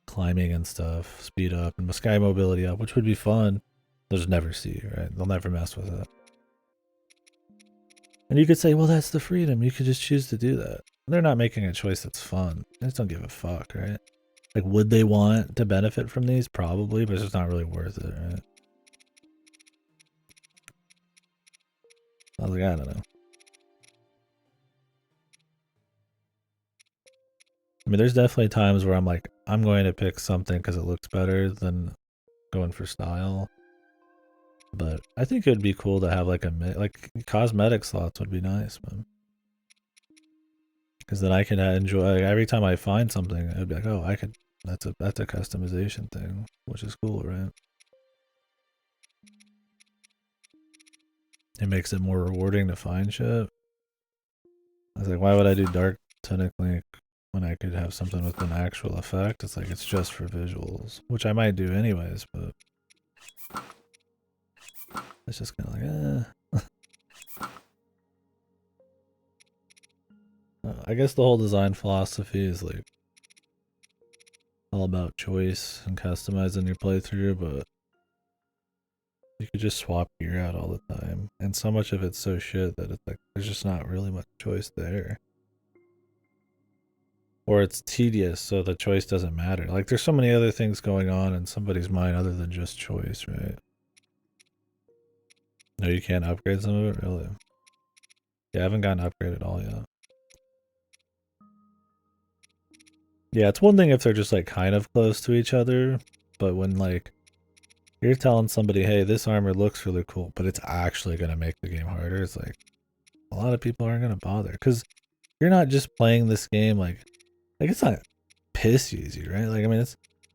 climbing and stuff, speed up and sky mobility up, which would be fun, they'll just never see, right? They'll never mess with it. And you could say, well, that's the freedom. You could just choose to do that. They're not making a choice that's fun. They just don't give a fuck, right? Like, would they want to benefit from these? Probably, but it's just not really worth it, right? I was like, I don't know. I mean, there's definitely times where I'm like, I'm going to pick something because it looks better than going for style. But I think it would be cool to have like like cosmetic slots would be nice, man. Because then I can enjoy, like, every time I find something, it'd be like, oh, I could. That's a customization thing, which is cool, right? It makes it more rewarding to find shit. I was like, why would I do dark technically when I could have something with an actual effect? It's like, it's just for visuals, which I might do anyways, but it's just kind of like, I guess the whole design philosophy is like all about choice and customizing your playthrough, but you could just swap gear out all the time, and so much of it's so shit that it's like there's just not really much choice there, or it's tedious so the choice doesn't matter. Like, there's so many other things going on in somebody's mind other than just choice, right? No, you can't upgrade some of it, really? Yeah, I haven't gotten upgraded at all yet. Yeah, it's one thing if they're just like kind of close to each other, but when like you're telling somebody, hey, this armor looks really cool, but it's actually going to make the game harder, it's like a lot of people aren't going to bother, because you're not just playing this game like it's not piss easy, right? Like, I mean,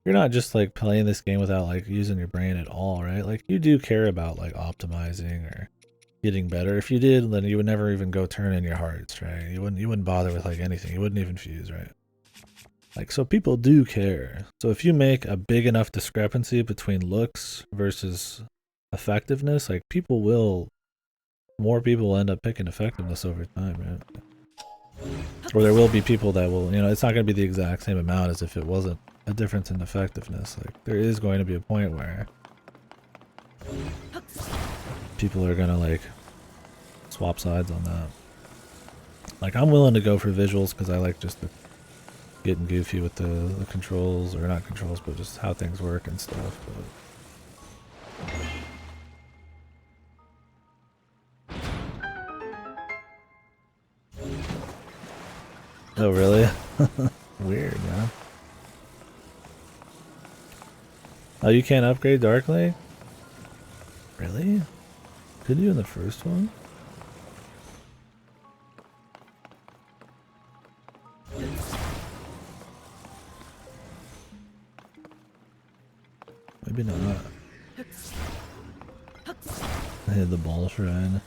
you're not just like playing this game without like using your brain at all, right? Like, you do care about like optimizing or getting better. If you did, then you would never even go turn in your hearts, right? You wouldn't bother with like anything. You wouldn't even fuse, right? Like, so people do care. So if you make a big enough discrepancy between looks versus effectiveness, like, more people will end up picking effectiveness over time, right? Or there will be people that will, it's not going to be the exact same amount as if it wasn't a difference in effectiveness. Like, there is going to be a point where people are going to, like, swap sides on that. Like, I'm willing to go for visuals because I like just getting goofy with the controls, or not controls, but just how things work and stuff. But... oh, really? Weird, man. Oh, you can't upgrade Darklink? Really? Could you in the first one? Maybe not. I hit the ball shrine.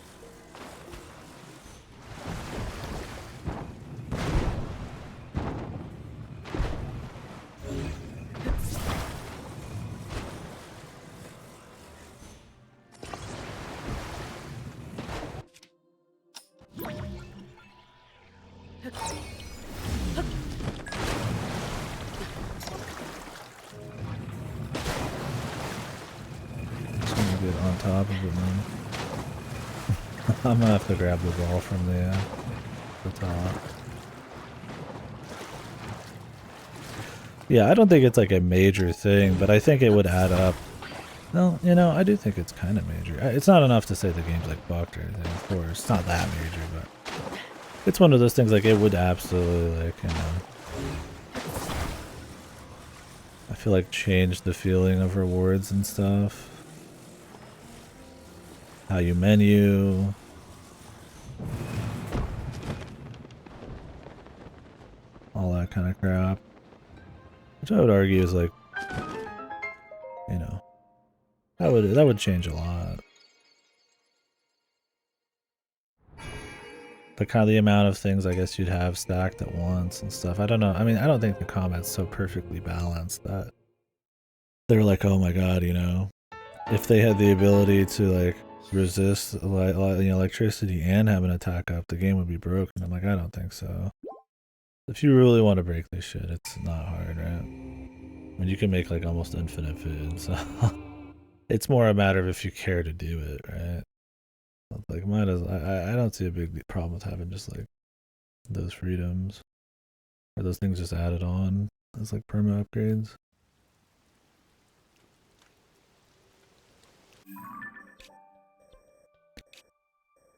On top of it, man. I'm gonna have to grab the ball from the the top. Yeah, I don't think it's like a major thing, but I think it would add up. No, you know, I do think it's kind of major. It's not enough to say the game's like fucked or anything, of course. It's not that major, but it's one of those things like it would absolutely like, you know, I feel like change the feeling of rewards and stuff. How you menu. All that kind of crap. Which I would argue is like, you know, that would change a lot. The kind of the amount of things I guess you'd have stacked at once and stuff. I don't know. I mean, I don't think the combat's so perfectly balanced that they're like, oh my god, you know, if they had the ability to like resist electricity and have an attack up, the game would be broken. I'm like, I don't think so. If you really want to break this shit, it's not hard, right? I mean, you can make like almost infinite food, so it's more a matter of if you care to do it, right? Like mine is, I don't see a big problem with having just like those freedoms. Are those things just added on as like perma upgrades?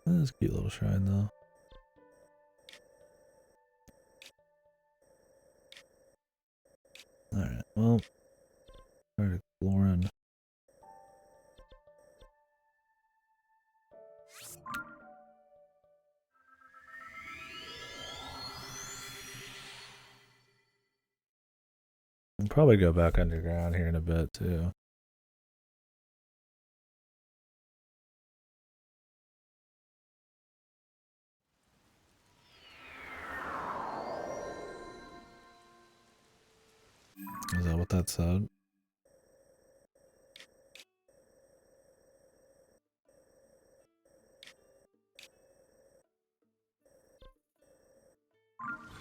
That's a cute little shrine though. Alright, well, start exploring. I'll probably go back underground here in a bit too. Is that what that said?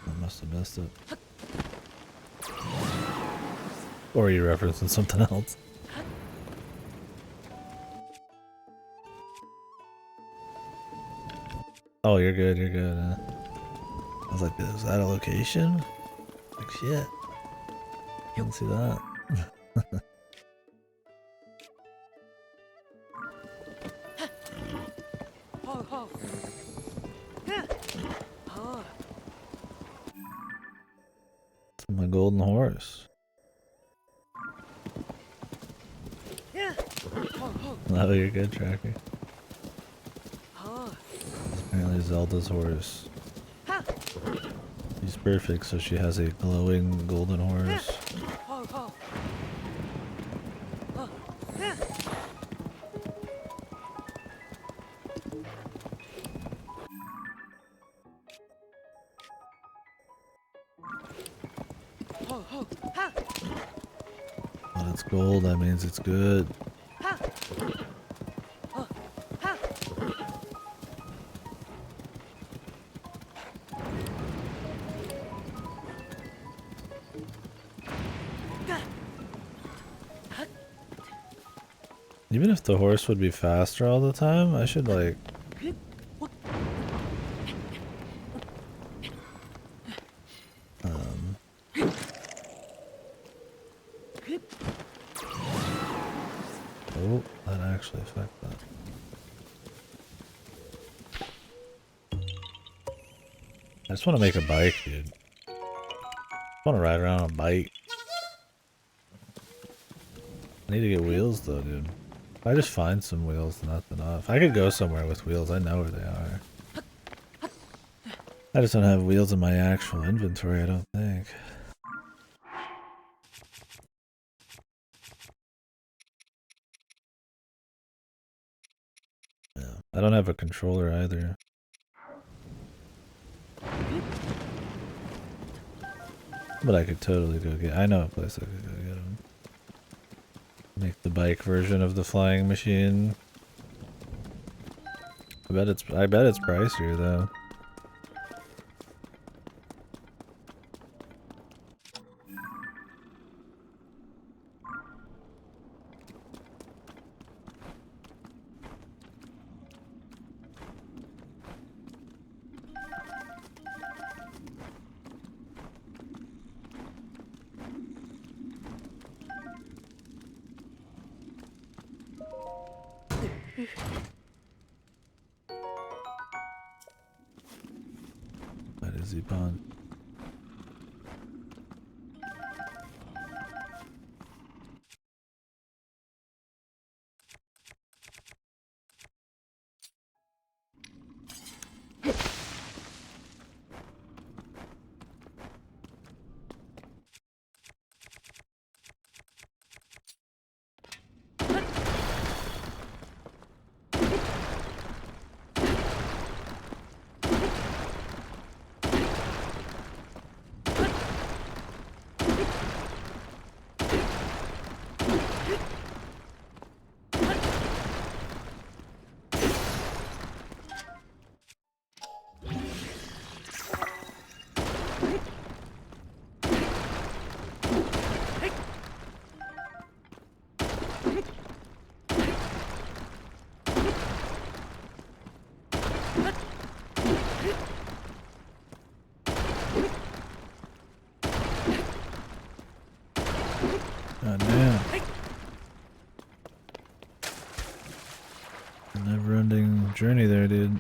I must have missed it. Or are you referencing something else? Oh, you're good, you're good. I was like, is that a location? Like, shit. Didn't see that. It's my golden horse. Oh, you're good, Tracker. Apparently Zelda's horse. She's perfect, so she has a glowing golden horse. But it's gold, that means it's good. Even if the horse would be faster all the time, I should like... Oh, that actually affects that. I just want to make a bike, dude. I want to ride around on a bike. I need to get wheels though, dude. If I just find some wheels, that's enough. I could go somewhere with wheels, I know where they are. I just don't have wheels in my actual inventory, I don't think. Yeah. I don't have a controller either. But I could totally go get... I know a place I could go get them. Make the bike version of the flying machine. I bet it's pricier though. That is the pond. God damn. Never ending journey there, dude.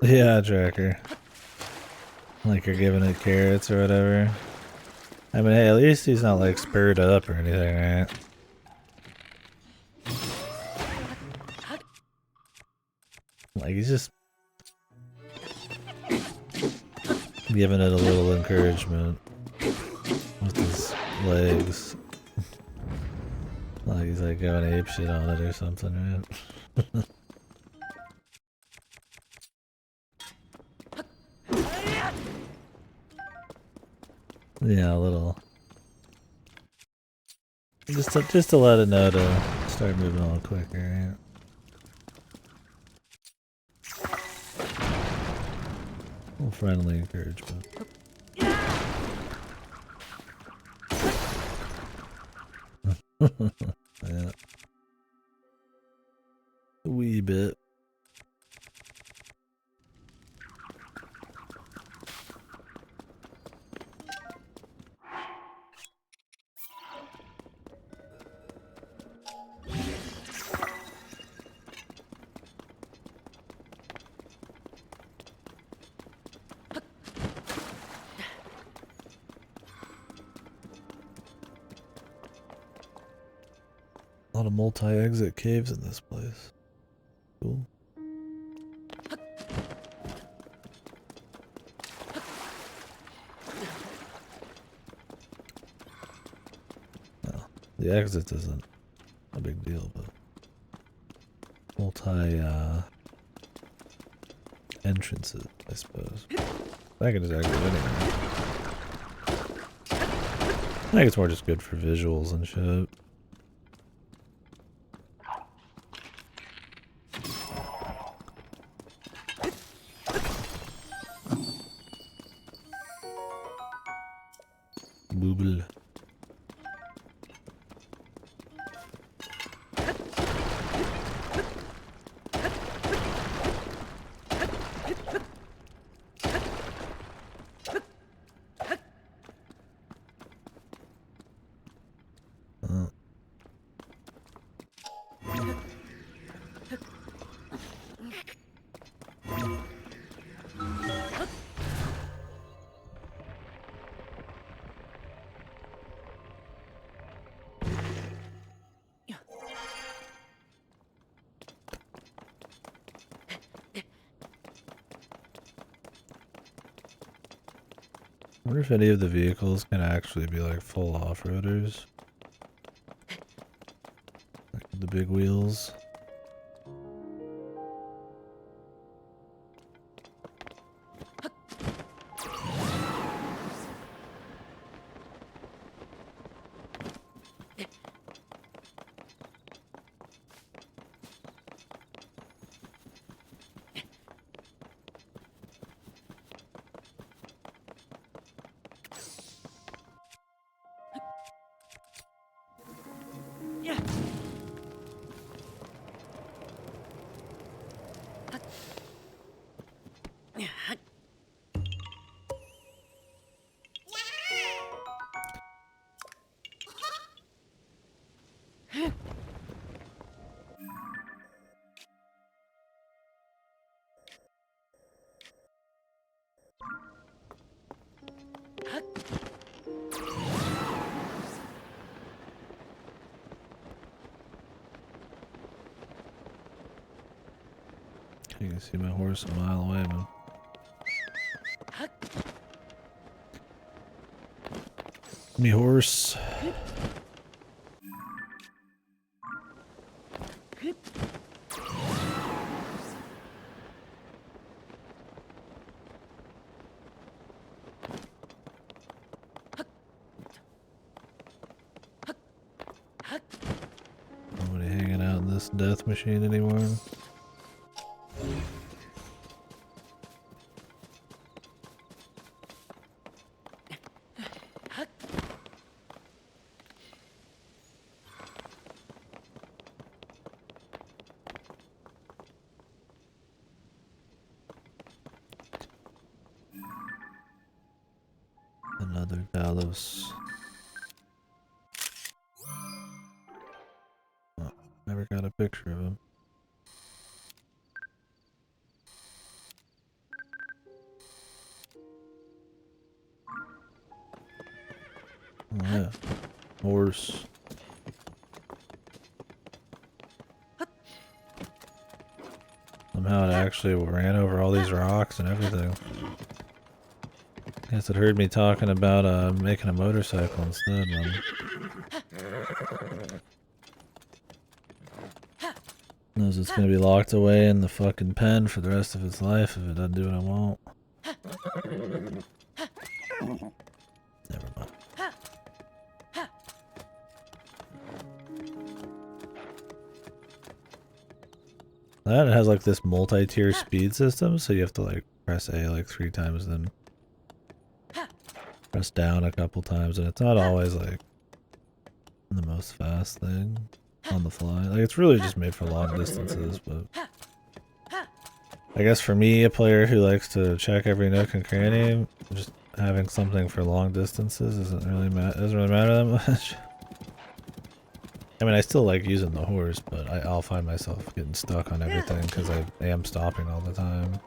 Yeah, tracker. Like you're giving it carrots or whatever. I mean, hey, at least he's not like spurred up or anything, right? Like he's just giving it a little encouragement with his legs. Like he's like going ape shit on it or something, right? Yeah, a little. Just to let it know to start moving a little quicker, right? A little friendly encouragement. Yeah. A wee bit. A lot of multi-exit caves in this place. Cool. Well, the exit isn't a big deal, but entrances, I suppose. I can just exit anywhere. I think it's more just good for visuals and shit. Booble. I wonder if any of the vehicles can actually be like full off-roaders. Like the big wheels. Yeah. You can see my horse a mile away, man. Me horse. Nobody hanging out in this death machine anymore. Another Talos. Oh, never got a picture of him. Oh yeah, horse. Somehow it actually ran over all these rocks and everything. Guess it heard me talking about making a motorcycle instead, man. Knows it's gonna be locked away in the fucking pen for the rest of its life if it doesn't do what I want. Never mind. That has like this multi-tier speed system, so you have to like press A like 3 times, then press down a couple times, and it's not always like the most fast thing on the fly. Like it's really just made for long distances, but I guess for me, a player who likes to check every nook and cranny, just having something for long distances doesn't really matter that much. I mean, I still like using the horse, but I'll find myself getting stuck on everything because I am stopping all the time.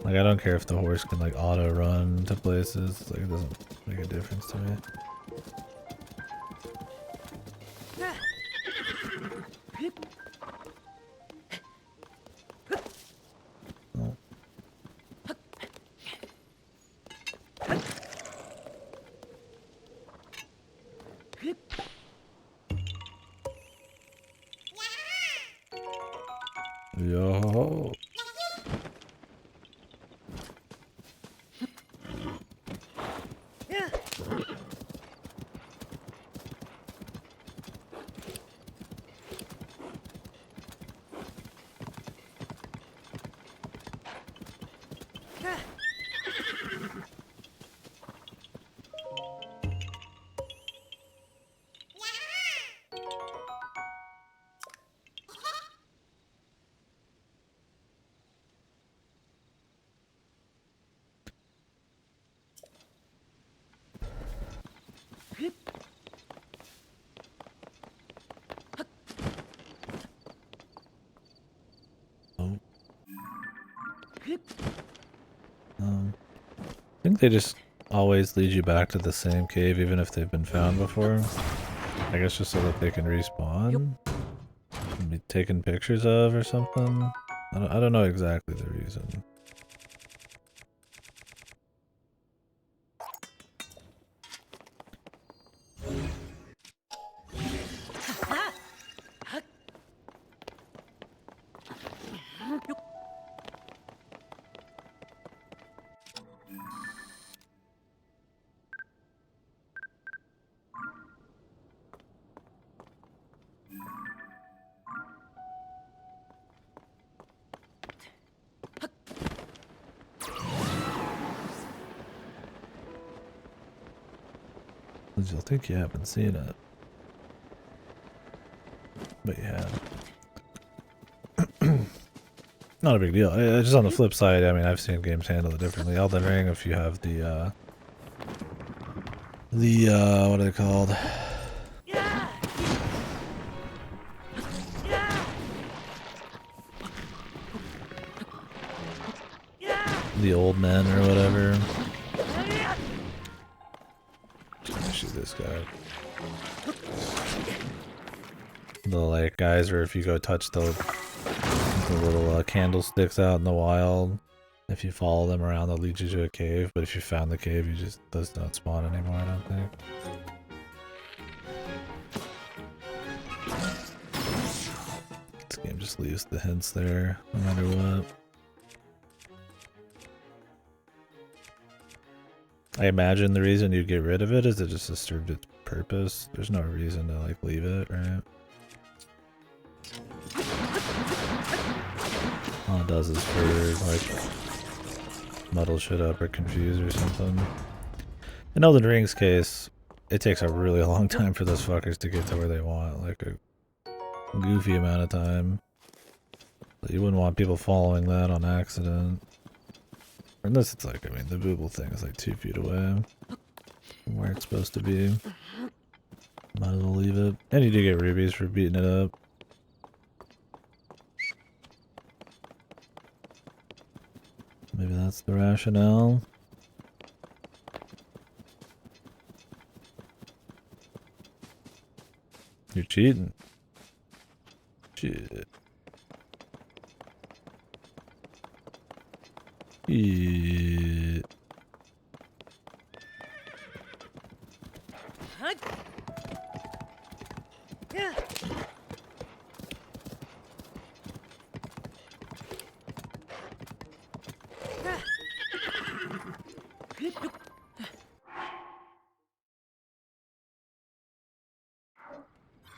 Like, I don't care if the horse can, like, auto-run to places. Like, it doesn't make a difference to me. Oh. Yo. I think they just always lead you back to the same cave even if they've been found before. I guess just so that they can respawn and be taken pictures of or something. I don't know exactly the reason. You'll think you haven't seen it, but you have. Not a big deal. Just on the flip side, I mean, I've seen games handle it differently. Elden Ring, if you have the what are they called? the old men or whatever. Shoot this guy. The like guys where if you go touch the little candlesticks out in the wild, if you follow them around they'll lead you to a cave, but if you found the cave you just does not spawn anymore, I don't think. This game just leaves the hints there, no matter what. I imagine the reason you get rid of it is it just served its purpose. There's no reason to like leave it, right? All it does is for like muddle shit up or confuse or something. In Elden Ring's case, it takes a really long time for those fuckers to get to where they want, like a goofy amount of time. But you wouldn't want people following that on accident. Unless it's like, I mean, the booble thing is like 2 feet away from where it's supposed to be. Might as well leave it. And you do get rubies for beating it up. Maybe that's the rationale. You're cheating. Shit. Yeah.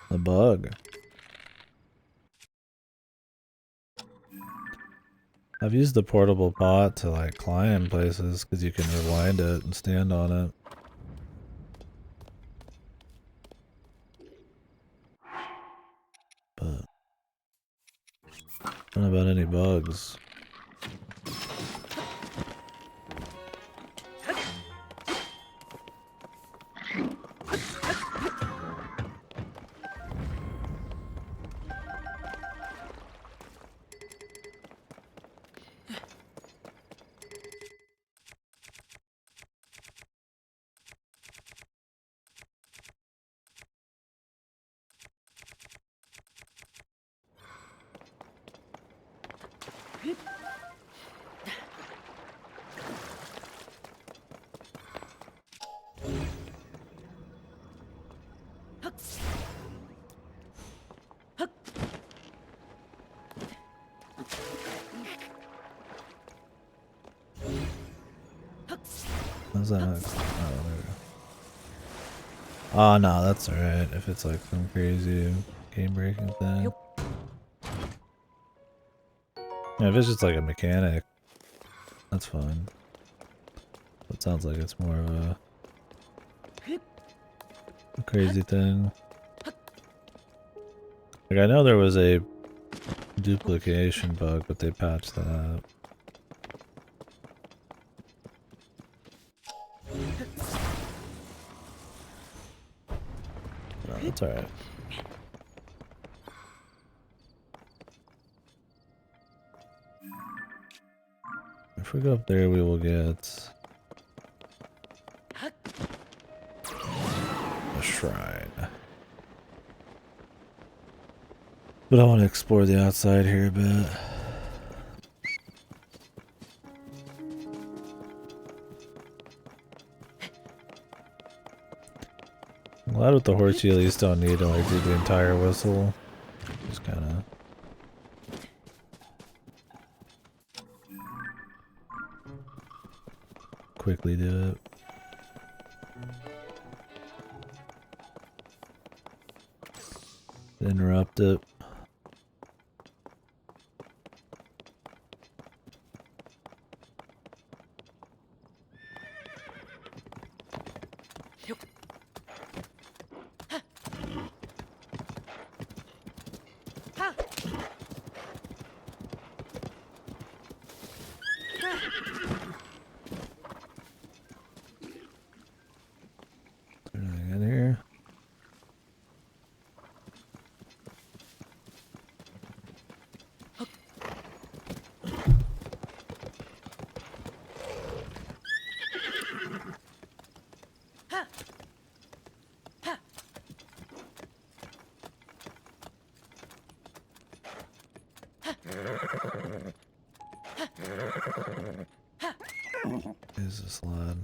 A bug. I've used the portable pot to like climb places because you can rewind it and stand on it. But I don't know about any bugs. How's that? Oh, there we go. Oh no, that's alright if it's like some crazy game breaking thing. Yeah, if it's just like a mechanic, that's fine. It sounds like it's more of a crazy thing. Like I know there was a duplication bug, but they patched that. No, that's alright. If we go up there, we will get a shrine. But I want to explore the outside here a bit. I'm glad with the horse you at least don't need to like do the entire whistle. Just kinda quickly do it. Interrupt it. Anything in here? Is this lad?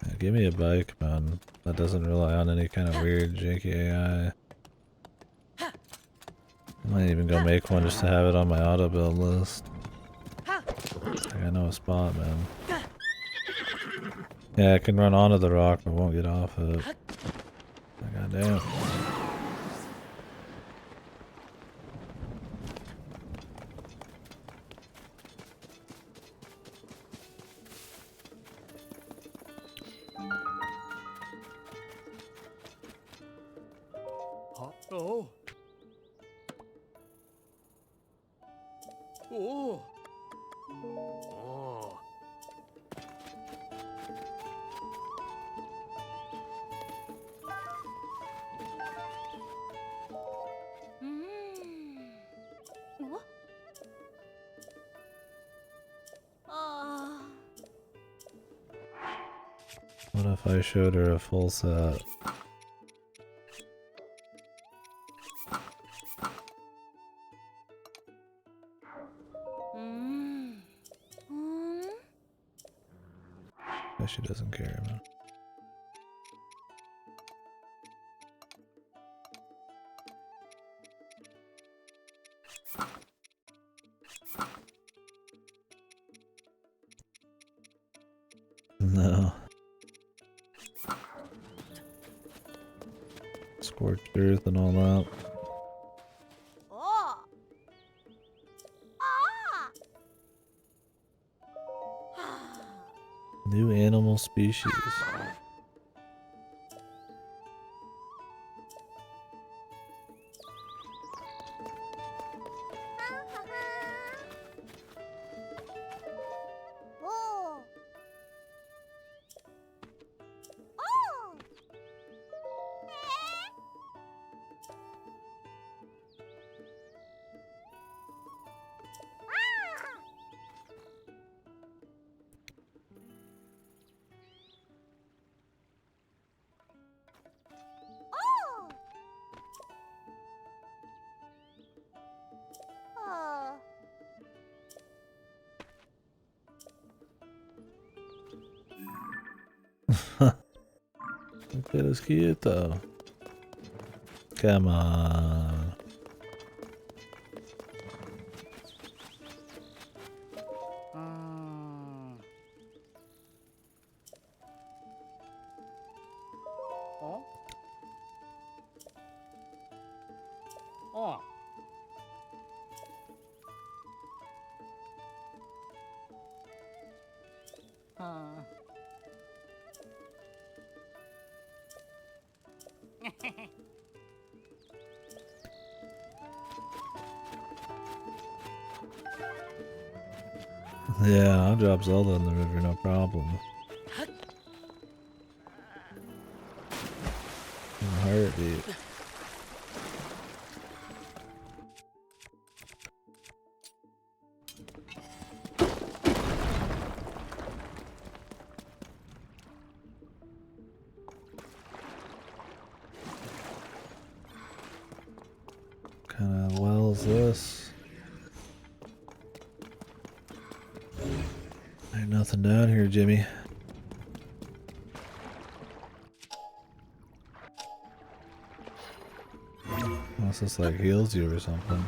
Yeah, give me a bike, man. That doesn't rely on any kind of weird janky AI. I might even go make one just to have it on my auto build list. Like, I know a spot, man. Yeah, I can run onto the rock but won't get off it. Goddamn. Oh. Oh. Oh. What? What if I showed her a full set? She doesn't care, man. No. Scorched earth and all that. Oh. New animal species. That is cute though. Come on. Oh. Oh. Yeah, I'll drop Zelda in the river, no problem. In a heartbeat. What kind of well is this? Ain't nothing down here, Jimmy. Unless this like heals you or something.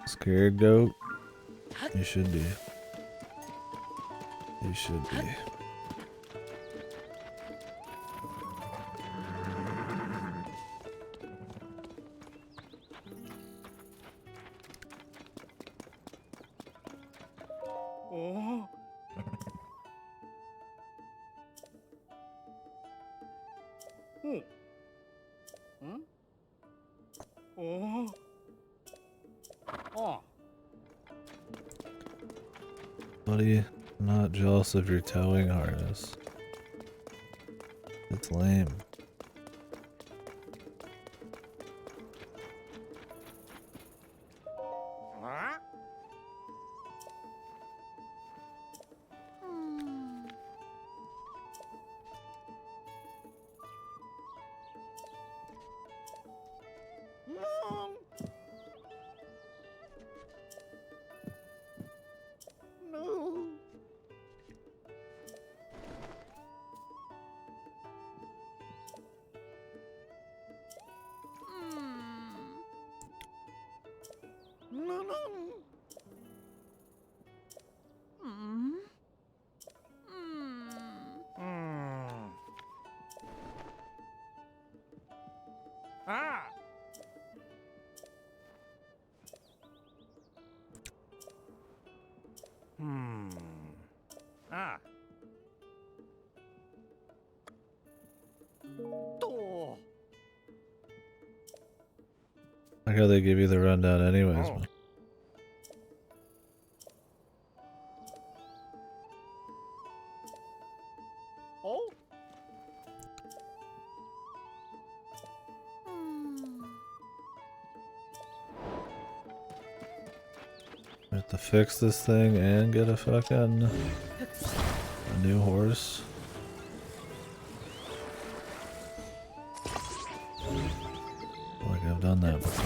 Scared goat? You should be. You should be. Oh. Oh. Hmm? Oh. Oh. Buddy, I'm not jealous of your towing harness. It's lame. Huh? Ah. Oh. Like how they give you the rundown anyways, Oh. man. Oh. We have to fix this thing and get a fucking a new horse. Like I've done that before.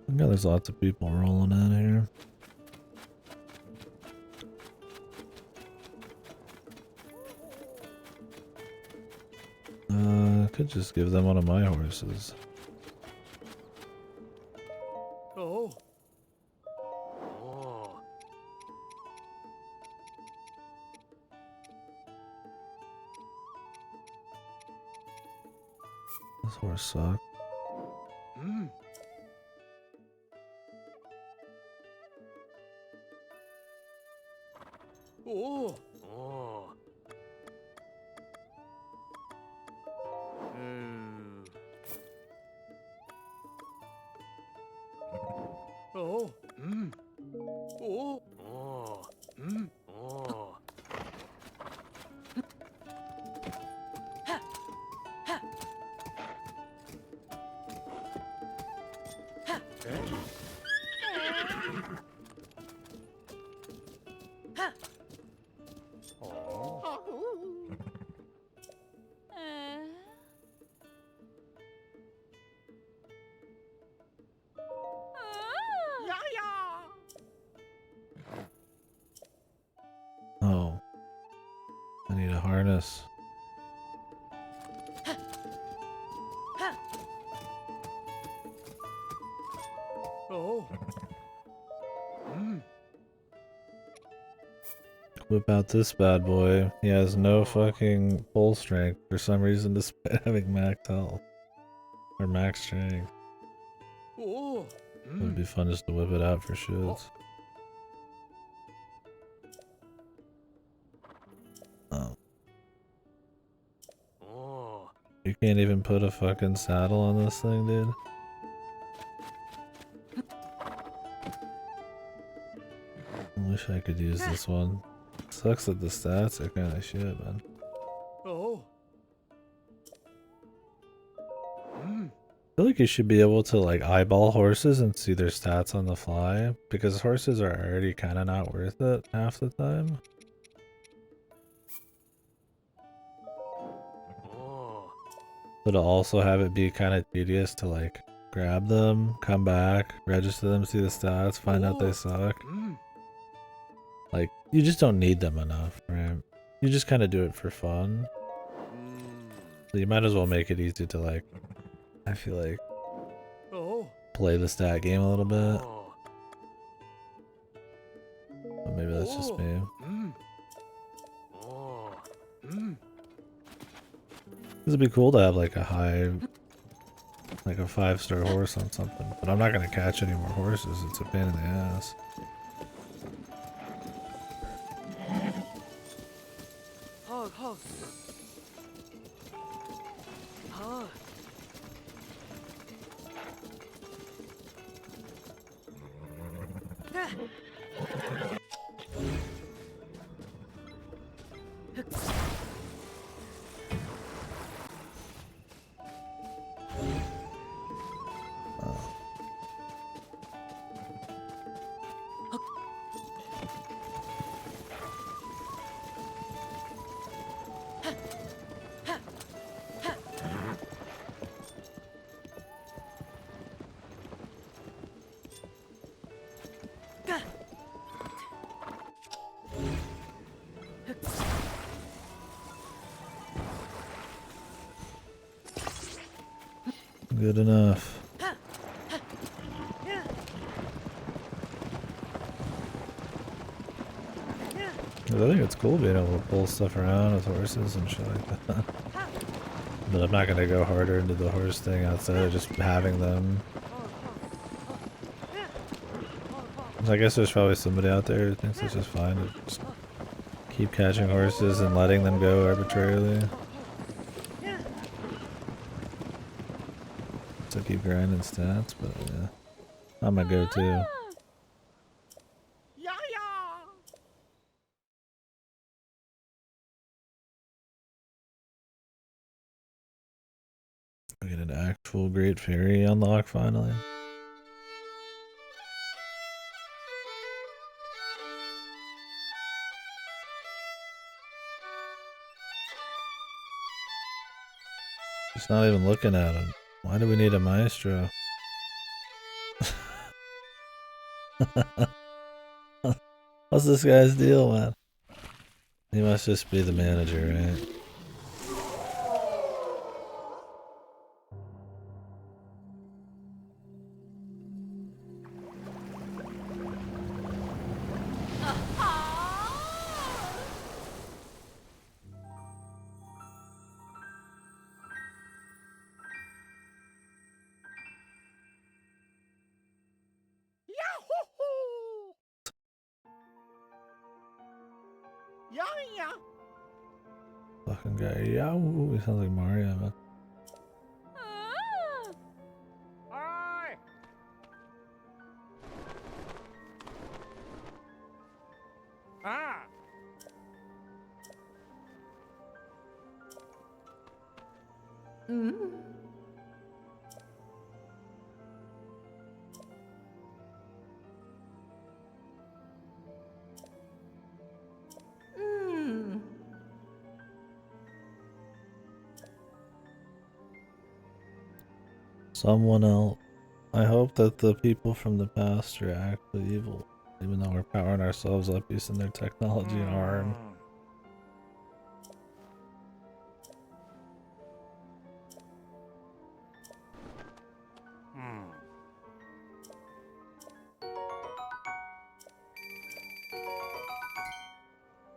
Yeah, there's lots of people rolling in here. I could just give them one of my horses. Oh. Oh. This horse sucks. Mm. Oh. Oh. Oh. Mm. Oh. Oh. Mm. Oh. Oh. I need a harness. Oh. Mm. Whip out this bad boy. He has no fucking pull strength for some reason despite having max health. Or max strength. Oh. It would be fun just to whip it out for shits. Oh. Oh. You can't even put a fucking saddle on this thing, dude. I wish I could use this one. Sucks that the stats are kinda shit, man. Oh. Mm. I feel like you should be able to like eyeball horses and see their stats on the fly, because horses are already kinda not worth it half the time. Oh. But to also have it be kinda tedious to like grab them, come back, register them, see the stats, find out they suck. Mm. Like, you just don't need them enough, right? You just kinda do it for fun. So you might as well make it easy to like, I feel like, Oh. play the stat game a little bit. Oh. But maybe that's just me. Mm. Oh. Mm. It'd be cool to have like a high, like a 5-star horse on something. But I'm not gonna catch any more horses. It's a pain in the ass. Hog, hog. Hog. Good enough. 'Cause I think it's cool being able to pull stuff around with horses and shit like that. But I'm not gonna go harder into the horse thing outside of just having them. I guess there's probably somebody out there who thinks it's just fine to just keep catching horses and letting them go arbitrarily. To keep grinding stats, but yeah. I'm my go-to. We get an actual Great Fairy unlock finally. Just not even looking at him. Why do we need a maestro? What's this guy's deal, man? He must just be the manager, right? Fucking guy, Yahoo! He sounds like Mario, man. Someone else. I hope that the people from the past are actually evil, even though we're powering ourselves up using their technology and harm.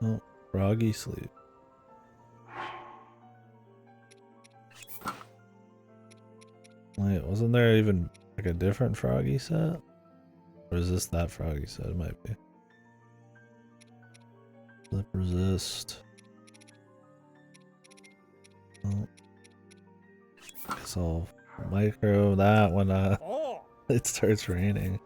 Oh, froggy sleep. Wait, wasn't there even like a different froggy set? Or is this that froggy set? It might be. Flip resist. Oh. Guess I'll micro that when it starts raining.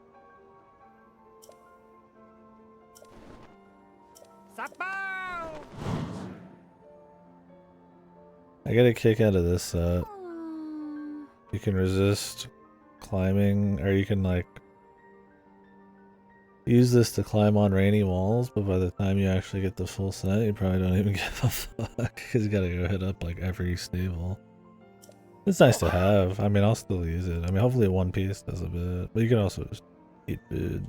I get a kick out of this set. You can resist climbing, or you can like use this to climb on rainy walls, but by the time you actually get the full set, you probably don't even give a fuck, because you gotta go hit up like every stable. It's nice to have. I mean, I'll still use it. I mean, hopefully One Piece does a bit, but you can also just eat food.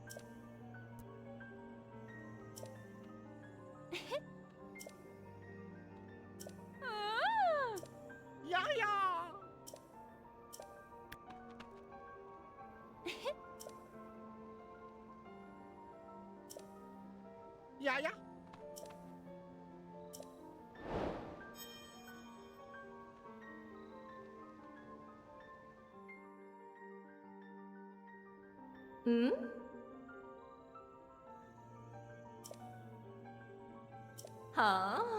Oh.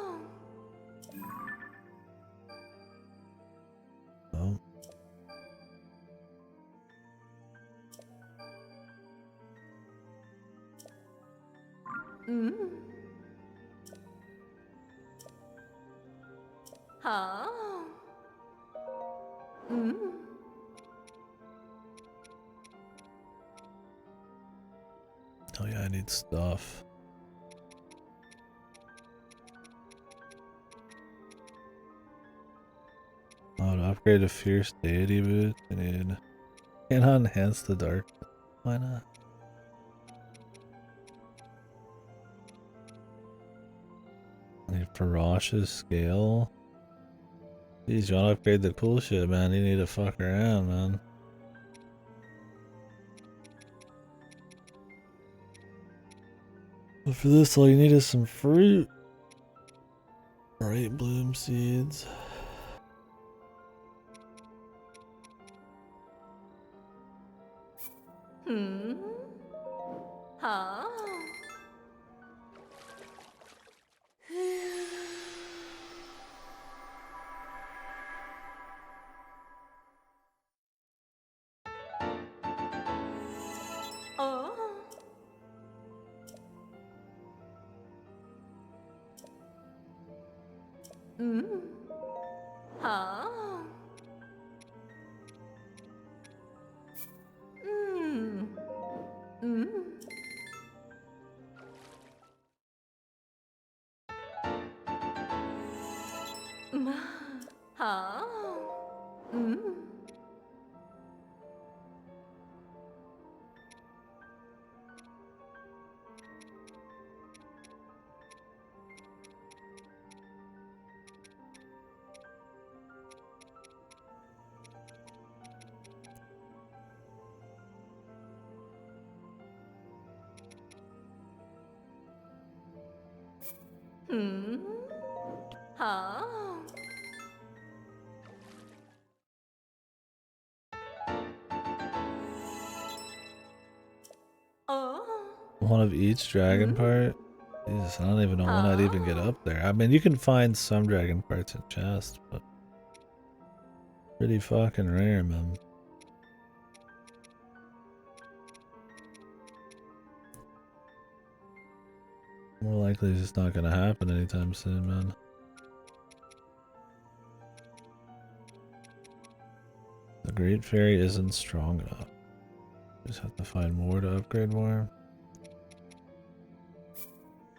Oh yeah, I need stuff. Oh, to upgrade to Fierce Deity boots, I need... Can't enhance the dark. Why not? I need Ferocious Scale. Jeez, you wanna upgrade the cool shit, man. You need to fuck around, man. But for this, all you need is some fruit. Bright bloom seeds. Hmm? Huh? Oh. Hmm? Huh? Hmm. Hmm? Ma. Huh? Hmm? Hmm? Huh? Oh. One of each dragon Hmm? part? Jesus, I don't even know when I'd even get Huh? up there. I mean, you can find some dragon parts in chests, but pretty fucking rare, man. More likely it's just not gonna happen anytime soon, man. The Great Fairy isn't strong enough. Just have to find more to upgrade more.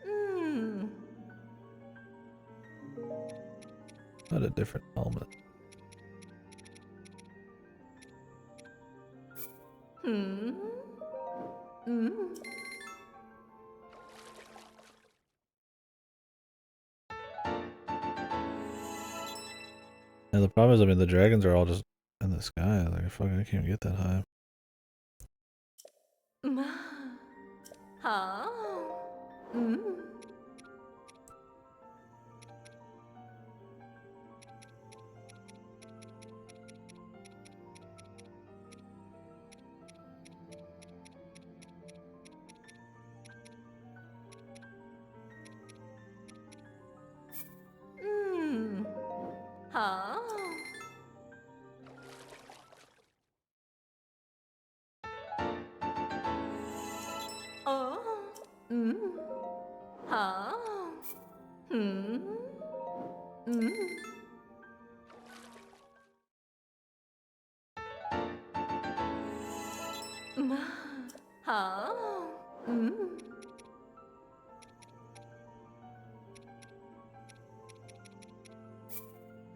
Hmm. Not a different helmet. Hmm? Hmm? And the problem is, I mean, the dragons are all just in the sky. Like, fucking, I can't get that high. Ma. Huh? Hmm? Hmm? Huh? Oh. Hmm? Huh? Hmm? Hmm? Ma. Huh? Hmm?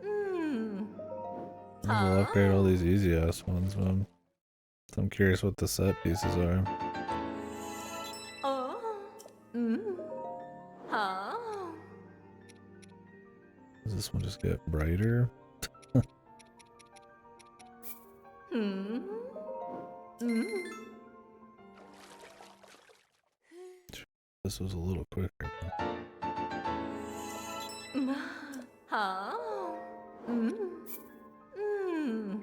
Hmm? Maybe we'll Huh? upgrade all these easy ass ones, man. I'm curious what the set pieces are. Oh. Hmm? Huh? Does this one just get brighter? Hmm? Hmm? This was a little quicker. Ma. Huh? Hmm? Hmm?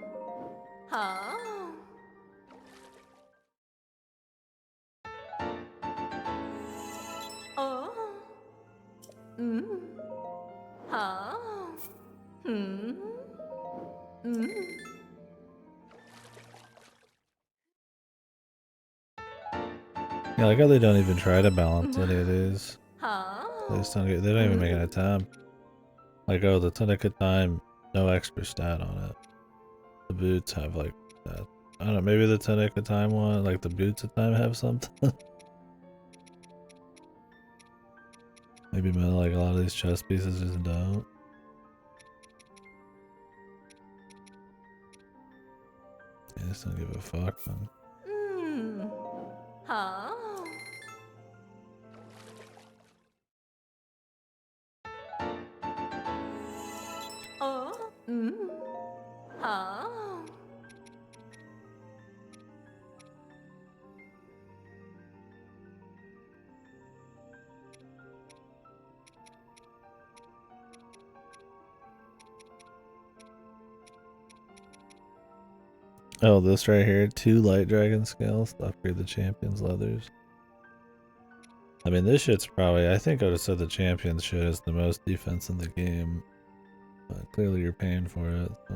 Huh? Oh. Hmm? Huh? Hmm? Hmm? Yeah, like how they don't even try to balance Ma. any of these. Huh? They just don't get, they don't even make an Hmm? attempt. Like, oh, the Tunica Time, no extra stat on it. The boots have like that. I don't know, maybe the Tunica Time one, like the boots of time have something. Maybe like a lot of these chest pieces just don't. They just don't give a fuck, man. Hmm? Huh? Oh. Hmm? Huh? Oh, this right here, 2 light dragon scales to upgrade the champion's leathers. I mean, this shit's probably, I think I would have said the champion's shit is the most defense in the game. But clearly you're paying for it, so.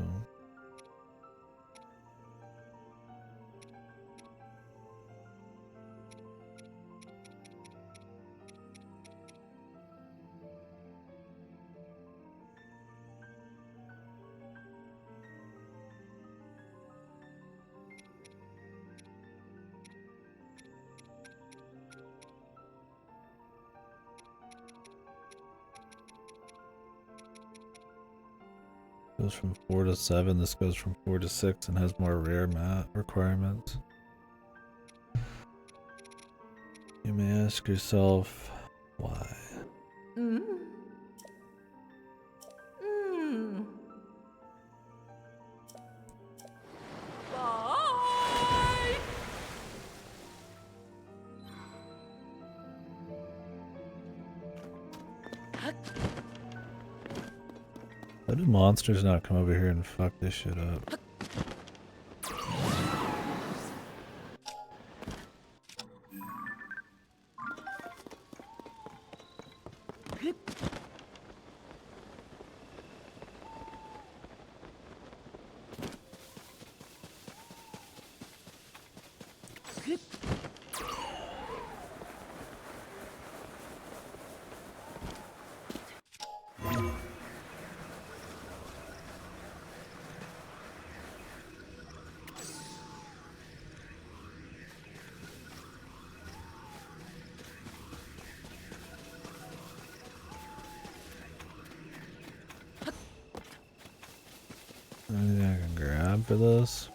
Goes from 4 to 7, this goes from 4 to 6 and has more rare mat requirements. You may ask yourself, why? Mm. Mm. Bye. Why do monsters not come over here and fuck this shit up? Anything I can grab for this?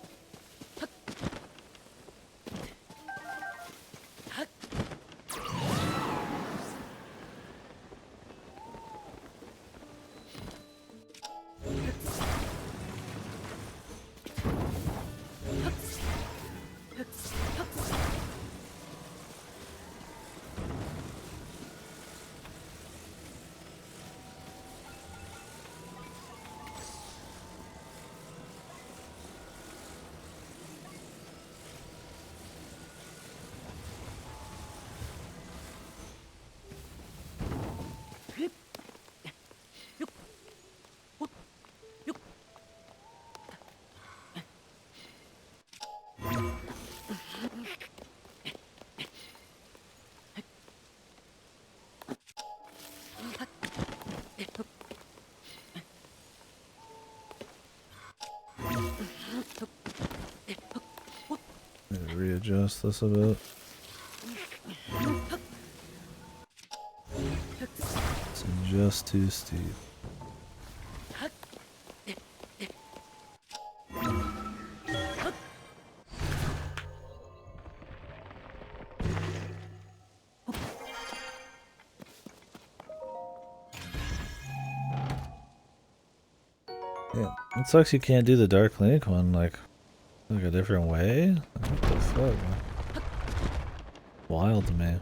Need to readjust this a bit. It's just too steep. Yeah, it sucks you can't do the Dark Link one like a different way. What the fuck, man? Wild to me.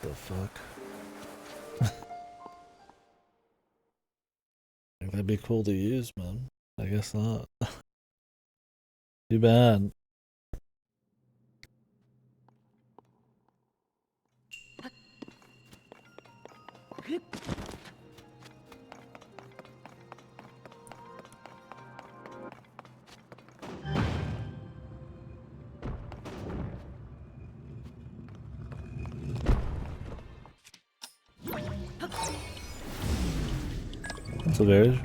The fuck? Think that'd be cool to use, man. I guess not. Too bad. What's up, Eric?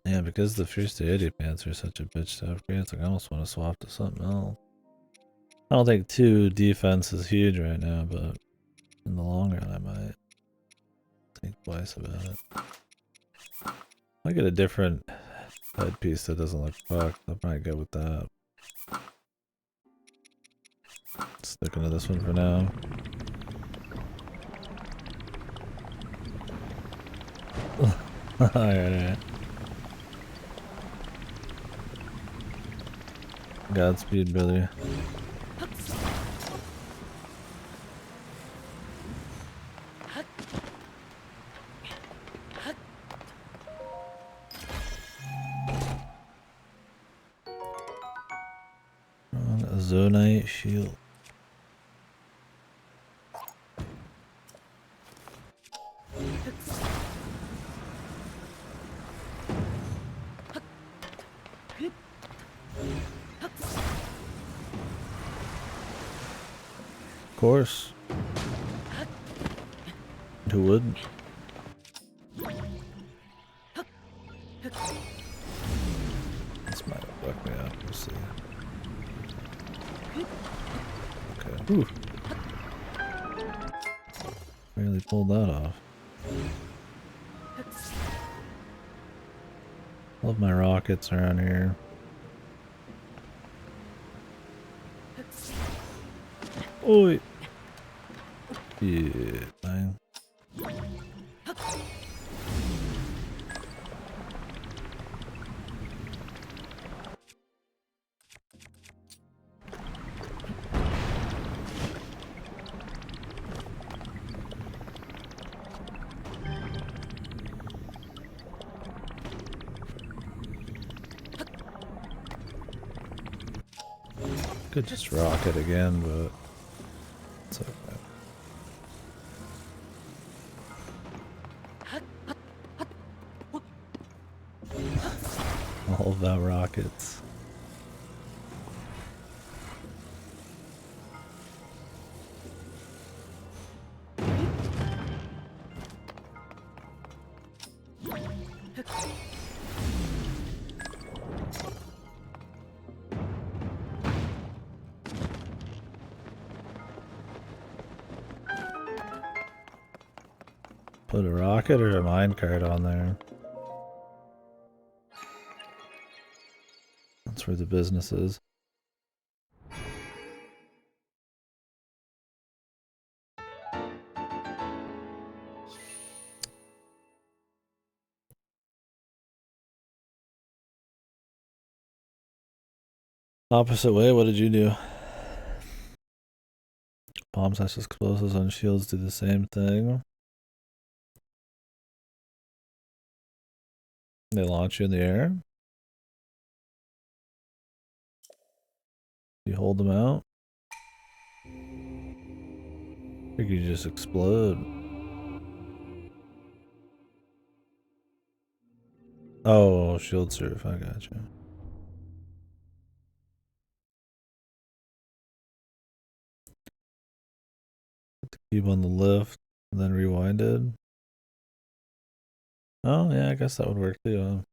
Yeah, because the Fierce Deity pants are such a bitch to upgrade, it's like I almost want to swap to something else. I don't think 2 defense is huge right now, but in the long run I might think twice about it. I get a different headpiece that doesn't look fucked. I might go with that. Sticking to this one for now. Alright. Godspeed, brother. A Zonite shield. Of course. Who wouldn't? This might fuck me up. We'll see. Okay. Ooh. Really pulled that off. Love my rockets around here. Oi! Yeah, man. Could just rock it again, but it's okay. All about rockets. Put a rocket or a minecart on there. That's where the business is. Opposite way, what did you do? Bombs, explosives, and shields do the same thing. They launch you in the air. You hold them out. Or you just explode. Oh, shield surf, I got you. Put the cube on the lift, and then rewind it. Oh, yeah, I guess that would work too.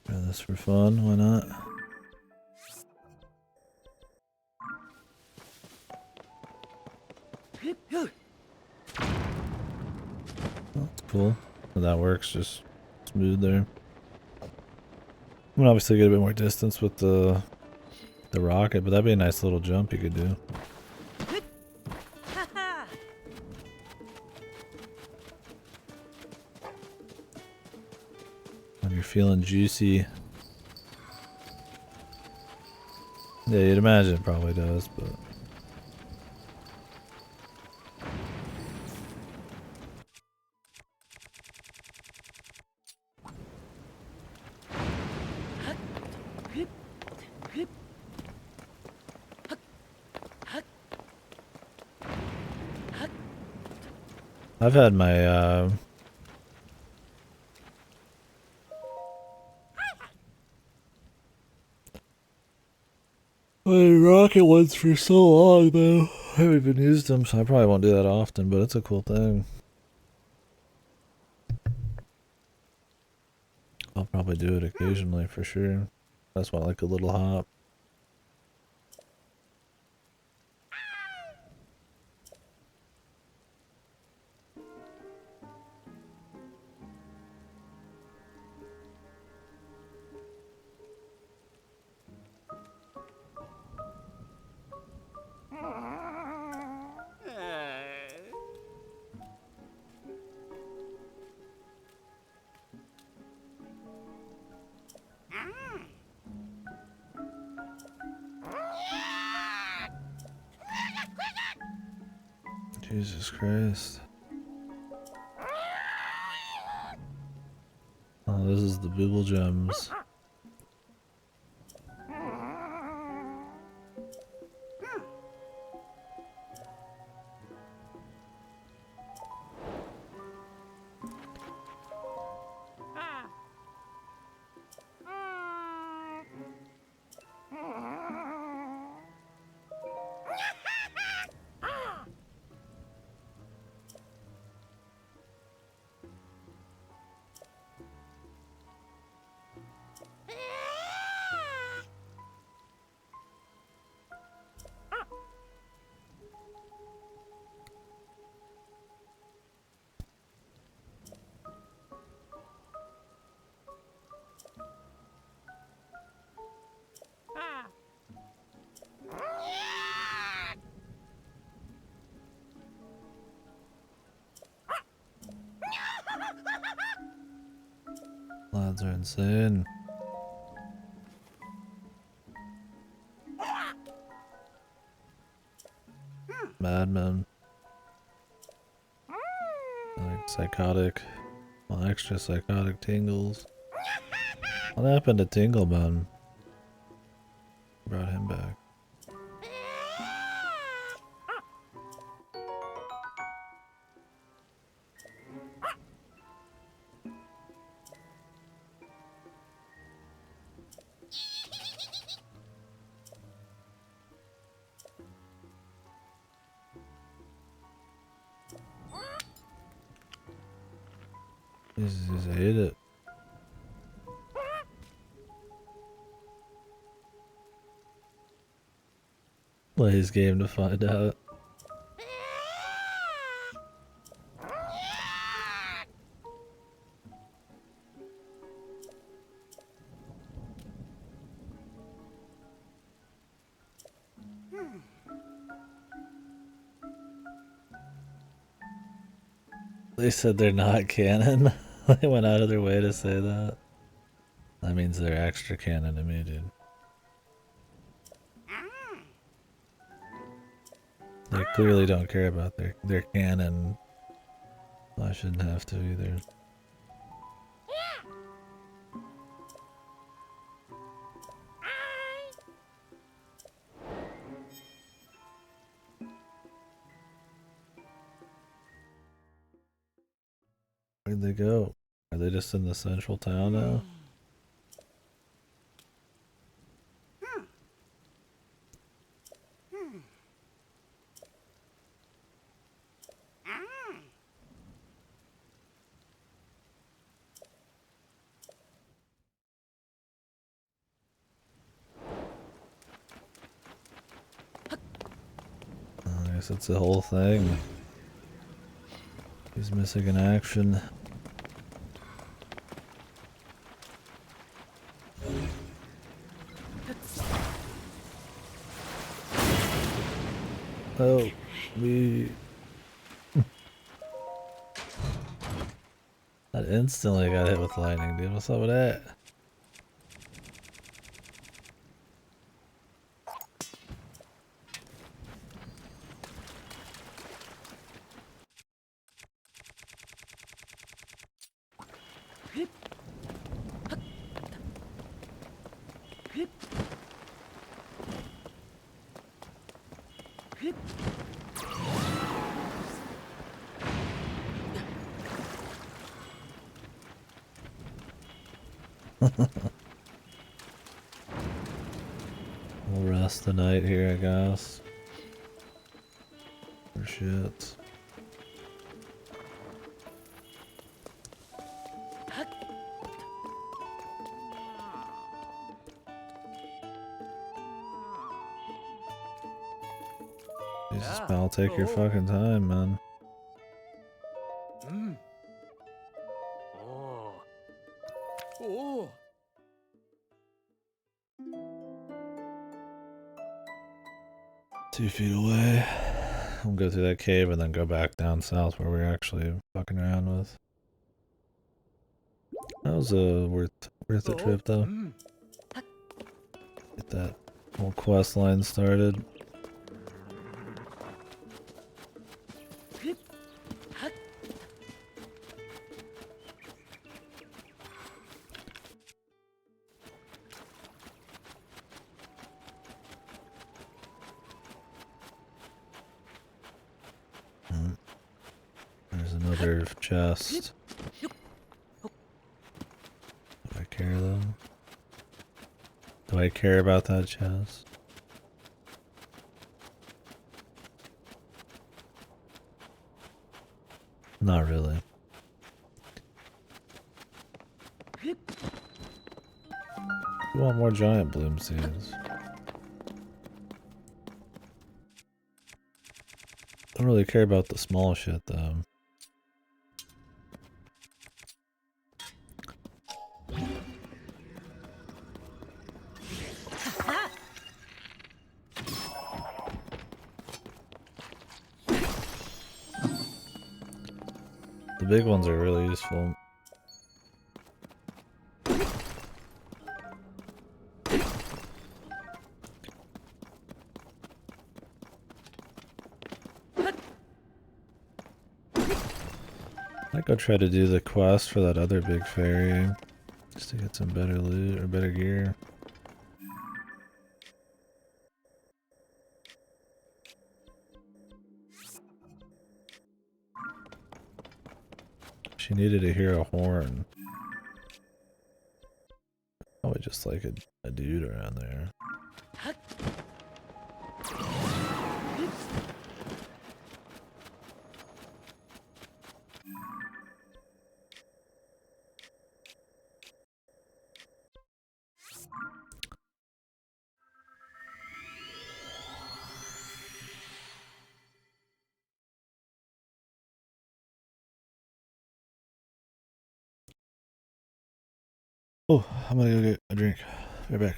Try this for fun, why not? Oh, that's cool. Well, that works just smooth there. I'm gonna obviously get a bit more distance with the rocket, but that'd be a nice little jump you could do. When you're feeling juicy. Yeah, you'd imagine it probably does, but... I've had my rocket ones for so long though. I haven't even used them, so I probably won't do that often, but it's a cool thing. I'll probably do it occasionally for sure. That's why I like a little hop. Jesus Christ. Oh, this is the Booble Gems. Lads are insane. Madmen. Like psychotic. Well, extra psychotic tingles. What happened to Tingleman? Brought him back. Jesus, I hate it. Play his game to find out. They said they're not canon. They went out of their way to say that. That means they're extra canon to me, dude. They clearly don't care about their canon. I shouldn't have to either. Where'd they go? Are they just in the central town now? I guess it's the whole thing. He's missing in action. Oh, me. That instantly got hit with lightning, dude. What's up with that? We'll rest the night here, I guess. For shit. Jesus, pal, take your fucking time, man. Oh. Oh. 2 feet away. We'll go through that cave and then go back down south where we're actually fucking around with. That was a worth the trip though. Get that whole quest line started. Another chest. Do I care though? Do I care about that chest? Not really. We want more giant bloom seeds. Don't really care about the small shit though. The big ones are really useful. Might go try to do the quest for that other big fairy. Just to get some better loot or better gear. She needed to hear a horn. Probably just like a dude around there. Oh, I'm gonna go get a drink. Right back.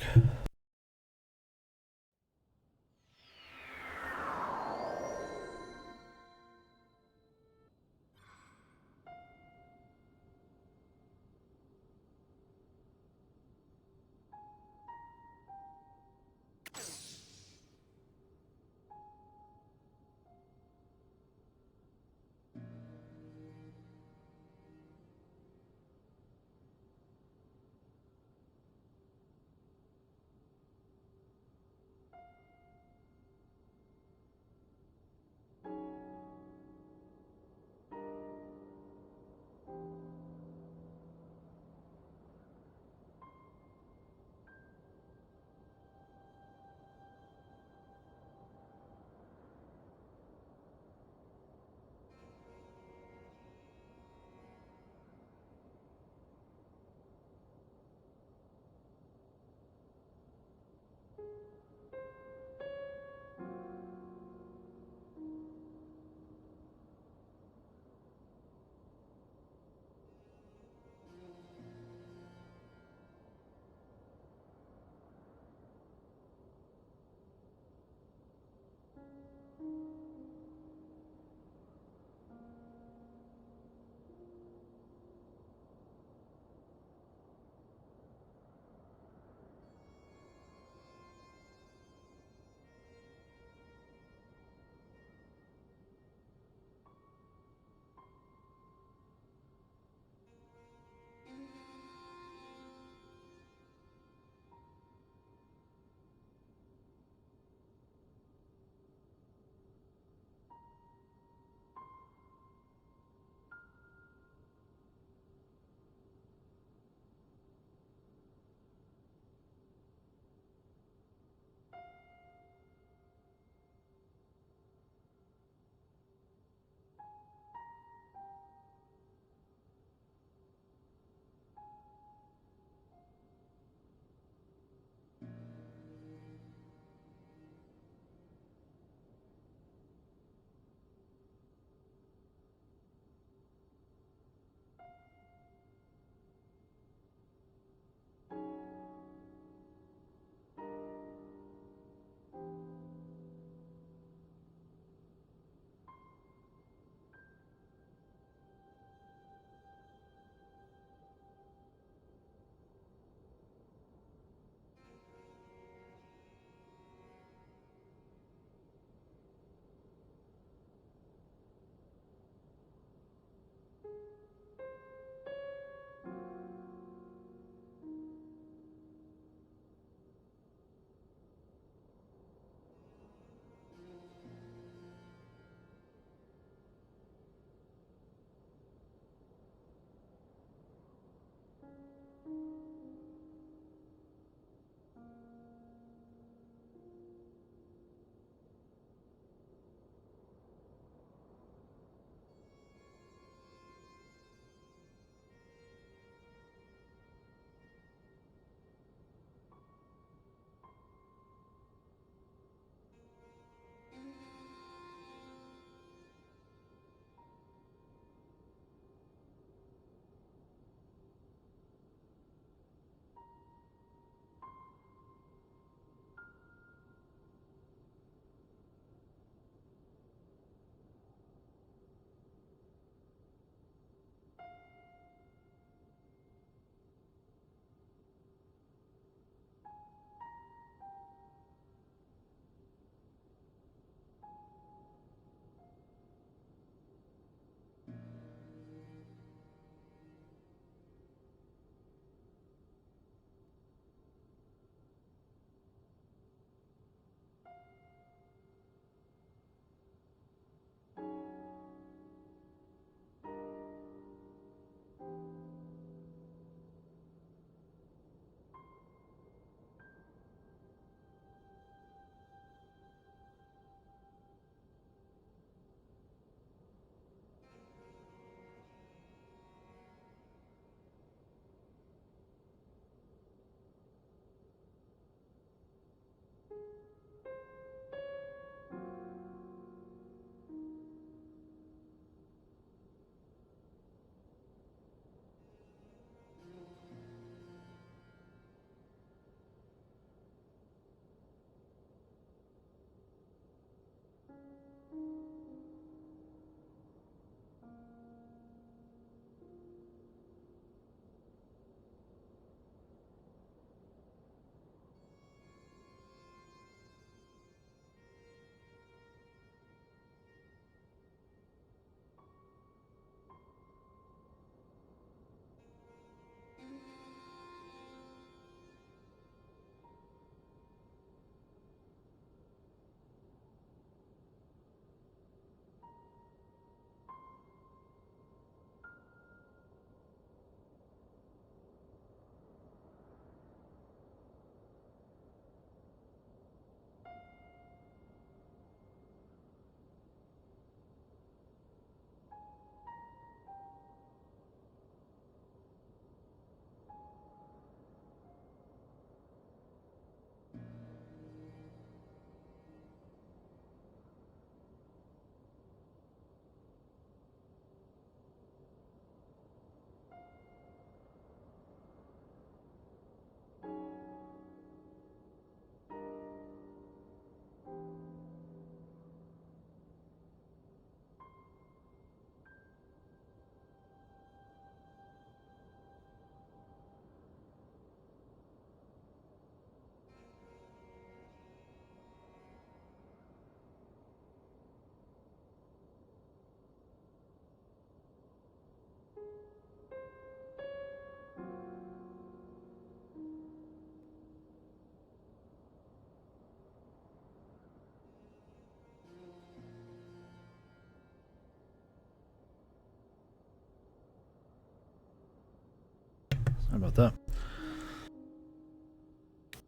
How about that?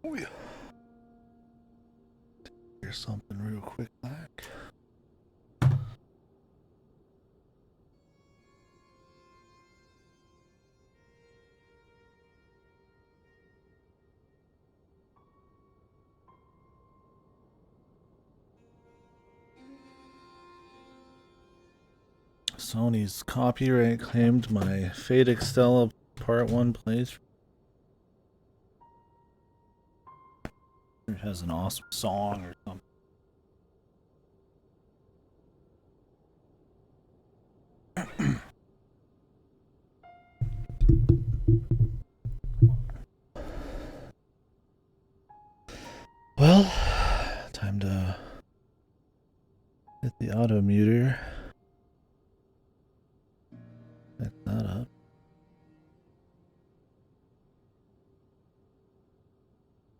Oh yeah. Here's something real quick back. Sony's copyright claimed my Fate Extella Part 1 plays. It has an awesome song or something. Well, time to hit the auto muter. Pick that up.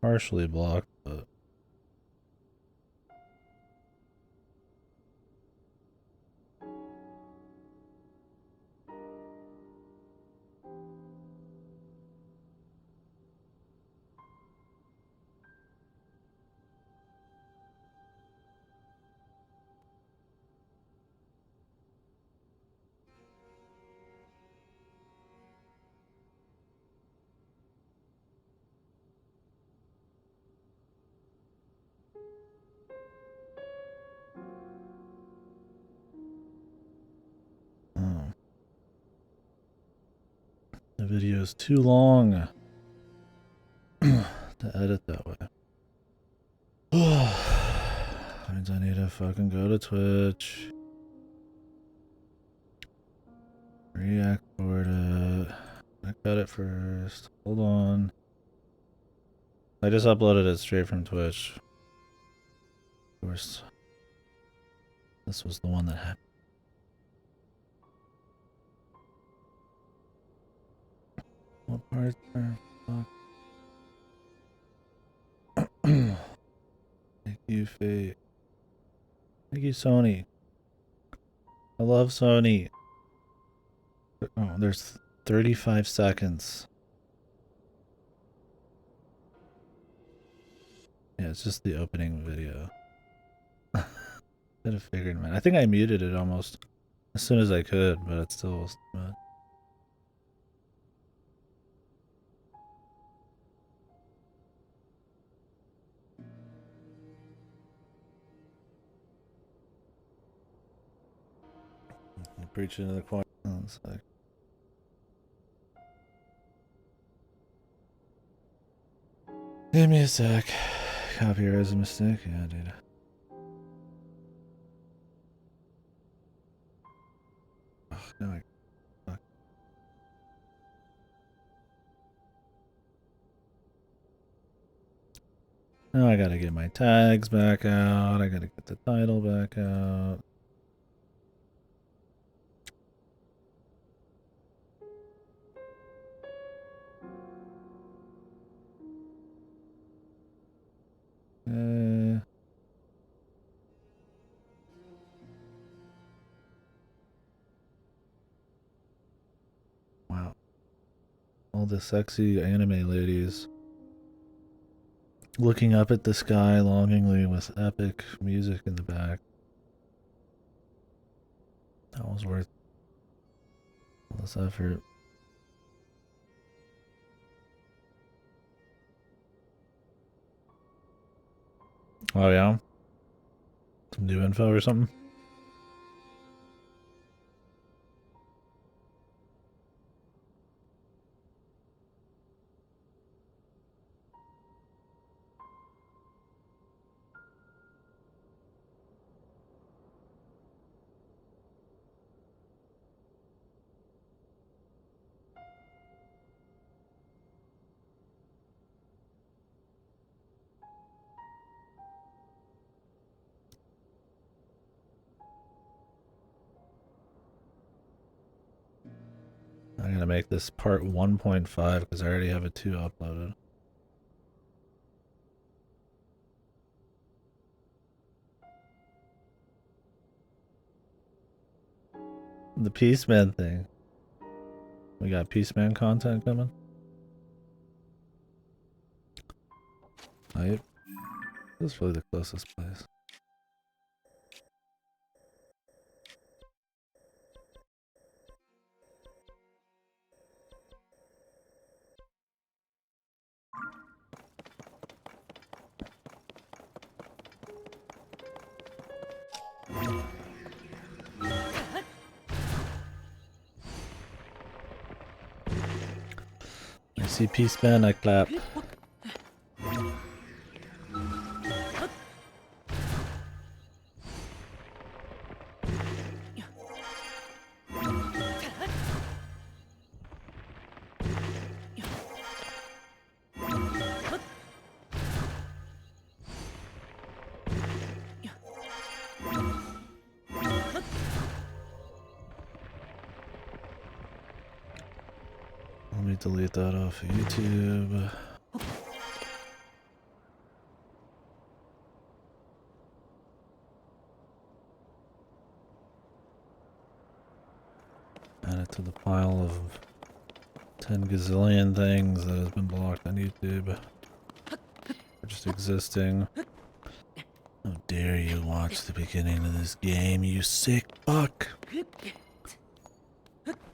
Partially blocked, but the video is too long to edit that way. Means I need to fucking go to Twitch. Re-export it. I got it first. Hold on. I just uploaded it straight from Twitch. Of course. This was the one that happened. What parts are fuck? Thank you, Fate. Thank you, Sony. I love Sony. Oh, there's 35 seconds. Yeah, it's just the opening video. Should have figured, man. I think I muted it almost as soon as I could, but it still was too much. Preaching to the choir. One sec. Give me a sec. Copyright is a mistake. Yeah, dude. Oh, no, fuck. Now I gotta get my tags back out. I gotta get the title back out. Wow. All the sexy anime ladies looking up at the sky longingly with epic music in the back. That was worth all this effort. Oh yeah? Some new info or something? I'm gonna make this part 1.5 because I already have a 2 uploaded. The Peaceman thing. We got Peaceman content coming? Yep. This is really the closest place. I see peace man, I clap. Let me delete that off of YouTube. Add it to the pile of 10 gazillion things that has been blocked on YouTube. For just existing. How dare you watch the beginning of this game, you sick fuck!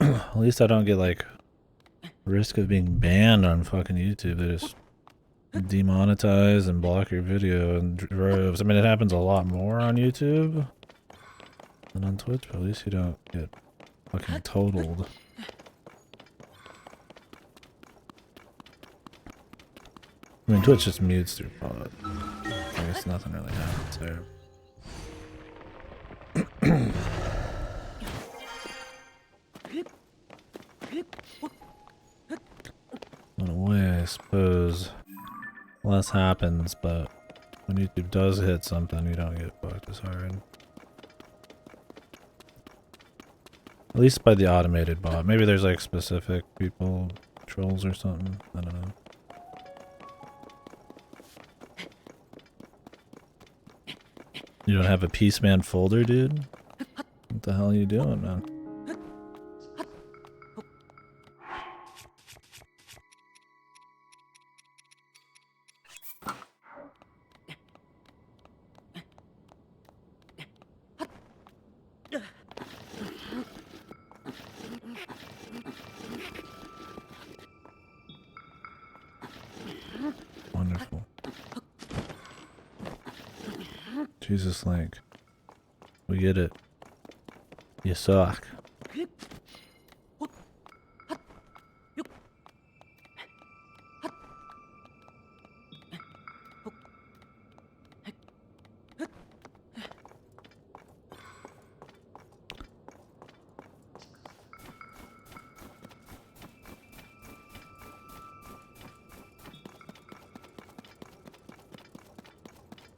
At least I don't get like risk of being banned on fucking YouTube. They just demonetize and block your video in droves. I mean, it happens a lot more on YouTube than on Twitch, but at least you don't get fucking totaled. I mean, Twitch just mutes through pod. I guess nothing really happens there. In a way, I suppose less happens, but when YouTube does hit something, you don't get fucked as hard. At least by the automated bot. Maybe there's like specific people, trolls or something. I don't know. You don't have a Peaceman folder, dude? What the hell are you doing, man? Wonderful. Jesus, Link. We get it. You suck.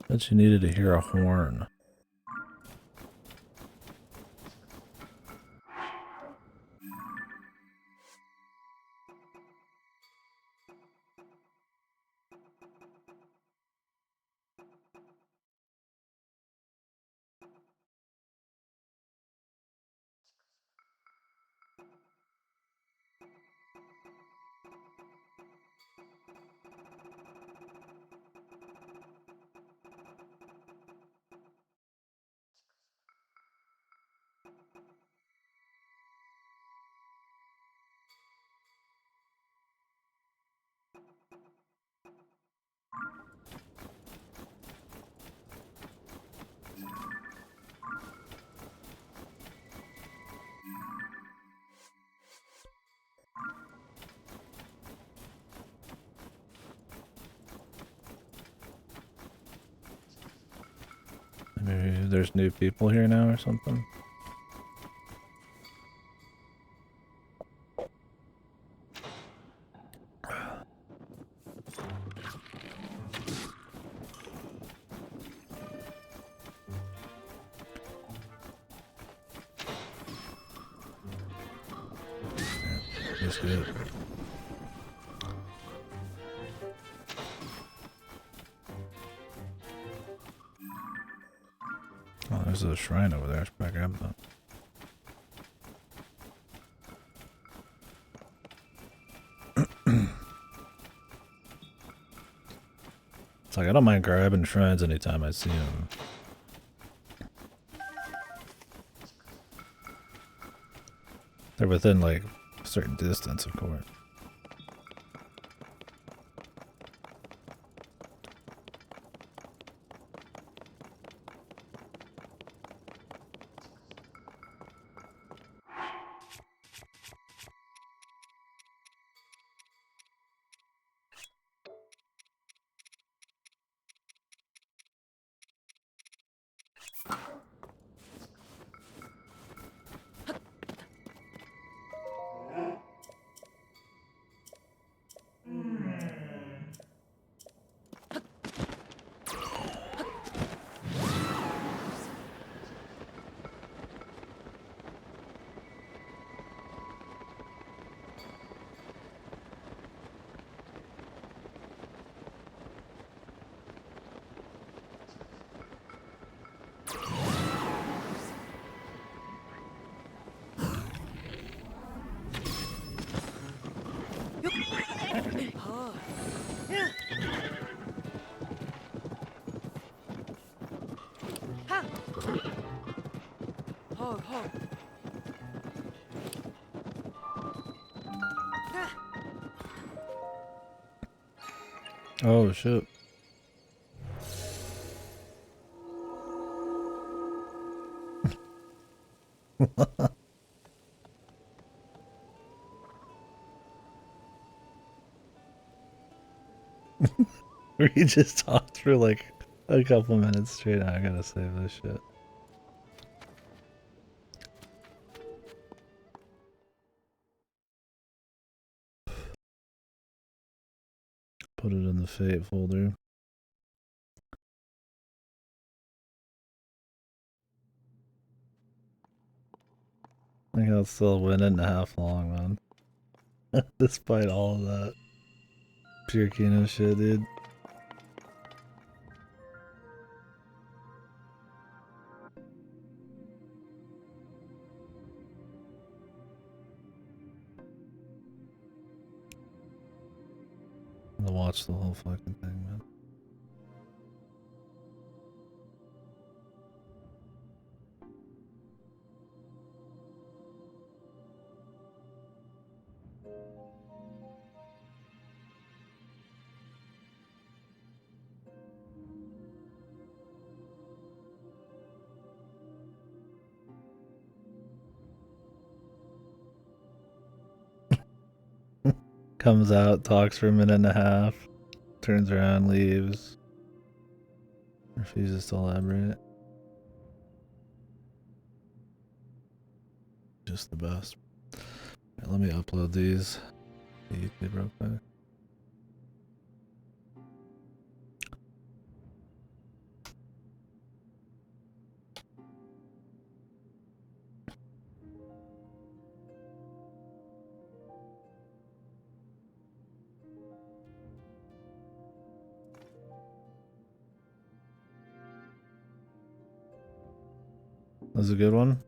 Bet you needed to hear a horn. Maybe there's new people here now or something. Yeah, that's good. Oh, there's a shrine over there. I should probably grab that. It's like I don't mind grabbing shrines anytime I see them. They're within like a certain distance, of course. Oh shit. We just talked for like a couple minutes straight. I gotta save this shit. Put it in the Fate folder. I think I'll still win it in a half long, man. Despite all of that pure Kino shit, dude. I'm gonna watch the whole fucking thing, man. Comes out, talks for a minute and a half, turns around, leaves, refuses to elaborate. Just the best. Right, let me upload these to YouTube real quick. That was a good one.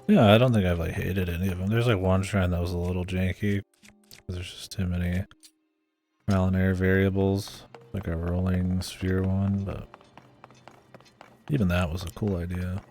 Yeah, I don't think I've like hated any of them. There's like one shrine that was a little janky because there's just too many Malinair variables, like a rolling sphere one, but even that was a cool idea.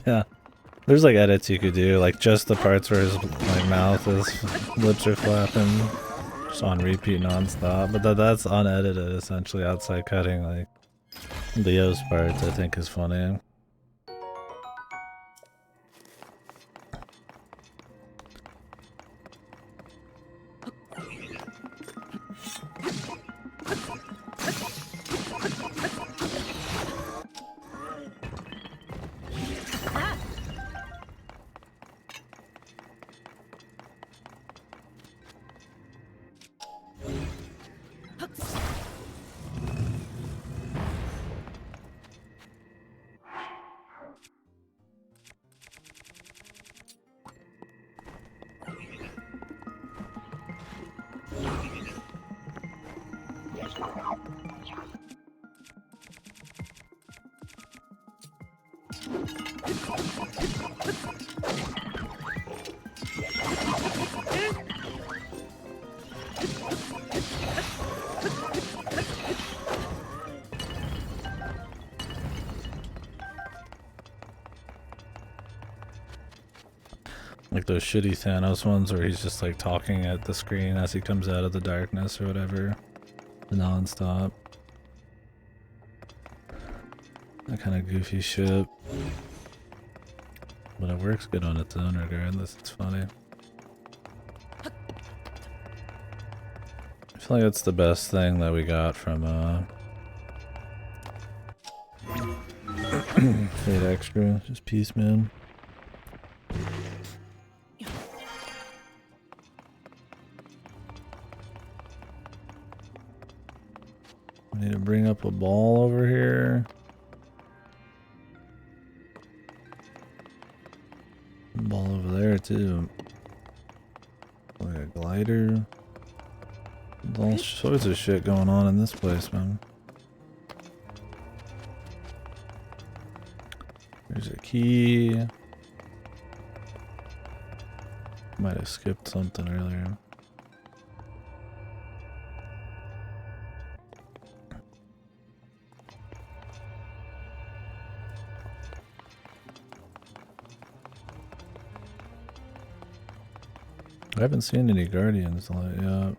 Yeah. There's like edits you could do, like just the parts where his like mouth is lips are flapping, just on repeat non-stop. But that's unedited essentially, outside cutting. Like Leo's parts, I think is funny. Like those shitty Thanos ones where he's just like talking at the screen as he comes out of the darkness or whatever. Non-stop. That kind of goofy shit. But it works good on its own regardless, it's funny. I feel like that's the best thing that we got from Fate Extra, just Peace Man. I need to bring up a ball over here. Ball over there too. Like a glider. There's all sorts of shit going on in this place, man. There's a key. Might have skipped something earlier. I haven't seen any Guardians yet.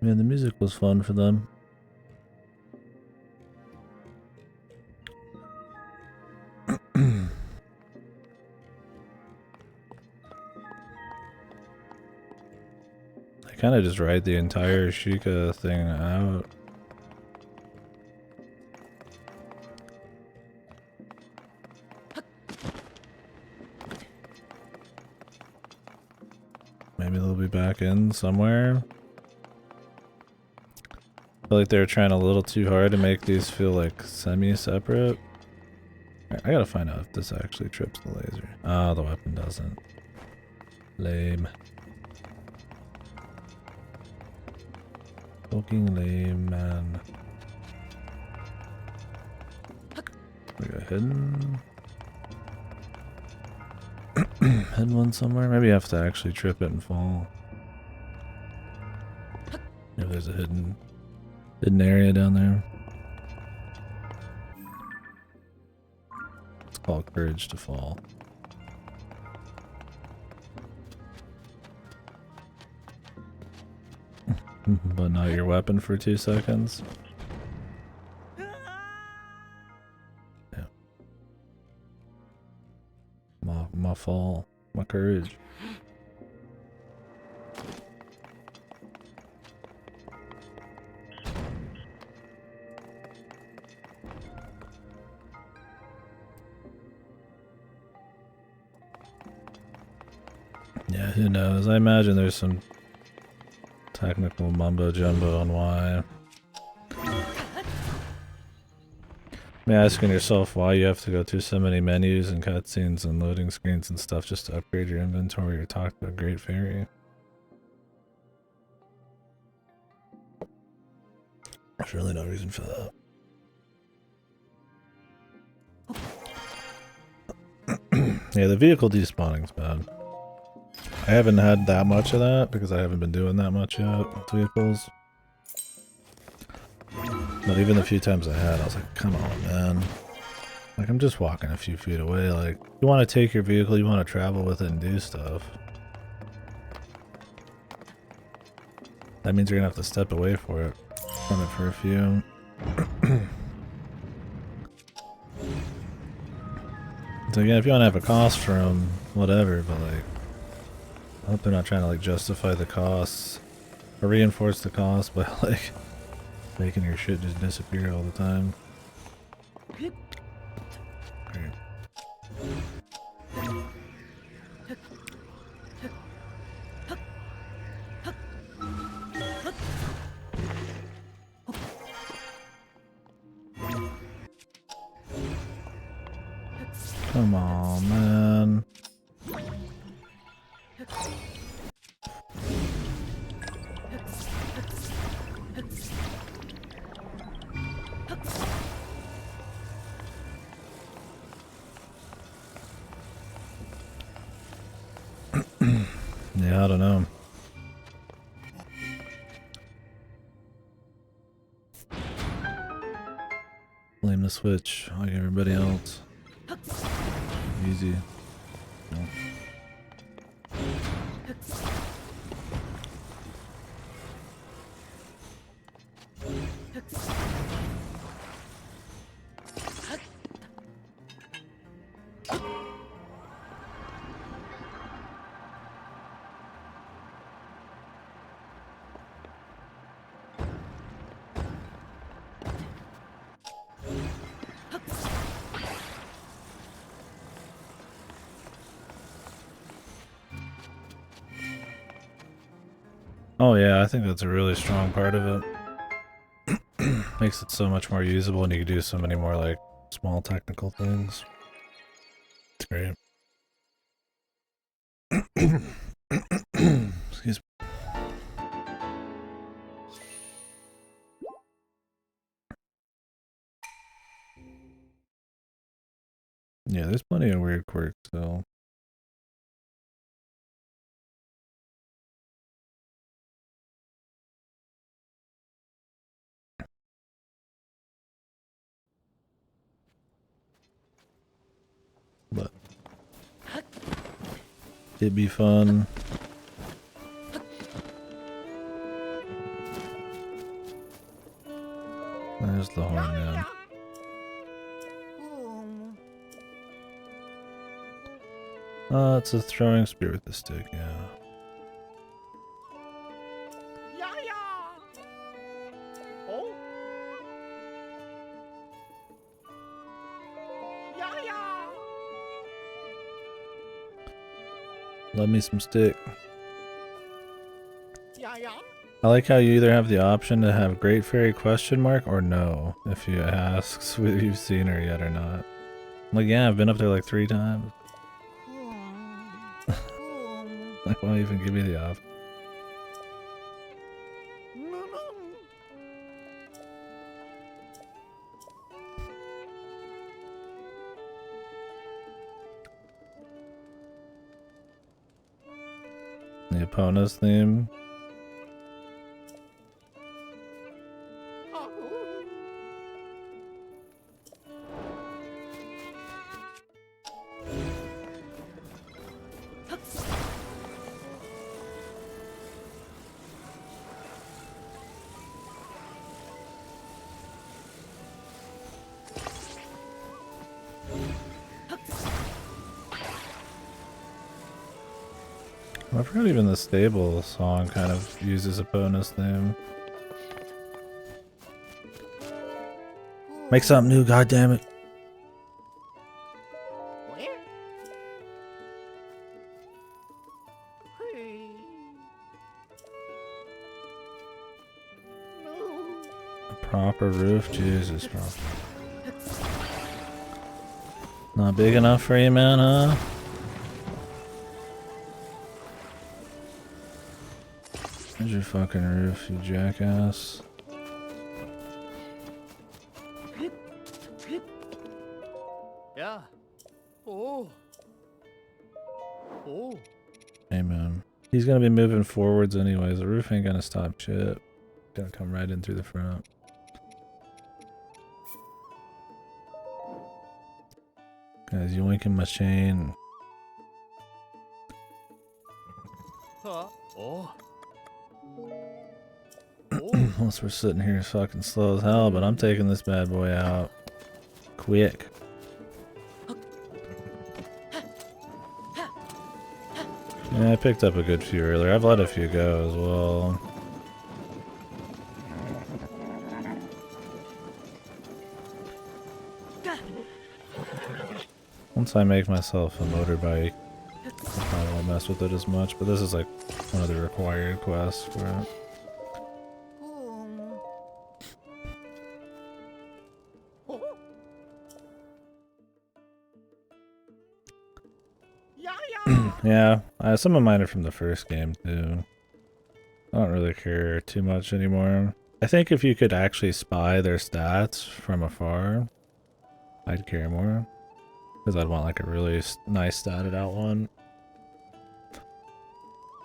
Man, the music was fun for them. I kind of just write the entire Sheikah thing out. Maybe they'll be back in somewhere. I feel like they were trying a little too hard to make these feel like semi-separate. I gotta find out if this actually trips the laser. Ah, the weapon doesn't. Lame. Fucking lame, man. We got hidden. Hidden one somewhere? Maybe you have to actually trip it and fall. If there's a hidden area down there. It's called Courage to Fall. But not your weapon for 2 seconds. Yeah. My fall. My courage. Yeah, who knows? I imagine there's some technical mumbo jumbo on why. You're asking yourself why you have to go through so many menus and cutscenes and loading screens and stuff just to upgrade your inventory or talk to a great fairy. There's really no reason for that. Yeah, the vehicle despawning's bad. I haven't had that much of that because I haven't been doing that much yet with vehicles. But even the few times I had, I was like, come on, man. Like, I'm just walking a few feet away. Like, you want to take your vehicle, you want to travel with it and do stuff. That means you're going to have to step away from it for a few. So again, if you want to have a cost from whatever, but like, I hope they're not trying to like justify the costs or reinforce the cost by like making your shit just disappear all the time. Great. Come on, man. Yeah, I don't know. Blame the Switch like everybody else. Easy. No. Oh yeah, I think that's a really strong part of it. Makes it so much more usable and you can do so many more like small technical things. It's great. Excuse me. Yeah, there's plenty of weird quirks though. But it'd be fun. There's the horn man. It's a throwing spear with the stick, yeah. Love me some stick. I like how you either have the option to have Great Fairy question mark or no if you asks whether you've seen her yet or not. I'm like, yeah, I've been up there like 3 times. Like, why even give me the option? The Epona's theme. I forgot even the stable song kind of uses Epona's theme. Make something new, goddammit. A proper roof? Jesus, bro. Not big enough for you, man, huh? There's your fucking roof, you jackass. Yeah. Oh. Oh. Hey, man. He's gonna be moving forwards anyways. The roof ain't gonna stop shit. Gonna come right in through the front. Guys, you winking my chain. Huh. Oh. Unless we're sitting here fucking slow as hell, but I'm taking this bad boy out. Quick. Yeah, I picked up a good few earlier. I've let a few go as well. Once I make myself a motorbike, I probably won't mess with it as much, but this is like one of the required quests for it. Yeah, some of mine are from the first game too. I don't really care too much anymore. I think if you could actually spy their stats from afar, I'd care more. Because I'd want like a really nice statted out one.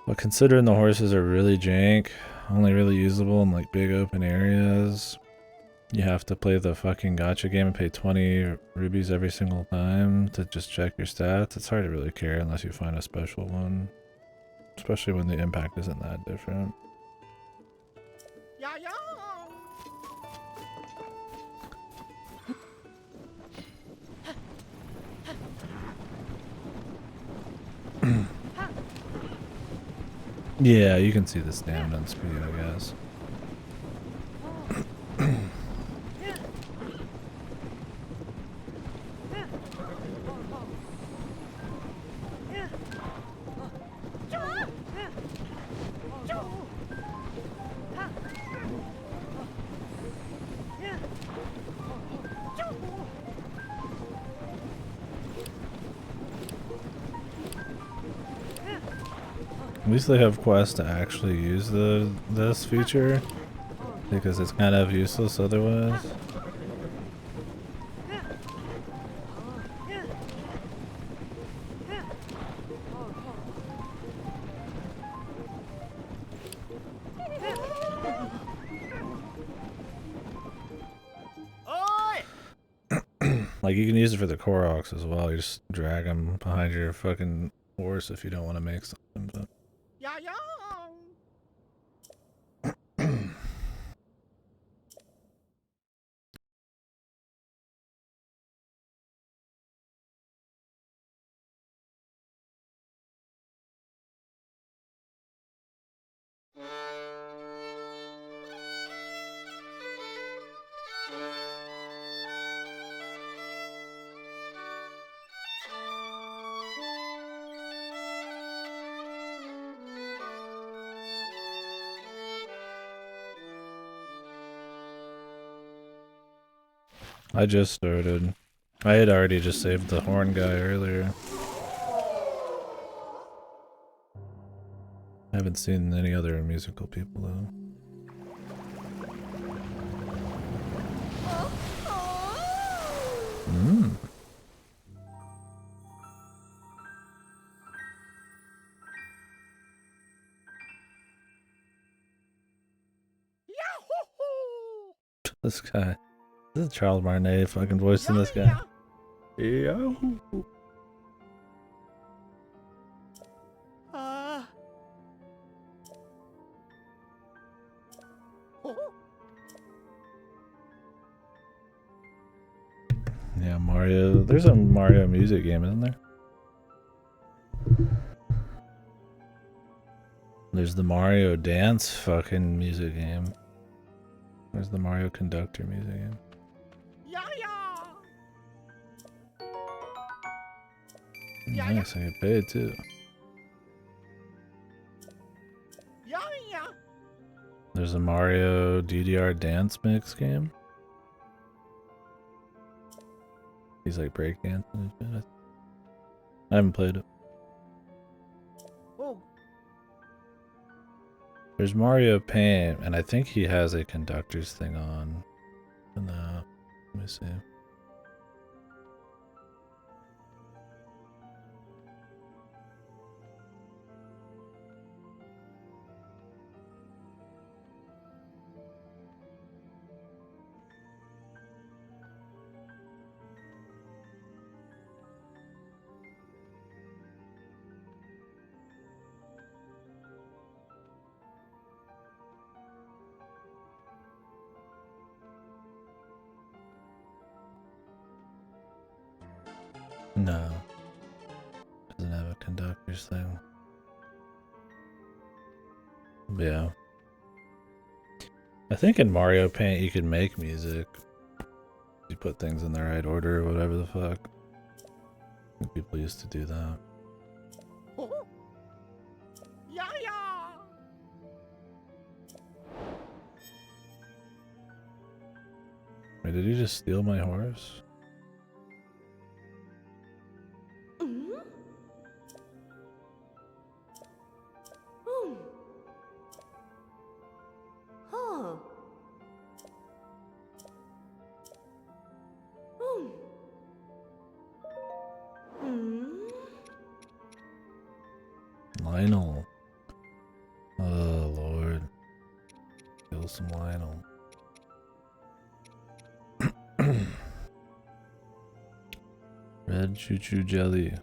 But considering the horses are really jank, only really usable in like big open areas, you have to play the fucking gacha game and pay 20 rubies every single time to just check your stats. It's hard to really care unless you find a special one. Especially when the impact isn't that different. Yeah, you can see the stamina and speed, I guess. At least they have quests to actually use this feature, because it's kind of useless otherwise. Like, you can use it for the Koroks as well. You just drag them behind your fucking horse if you don't want to make something. But I just started. I had already just saved the horn guy earlier. I haven't seen any other musical people though. Mm. This guy. This is Charles Martinet fucking voicing this guy. Yeah. Yeah, Mario. There's a Mario music game, isn't there? There's the Mario dance fucking music game. There's the Mario conductor music game. Nice, I get paid too. There's a Mario DDR dance mix game. He's like breakdancing and shit. I haven't played it. Oh, There's Mario Paint, and I think he has a conductor's thing on. And let me see. No. Doesn't have a conductor's thing. But yeah. I think in Mario Paint you can make music. You put things in the right order or whatever the fuck. I think people used to do that. oh. Yeah, yeah. Wait, did he just steal my horse? Mm. Mm. Huh. Mm. Mm. Lionel. Oh, Lord. Kill some Lionel. Red choo-choo jelly.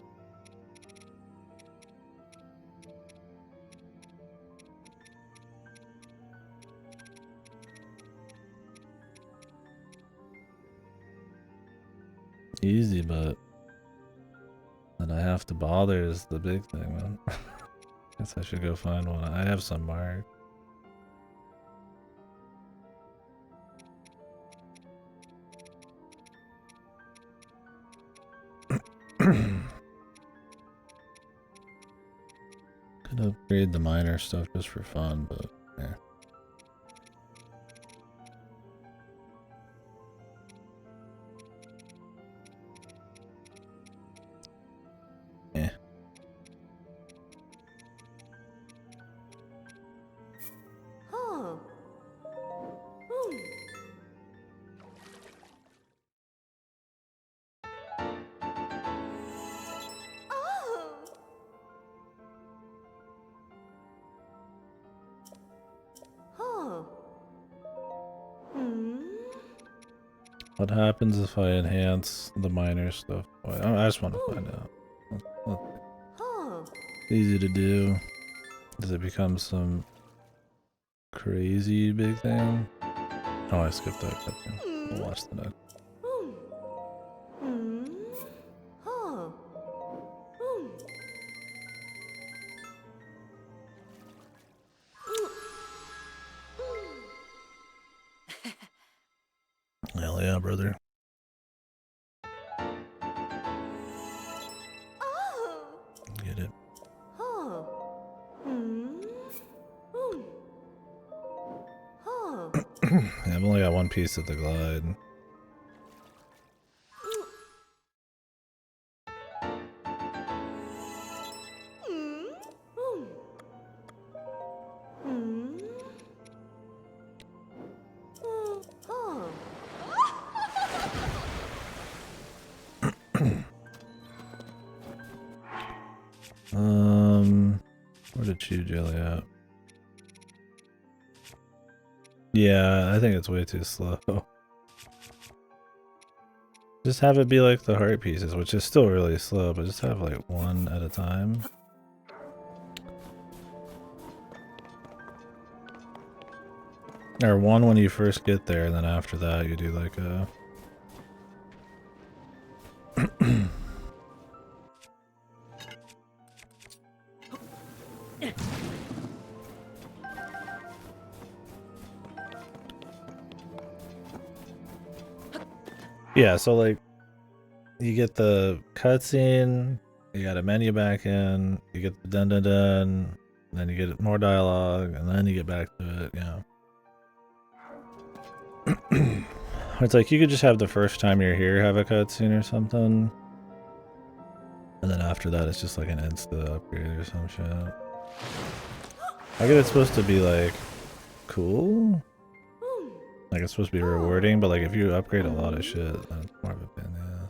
Easy, but that I have to bother is the big thing, man. Guess I should go find one. I have some marked. Could upgrade the miner stuff just for fun, but yeah. Eh. Huh. Mm. Oh. Huh. Mm. What happens if I enhance the miner stuff? Well, I just want to find out. Huh. Easy to do. Does it become some crazy big thing? Oh, I skipped that cutscene. We'll watch the next. Mm. Mm. Huh. Mm. Hell yeah, brother. Oh. Get it. Huh. Mm. Mm. Huh. Yeah, I've only got one piece of the glide. Mm. Mm. Mm. Huh. Where did Chew Jelly at? Yeah, I think it's way too slow. Just have it be like the heart pieces, which is still really slow, but just have like one at a time. Or one when you first get there, and then after that you do like a... Yeah, so like, you get the cutscene, you got a menu back in, you get the dun dun dun, then you get more dialogue, and then you get back to it, you know. It's like you could just have the first time you're here have a cutscene or something. And then after that it's just like an insta upgrade or some shit. I guess it's supposed to be like cool. Like it's supposed to be rewarding, but like if you upgrade a lot of shit, then it's more of a pain, yeah.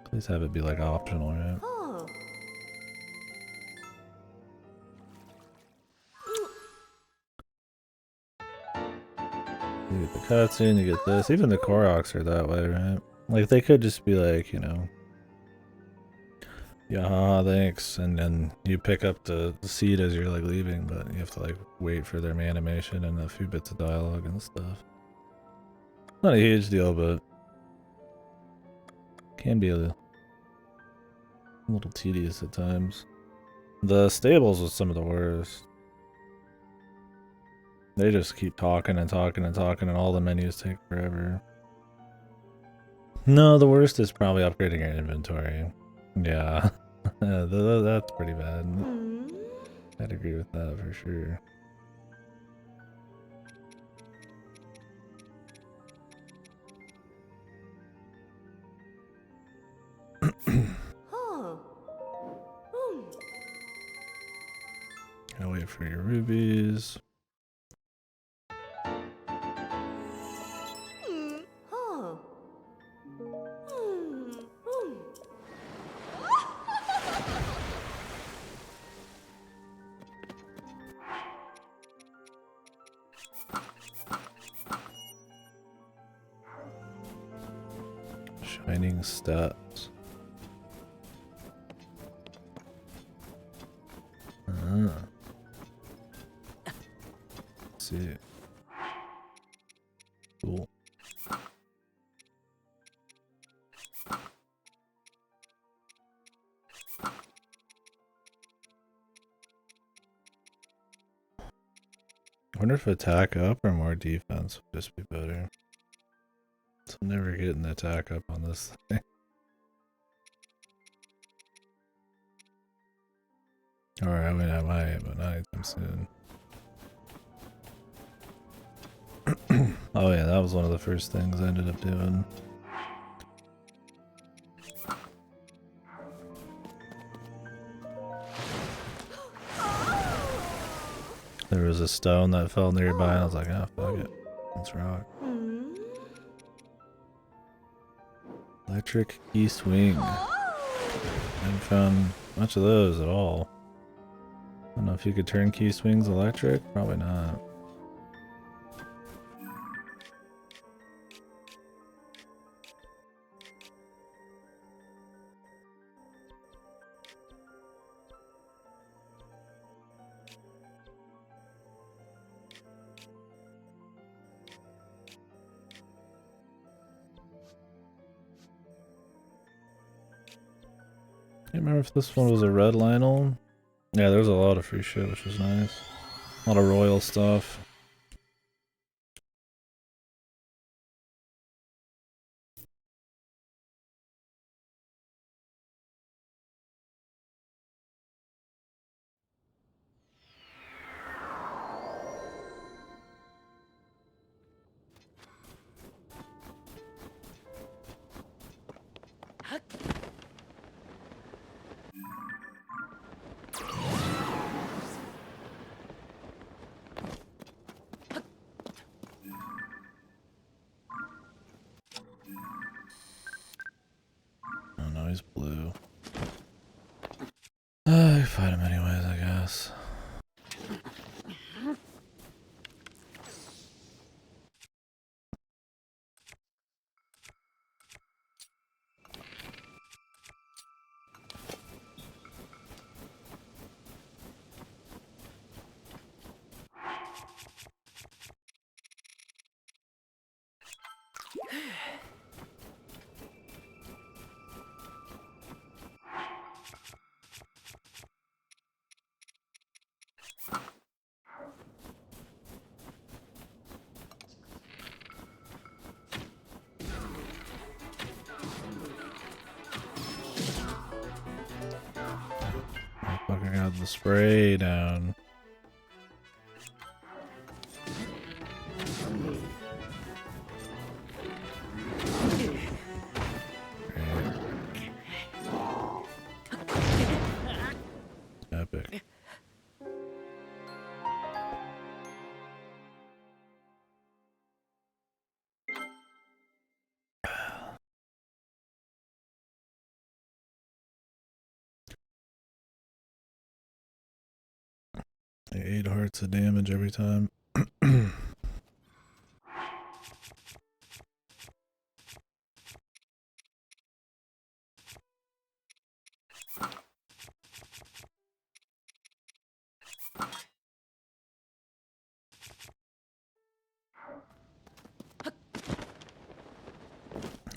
Please have it be like optional, right? You get the cutscene, you get this. Even the Koroks are that way, right? Like they could just be like, you know, yeah, thanks, and then you pick up the seed as you're like leaving, but you have to like wait for their animation and a few bits of dialogue and stuff. Not a huge deal, but can be a little tedious at times. The stables was some of the worst. They just keep talking and talking and talking, and all the menus take forever. No, the worst is probably upgrading your inventory. Yeah, that's pretty bad. I'd agree with that for sure. Gotta wait for your rubies. Shining steps. Let's see. Cool. I wonder if attack up or more defense would just be better. So I'm never getting the attack up on this thing. Alright, I mean I might, but not anytime soon. Oh yeah, that was one of the first things I ended up doing. There was a stone that fell nearby and I was like, oh fuck it, let's rock. Electric key swing. I haven't found much of those at all. I don't know if you could turn key swings electric, probably not. Can't remember if this one was a red Lionel. Yeah, there's a lot of free shit, which was nice. A lot of royal stuff. Oh no, he's blue. I fight him anyways, I guess. Motherfucker got the spray down. Like 8 hearts of damage every time.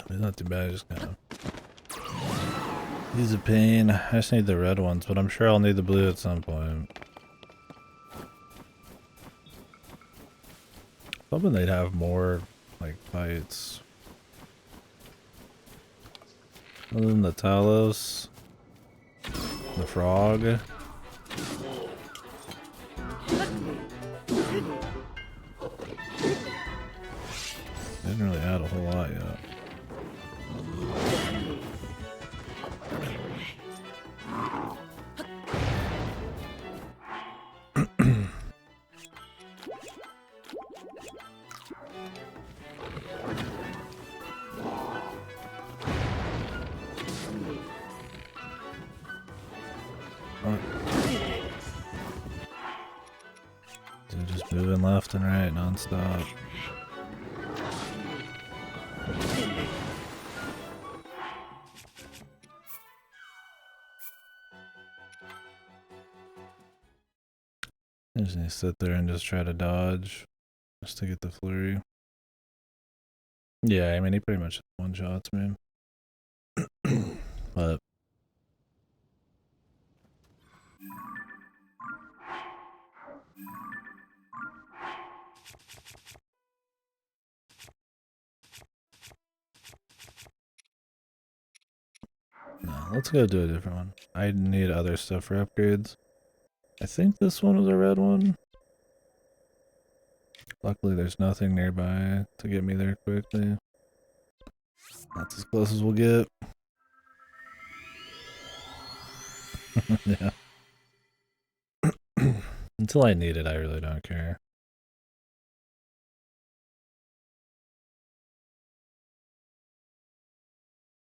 It's not too bad, just kind of. He's a pain. I just need the red ones, but I'm sure I'll need the blue at some point. Hoping they'd have more, like, fights. Other than the Talos. The frog. They didn't really add a whole lot yet. They're just moving left and right non-stop. I just need to sit there and just try to dodge just to get the flurry. Yeah, I mean, he pretty much one-shots me. But no, let's go do a different one. I need other stuff for upgrades. I think this one was a red one. Luckily, there's nothing nearby to get me there quickly. That's as close as we'll get. Yeah. Until I need it, I really don't care.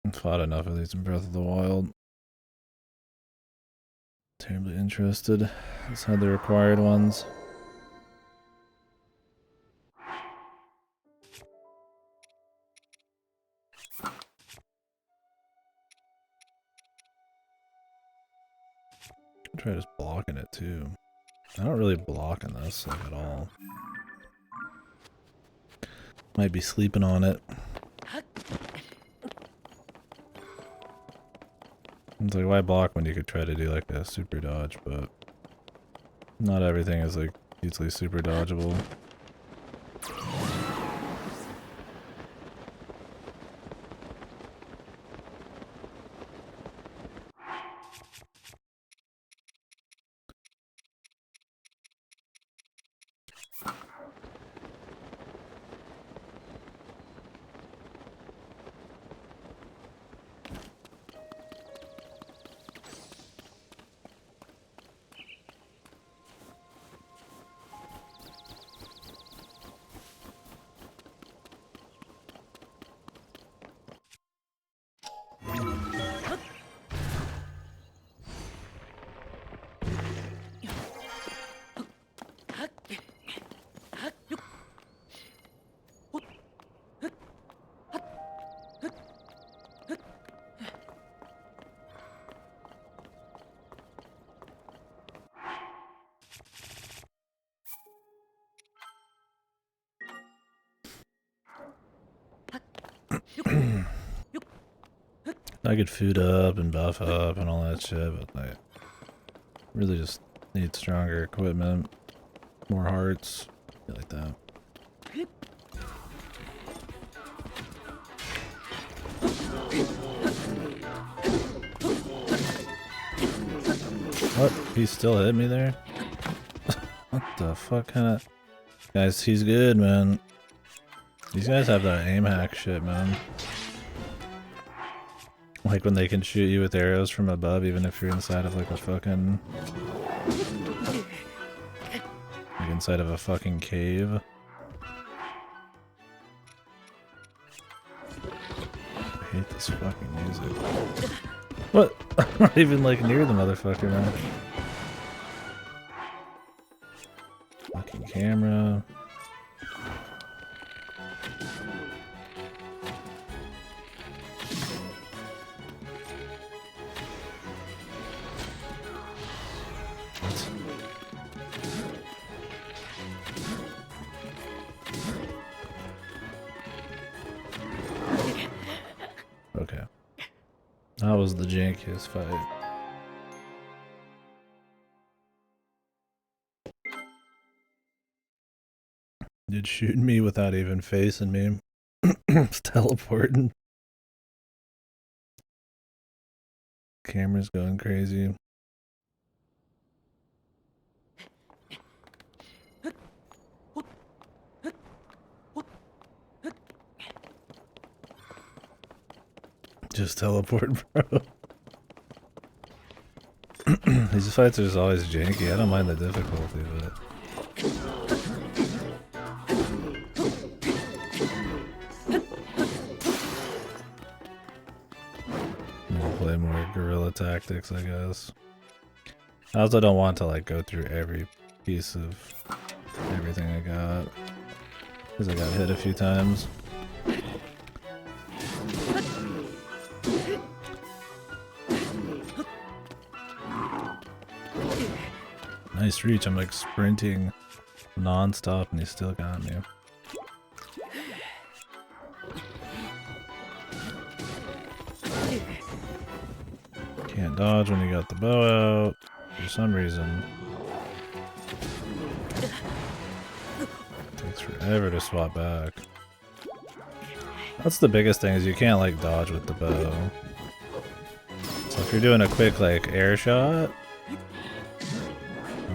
I've fought enough of these in Breath of the Wild. Terribly interested. Let's have the required ones. Try just blocking it too. I don't really block in this like at all. Might be sleeping on it. It's like, why block when you could try to do like a super dodge, but not everything is like easily super dodgeable. I could food up and buff up and all that shit, but I really just need stronger equipment, more hearts, shit like that. What? He still hit me there? What the fuck kind of... Guys, he's good, man. These guys have that aim hack shit, man. Like when they can shoot you with arrows from above, even if you're inside of like a fucking... like inside of a fucking cave. I hate this fucking music. What? I'm not even like near the motherfucker, man. camera. Okay. That was the jankiest fight. Did shoot me without even facing me. It's teleporting. Camera's going crazy. Just teleport, bro. These fights are just always janky. I don't mind the difficulty, but I'm gonna play more guerrilla tactics, I guess. I also don't want to like go through every piece of everything I got, because I got hit a few times. Nice reach. I'm like sprinting non-stop and he still got me. Can't dodge when you got the bow out for some reason. Takes forever to swap back. That's the biggest thing, is you can't like dodge with the bow. So if you're doing a quick like air shot,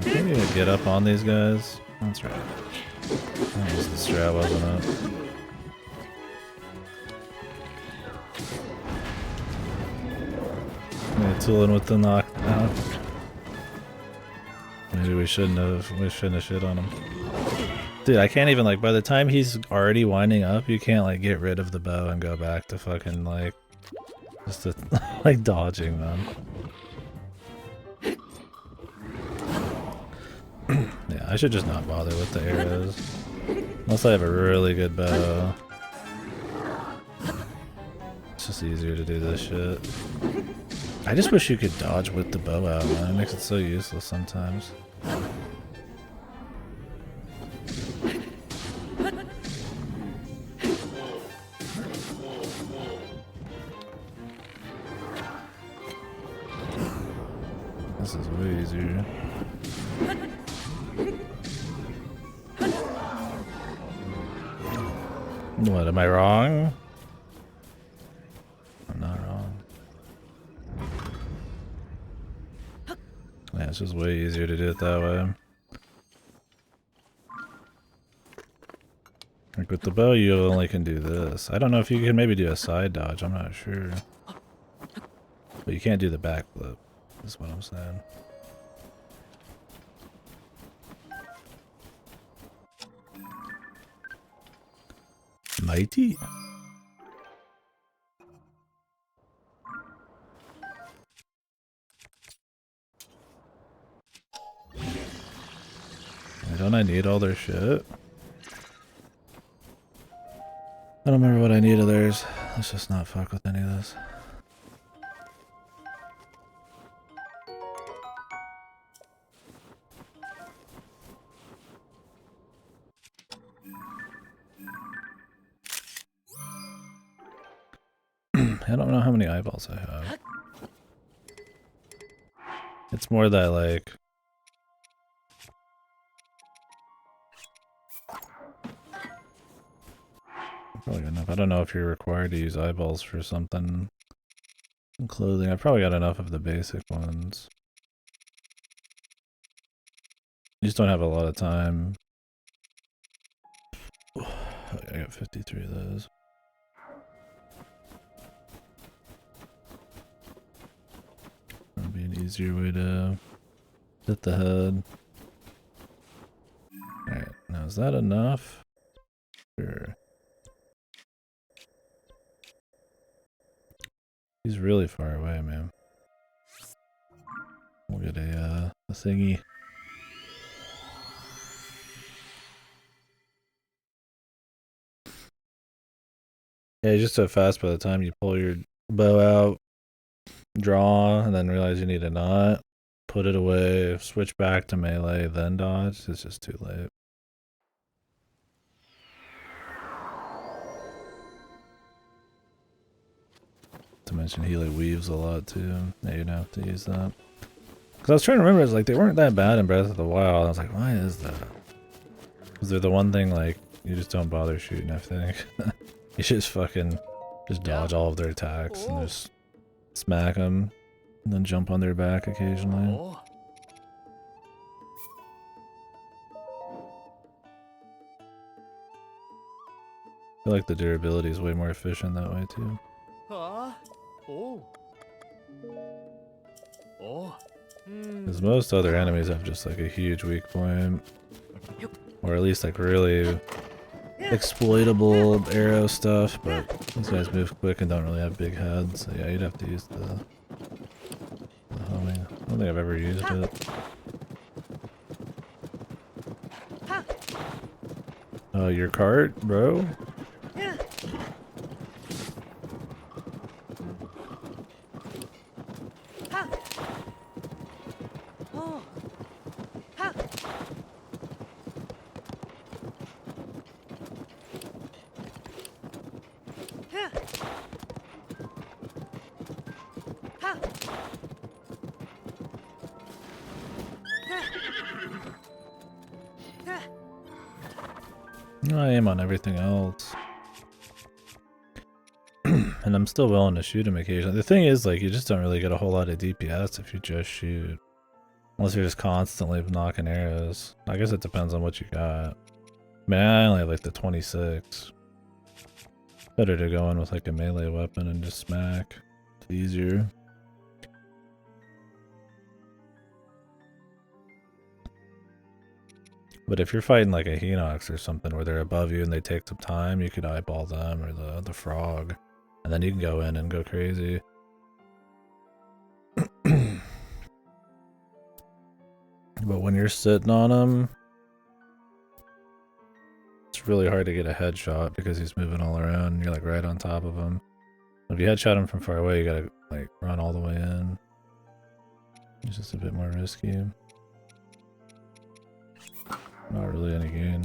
I need to get up on these guys. That's right. That was the strat, wasn't it? Yeah, tooling with the knockdown. Maybe we shouldn't have shit on him. Dude, I can't even like, by the time he's already winding up, you can't like get rid of the bow and go back to fucking like, just to, like dodging, man. Yeah, I should just not bother with the arrows. Unless I have a really good bow. It's just easier to do this shit. I just wish you could dodge with the bow out, man. It makes it so useless sometimes. This is way easier. What, am I wrong? I'm not wrong. Yeah, it's just way easier to do it that way. Like with the bow, you only can do this. I don't know if you can maybe do a side dodge, I'm not sure. But you can't do the backflip, is what I'm saying. Mighty? Don't I need all their shit? I don't remember what I need of theirs. Let's just not fuck with any of this. I don't know how many eyeballs I have. It's more that like... Probably got enough. I don't know if you're required to use eyeballs for something. Clothing. I've probably got enough of the basic ones. You just don't have a lot of time. I got 53 of those. That'd be an easier way to hit the head. Alright, now is that enough? Sure. He's really far away, man. We'll get a thingy. Yeah, you're just so fast by the time you pull your bow out, draw, and then realize you need a knot, put it away, switch back to melee, then dodge. It's just too late. To mention he like weaves a lot too. Yeah, you'd have to use that. Cause I was trying to remember, it's like they weren't that bad in Breath of the Wild. I was like, why is that? Cause they're the one thing like you just don't bother shooting. I think you should just fucking just dodge all of their attacks and just smack them, and then jump on their back occasionally. Oh. I feel like the durability is way more efficient that way too. Huh? Oh. Oh. Because most other enemies have just like a huge weak point, or at least like really exploitable arrow stuff. But these guys move quick and don't really have big heads, so yeah, you'd have to use the homing. I don't think I've ever used it. Your cart, bro? I aim on everything else. And I'm still willing to shoot him occasionally. The thing is, like, you just don't really get a whole lot of DPS if you just shoot. Unless you're just constantly knocking arrows. I guess it depends on what you got. I mean, I only have like the 26. Better to go in with like a melee weapon and just smack. It's easier. But if you're fighting like a Hinox or something where they're above you and they take some time, you could eyeball them or the frog. And then you can go in and go crazy. But when you're sitting on him, it's really hard to get a headshot because he's moving all around and you're like right on top of him. If you headshot him from far away, you gotta like run all the way in. It's just a bit more risky. Not really any gain.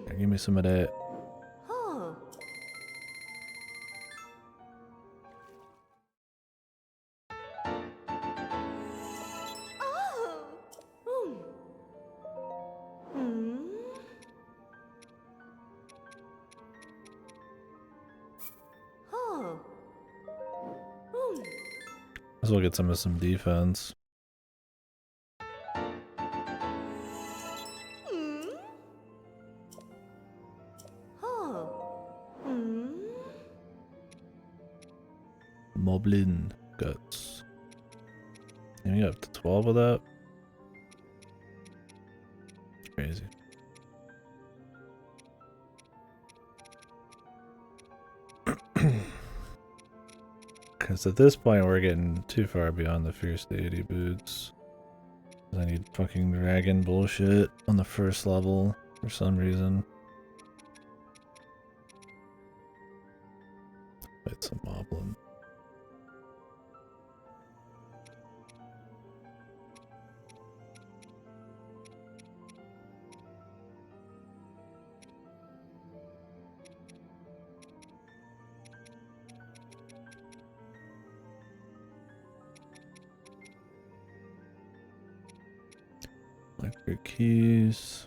Here, give me some of that. As well get some defense. Moblin guts. And we got up to 12 of that. It's crazy. Because at this point we're getting too far beyond the fierce deity boots. I need fucking dragon bullshit on the first level for some reason. Fight some moblin. Electric keys.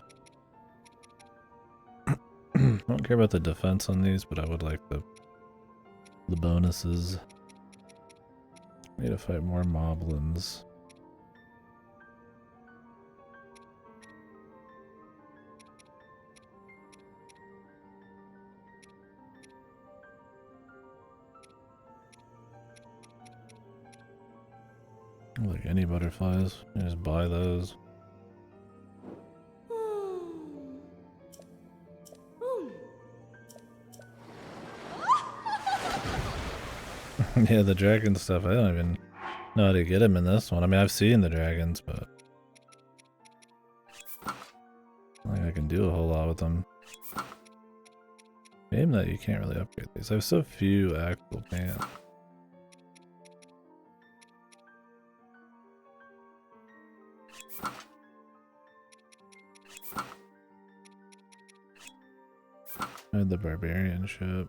I don't care about the defense on these, but I would like the bonuses. Need to fight more moblins. Like any butterflies, you just buy those. Yeah, the dragon stuff, I don't even know how to get him in this one. I mean, I've seen the dragons, but I don't think I can do a whole lot with them. Shame that you can't really upgrade these. I have so few actual pants. I had the barbarian ship.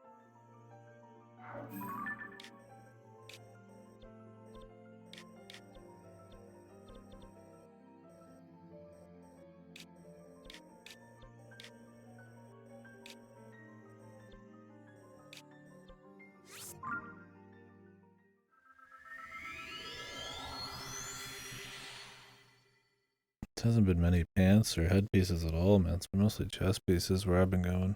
There hasn't been many pants or headpieces at all, man. It's been mostly chest pieces where I've been going.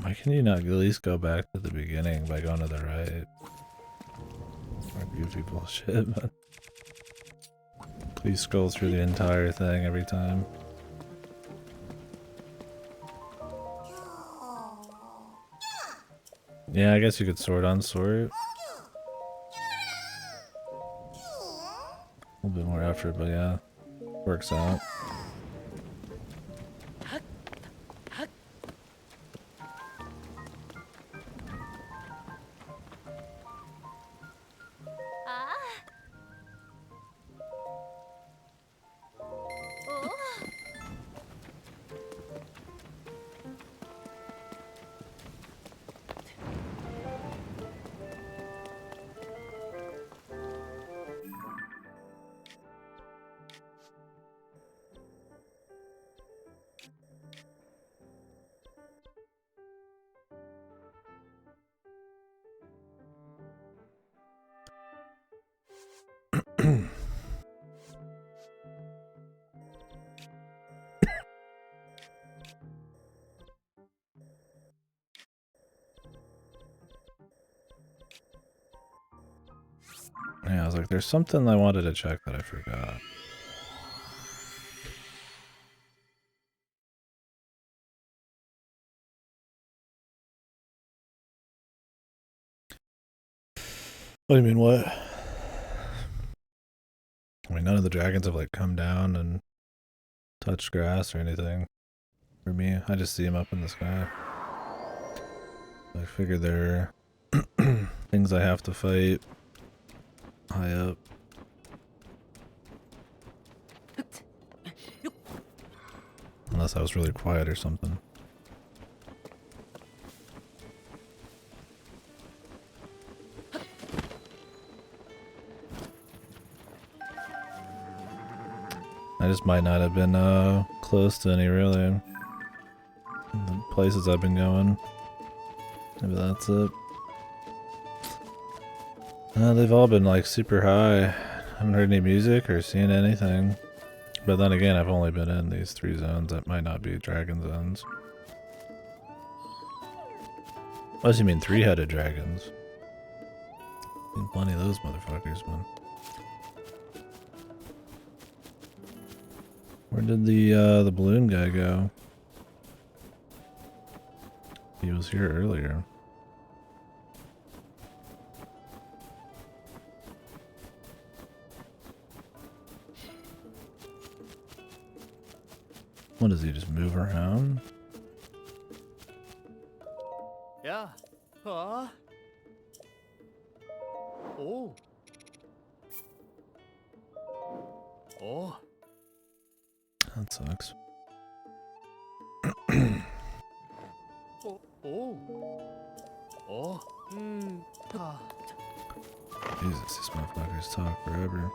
Why can you not at least go back to the beginning by going to the right? More goofy bullshit, but please scroll through the entire thing every time. Yeah, I guess you could sort on sort. A little bit more effort, but yeah, works out. Ah. Oh. Yeah, I was like, there's something I wanted to check that I forgot. What do you mean, what? I mean, none of the dragons have like come down and touched grass or anything. For me, I just see them up in the sky. I figure they're things I have to fight high up. Unless I was really quiet or something. I just might not have been close to any really. The places I've been going. Maybe that's it. They've all been like super high. I haven't heard any music or seen anything. But then again, I've only been in these 3 zones that might not be dragon zones. What do you mean 3-headed dragons? Seen plenty of those motherfuckers, man. Where did the balloon guy go? He was here earlier. What does he just move around? Yeah. Ah. Oh. Oh. That sucks. Oh. Oh. Oh. Ah. Jesus, these motherfuckers talk forever.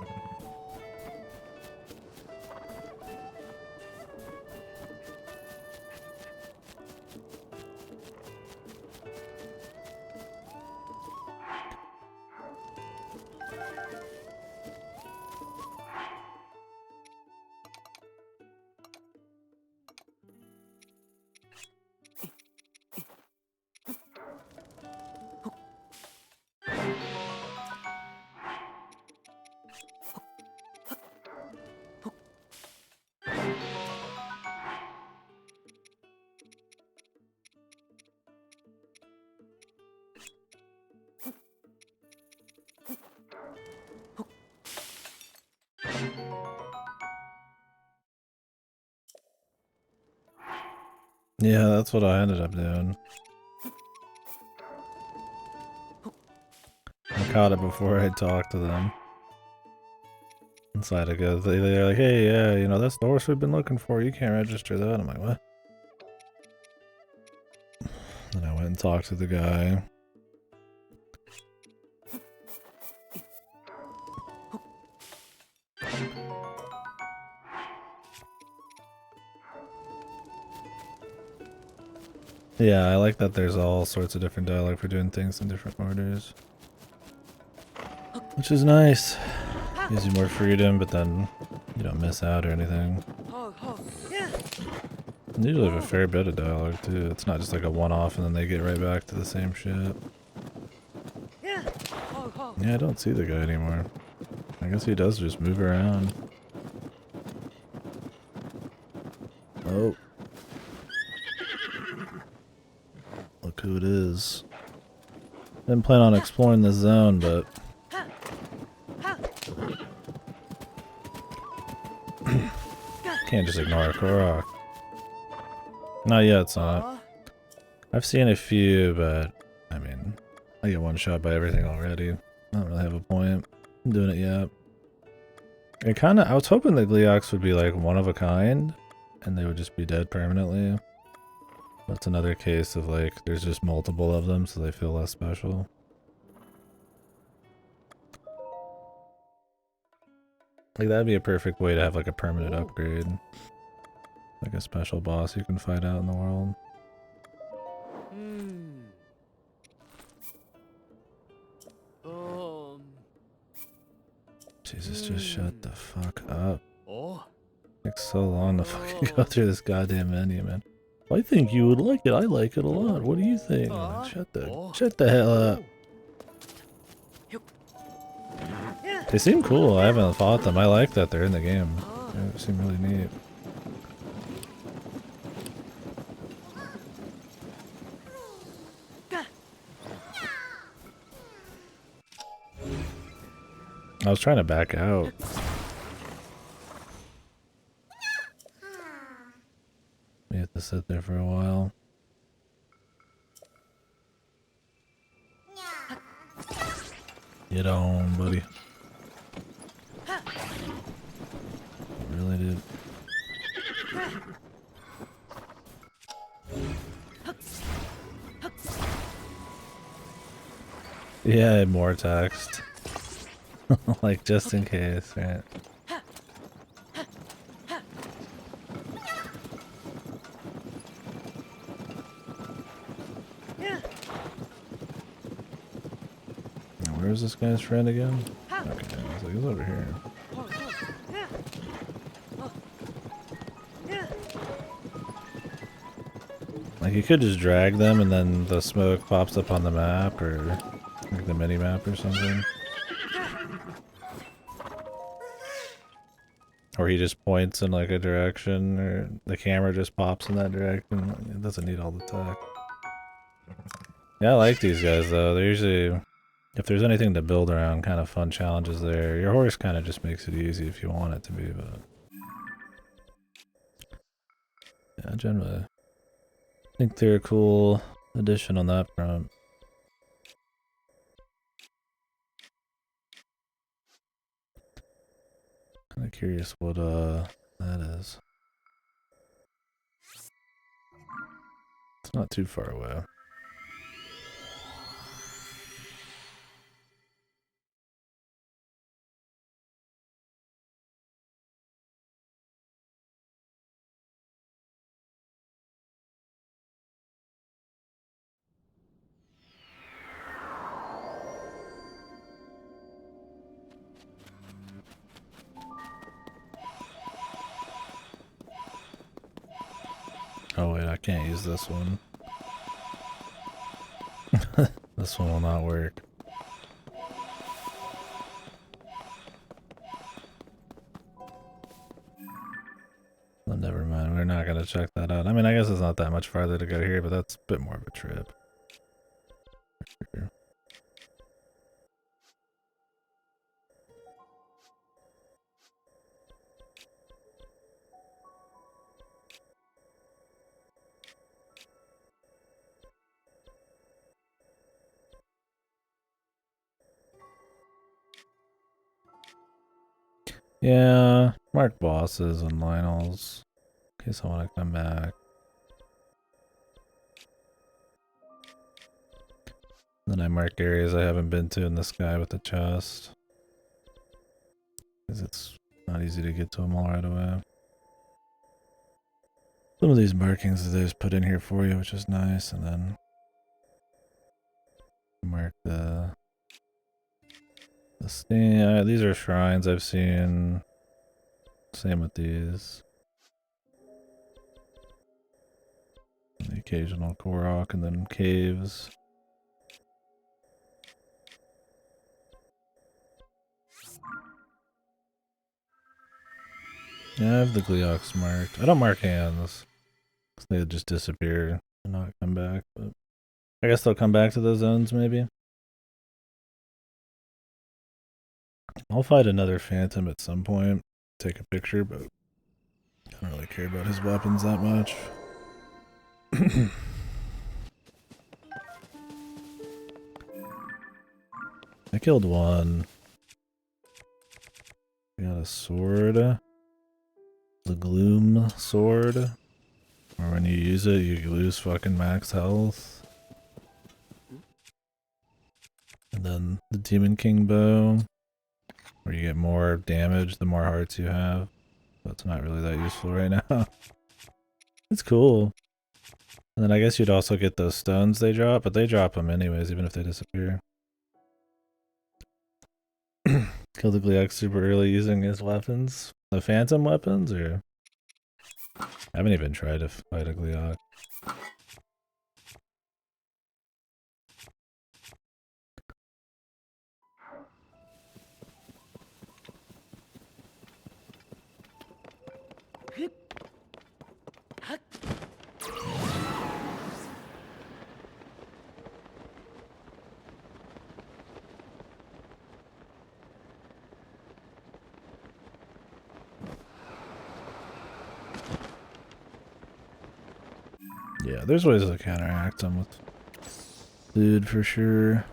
Yeah, that's what I ended up doing. I caught it before I talked to them. Inside I go, they're like, hey, yeah, you know, that's the horse we've been looking for. You can't register that. I'm like, what? Then I went and talked to the guy. Yeah, I like that there's all sorts of different dialogue for doing things in different orders. Which is nice. Gives you more freedom, but then you don't miss out or anything. And usually have a fair bit of dialogue too. It's not just like a one-off and then they get right back to the same shit. Yeah, I don't see the guy anymore. I guess he does just move around. Oh. Look who it is. Didn't plan on exploring this zone, but... Can't just ignore a Korok. Not yet, it's not. I've seen a few, but... I mean, I get one shot by everything already. I don't really have a point in doing it yet. It kinda... I was hoping the Gleeoks would be like one of a kind, and they would just be dead permanently. That's another case of like, there's just multiple of them, so they feel less special. Like, that'd be a perfect way to have like a permanent upgrade. Like a special boss you can fight out in the world. Jesus, just shut the fuck up. Oh. Takes so long to fucking go through this goddamn menu, man. I think you would like it. I like it a lot. What do you think? Like, shut the hell up. They seem cool. I haven't fought them. I like that they're in the game. They seem really neat. I was trying to back out. We have to sit there for a while. Get on, buddy. Really did. Yeah, more text. Like, just in case, right? Where's this guy's friend again? Okay, I was like, he's over here. Like, you could just drag them and then the smoke pops up on the map, or like the mini map or something. Or he just points in like a direction, or the camera just pops in that direction. It doesn't need all the tech. Yeah, I like these guys though. They're usually, if there's anything to build around, kind of fun challenges there. Your horse kind of just makes it easy if you want it to be, but... Yeah, generally, I think they're a cool addition on that front. Kind of curious what that is. It's not too far away. Oh wait, I can't use this one. This one will not work. Well, never mind, we're not gonna check that out. I mean, I guess it's not that much farther to go here, but that's a bit more of a trip. Sure. Yeah, mark bosses and Lionel's in case I want to come back. Then I mark areas I haven't been to in the sky with the chest. Because it's not easy to get to them all right away. Some of these markings they just put in here for you, which is nice, and then mark the these are shrines I've seen. Same with these. And the occasional Korok and then caves. Yeah, I have the Gleoks marked. I don't mark hands. Cause they just disappear and not come back, but I guess they'll come back to those zones maybe. I'll fight another phantom at some point, take a picture, but I don't really care about his weapons that much. I killed one. I got a sword. The Gloom sword. Or when you use it, you lose fucking max health. And then the Demon King bow. Where you get more damage the more hearts you have. That's not really that useful right now. It's cool. And then I guess you'd also get those stones they drop, but they drop them anyways, even if they disappear. Kill the Gleoks super early using his weapons. The phantom weapons, or... I haven't even tried to fight a Gleok. Yeah, there's ways to counteract them with food for sure.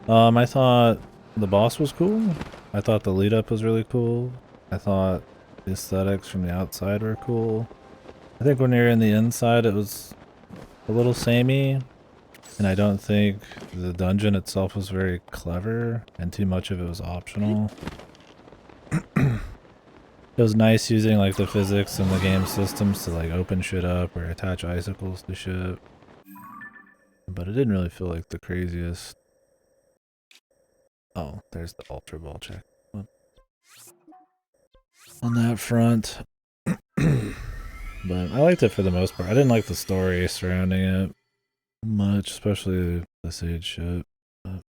I thought the boss was cool. I thought the lead up was really cool. I thought the aesthetics from the outside were cool. I think when you're in the inside it was a little samey. And I don't think the dungeon itself was very clever, and too much of it was optional. It was nice using like the physics and the game systems to like open shit up or attach icicles to shit. But it didn't really feel like the craziest. Oh, there's the Ultra Ball check. On that front. But I liked it for the most part. I didn't like the story surrounding it much, especially the Sage shit. But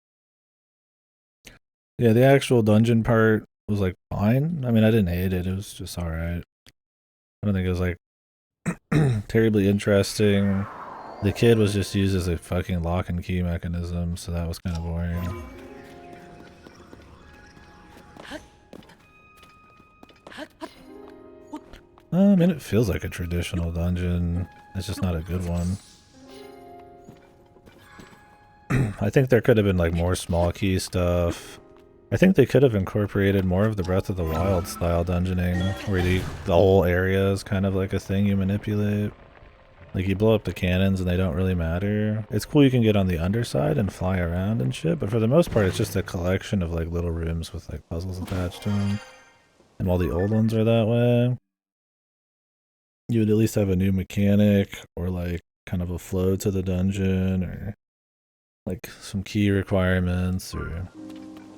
yeah, the actual dungeon part was like fine. I mean, I didn't hate it. It was just alright. I don't think it was like terribly interesting. The kid was just used as a fucking lock and key mechanism, so that was kind of boring. I mean, it feels like a traditional dungeon. It's just not a good one. I think there could have been like more small key stuff. I think they could have incorporated more of the Breath of the Wild style dungeoning, where the whole area is kind of like a thing you manipulate. Like you blow up the cannons and they don't really matter. It's cool you can get on the underside and fly around and shit, but for the most part it's just a collection of like little rooms with like puzzles attached to them. And while the old ones are that way, you would at least have a new mechanic or like kind of a flow to the dungeon or like some key requirements or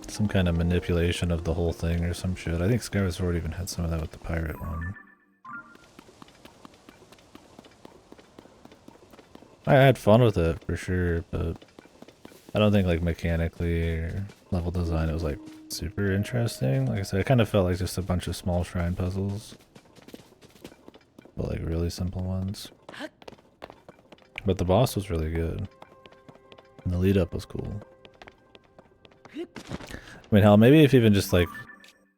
some kind of manipulation of the whole thing or some shit. I think Skyward Sword even had some of that with the pirate one. I had fun with it for sure, but I don't think like mechanically or level design it was like super interesting. Like I said, it kind of felt like just a bunch of small shrine puzzles, but like really simple ones. But the boss was really good. And the lead up was cool. I mean, hell, maybe if even just like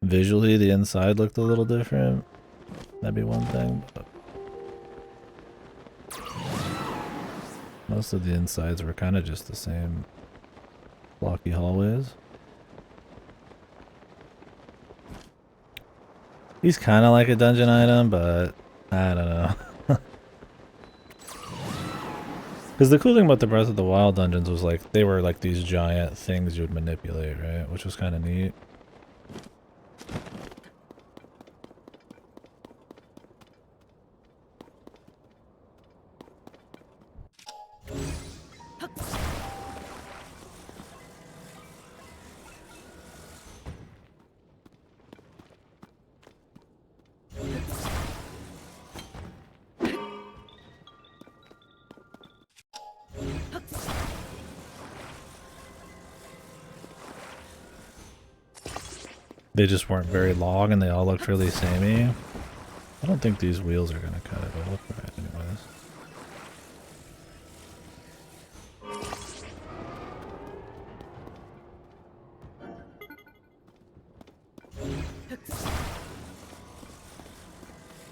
visually the inside looked a little different, that'd be one thing. But most of the insides were kind of just the same blocky hallways. He's kind of like a dungeon item, but I don't know. Because the cool thing about the Breath of the Wild dungeons was like they were like these giant things you would manipulate, right? Which was kind of neat. They just weren't very long and they all looked really samey. I don't think these wheels are gonna cut it, but we'll try it anyways.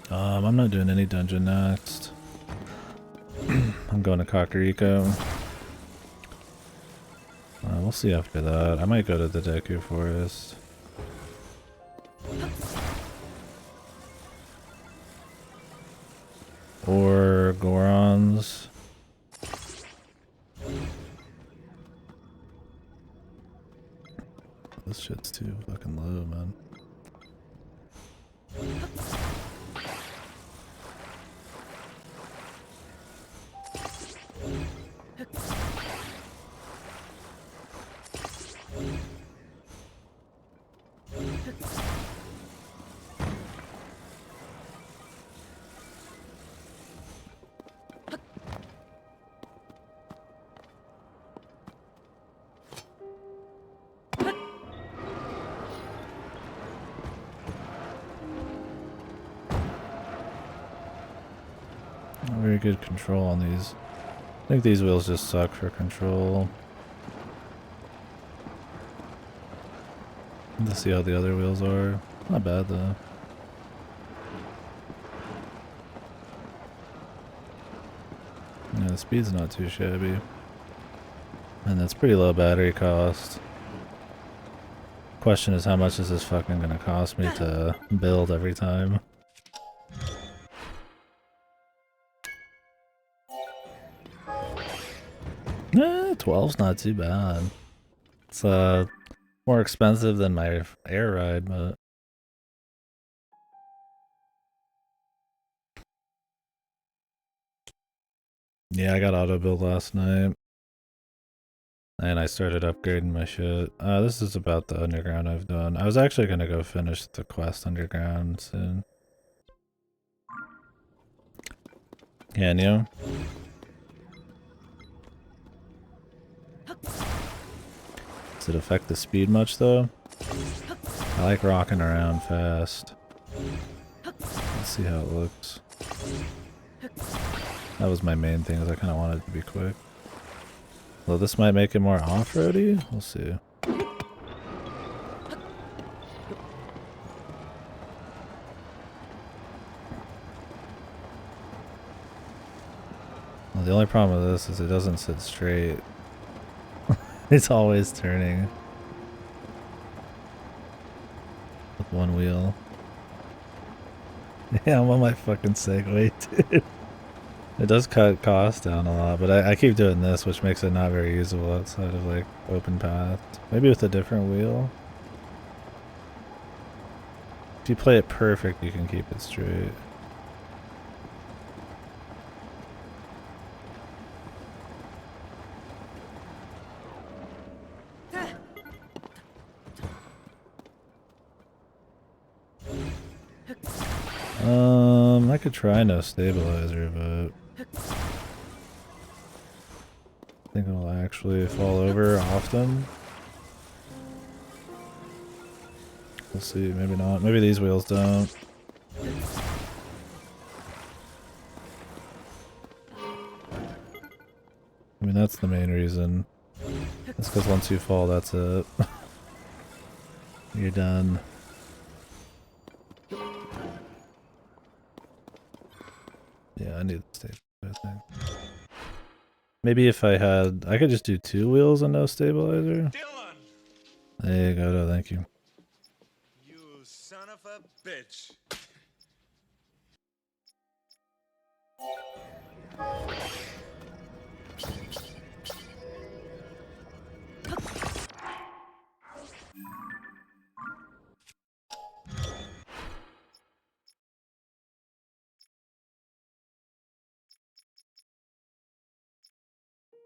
I'm not doing any dungeon next. I'm going to Kakariko. We'll see after that. I might go to the Deku Forest. Or Gorons. This shit's too fucking low, man. Very good control on these. I think these wheels just suck for control. Let's see how the other wheels are. Not bad though. Yeah, the speed's not too shabby. And that's pretty low battery cost. Question is how much is this fucking gonna cost me to build every time? 12's not too bad. It's more expensive than my air ride, but yeah, I got auto build last night. And I started upgrading my shit. This is about the underground I've done. I was actually gonna go finish the quest underground soon. Can you? Does it affect the speed much though? I like rocking around fast. Let's see how it looks. That was my main thing, is I kind of wanted it to be quick. Well, this might make it more off-roady? We'll see. Well, the only problem with this is it doesn't sit straight. It's always turning. With one wheel. Yeah, I'm on my fucking Segway, dude. It does cut costs down a lot, but I keep doing this, which makes it not very usable outside of like open paths. Maybe with a different wheel. If you play it perfect, you can keep it straight. I could try no stabilizer, but think it'll actually fall over often. We'll see, maybe not. Maybe these wheels don't. I mean, that's the main reason. It's because once you fall, that's it. You're done. Yeah, I need to stay. I think. Maybe if I had, I could just do 2 wheels and no stabilizer. Dylan! There you go, thank you. You son of a bitch.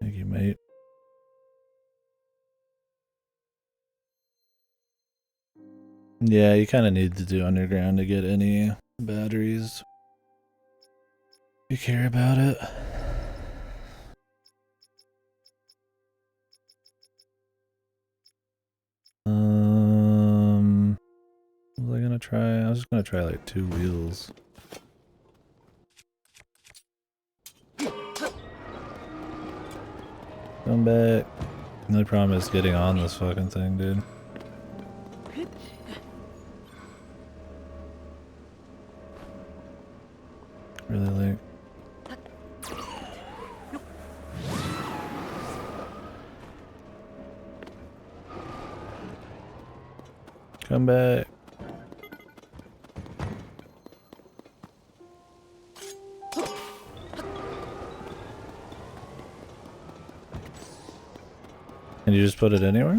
Thank you, mate. Yeah, you kind of need to do underground to get any batteries. You care about it. What was I gonna try? I was just gonna try like 2 wheels. Come back. The only problem is getting on this fucking thing, dude. Really late. Come back. Can you just put it anywhere?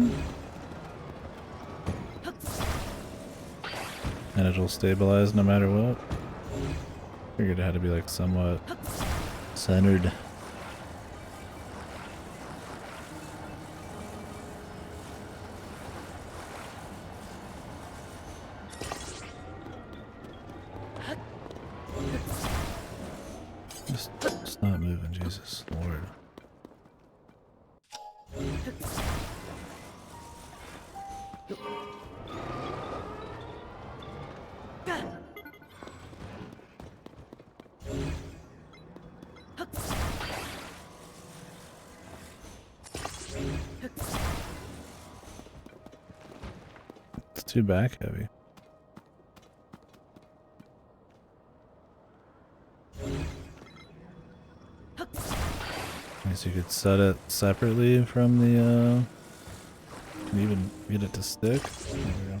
And it'll stabilize no matter what? Figured it had to be like somewhat centered. Just not moving, Jesus Lord. It's too back heavy. I guess you could set it separately from the and even get it to stick. There we go.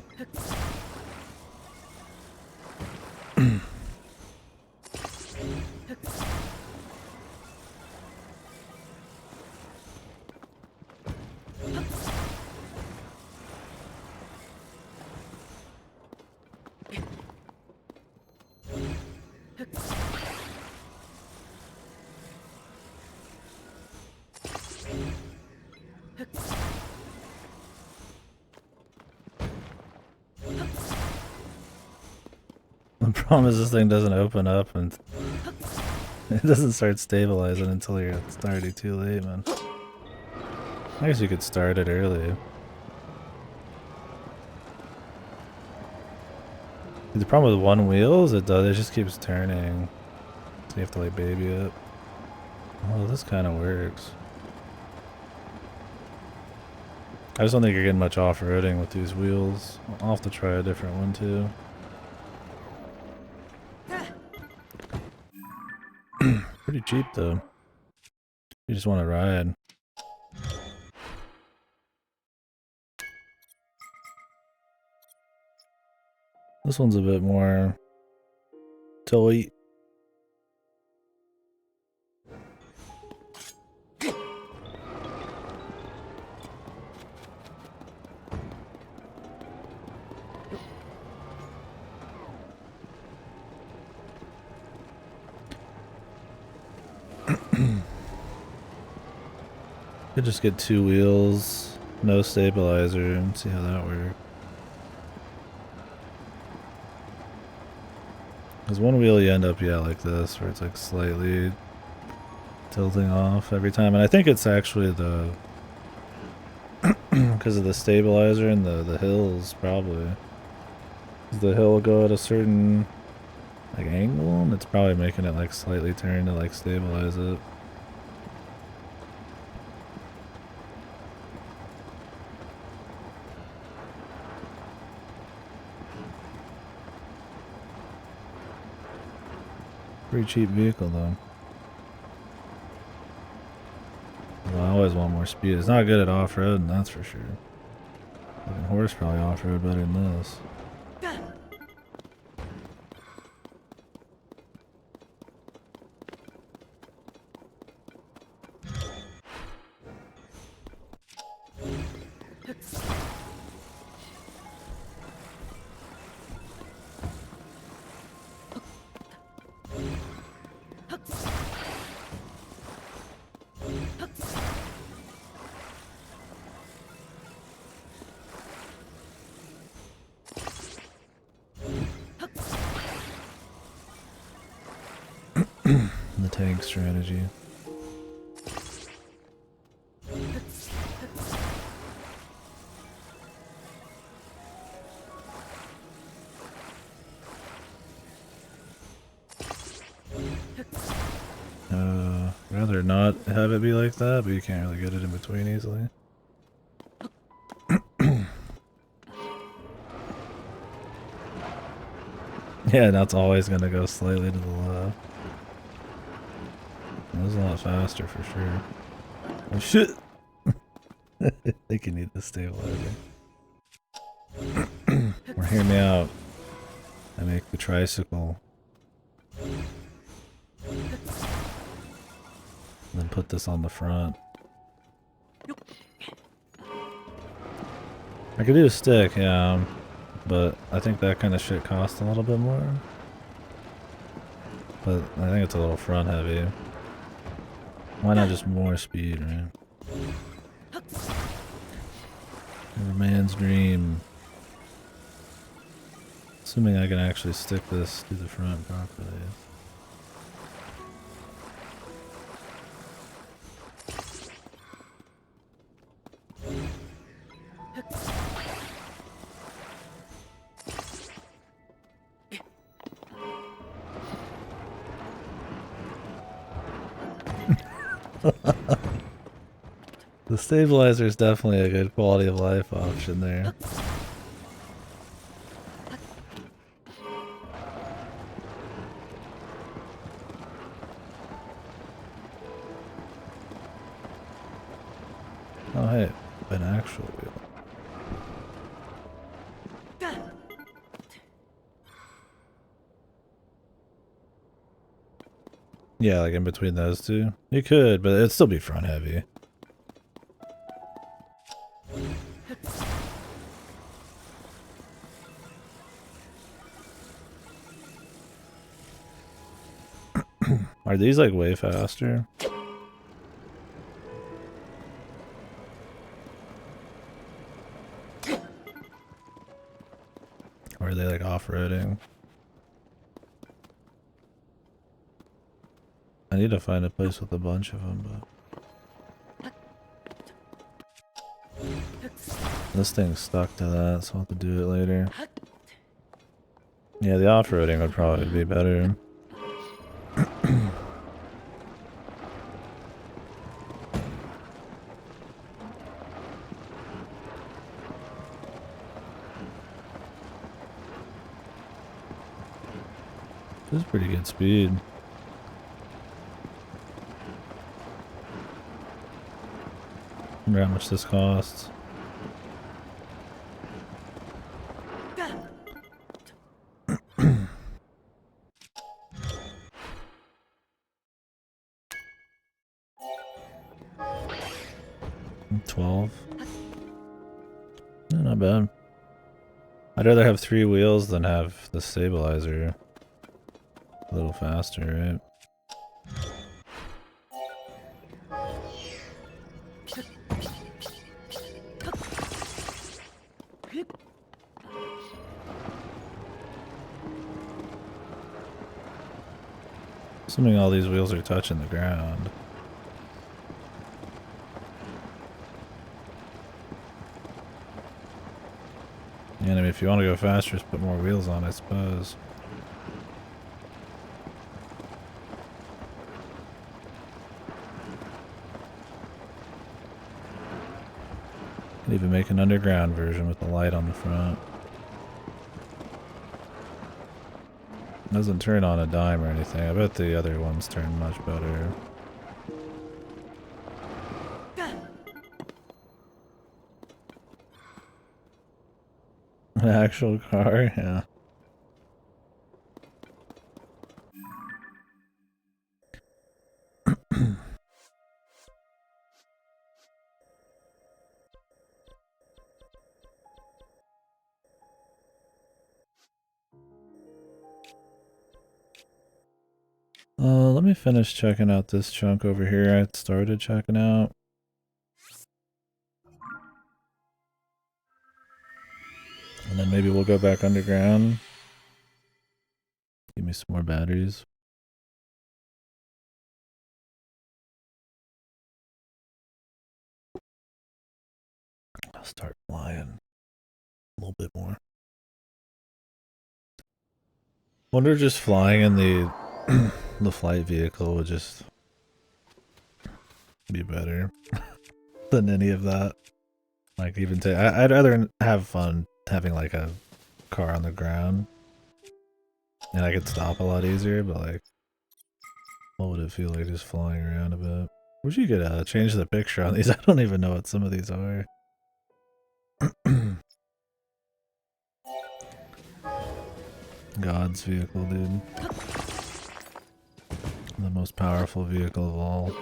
The problem is this thing doesn't open up and it doesn't start stabilizing until it's already too late, man. I guess you could start it early. The problem with one wheel is it just keeps turning. So you have to like baby it. Oh, this kind of works. I just don't think you're getting much off-roading with these wheels. I'll have to try a different one too. Pretty cheap though. You just want to ride. This one's a bit more toy. Could just get 2 wheels, no stabilizer, and see how that works. Because one wheel you end up, yeah, like this, where it's like slightly tilting off every time, and I think it's actually the because of the stabilizer and the hills probably. The hill will go at a certain like angle, and it's probably making it like slightly turn to like stabilize it. Pretty cheap vehicle though. Well, I always want more speed. It's not good at off-road, and that's for sure. Fucking horse probably off-road better than this. The tank strategy. Rather not have it be like that, but you can't really get it in between easily. Yeah, that's always gonna go slightly to the left. That was a lot faster for sure. Oh shit! I think you need the stabilizer. Or hear me out. I make the tricycle. And then put this on the front. I could do a stick, yeah. But I think that kind of shit costs a little bit more. But I think it's a little front heavy. Why not just more speed, right? Every man's dream. Assuming I can actually stick this to the front properly. The stabilizer is definitely a good quality of life option there. Oh hey, an actual wheel. Yeah, like in between those two. You could, but it'd still be front heavy. Are these like way faster? Or are they like off-roading? I need to find a place with a bunch of them, but this thing's stuck to that, so I'll have to do it later. Yeah, the off-roading would probably be better. This is pretty good speed. Remember how much this costs? $12. Not bad. I'd rather have 3 wheels than have the stabilizer. A little faster, right? Assuming all these wheels are touching the ground. if you want to go faster, just put more wheels on, I suppose. Could even make an underground version with the light on the front. Doesn't turn on a dime or anything. I bet the other ones turn much better. An actual car? Yeah. Let me finish checking out this chunk over here I started checking out. And then maybe we'll go back underground. Give me some more batteries. I'll start flying a little bit more. Wonder just flying in the the flight vehicle would just be better than any of that. Like even I'd rather have fun having like a car on the ground, and I could stop a lot easier. But like, what would it feel like just flying around a bit? Wish you could change the picture on these. I don't even know what some of these are. God's vehicle, dude. The most powerful vehicle of all.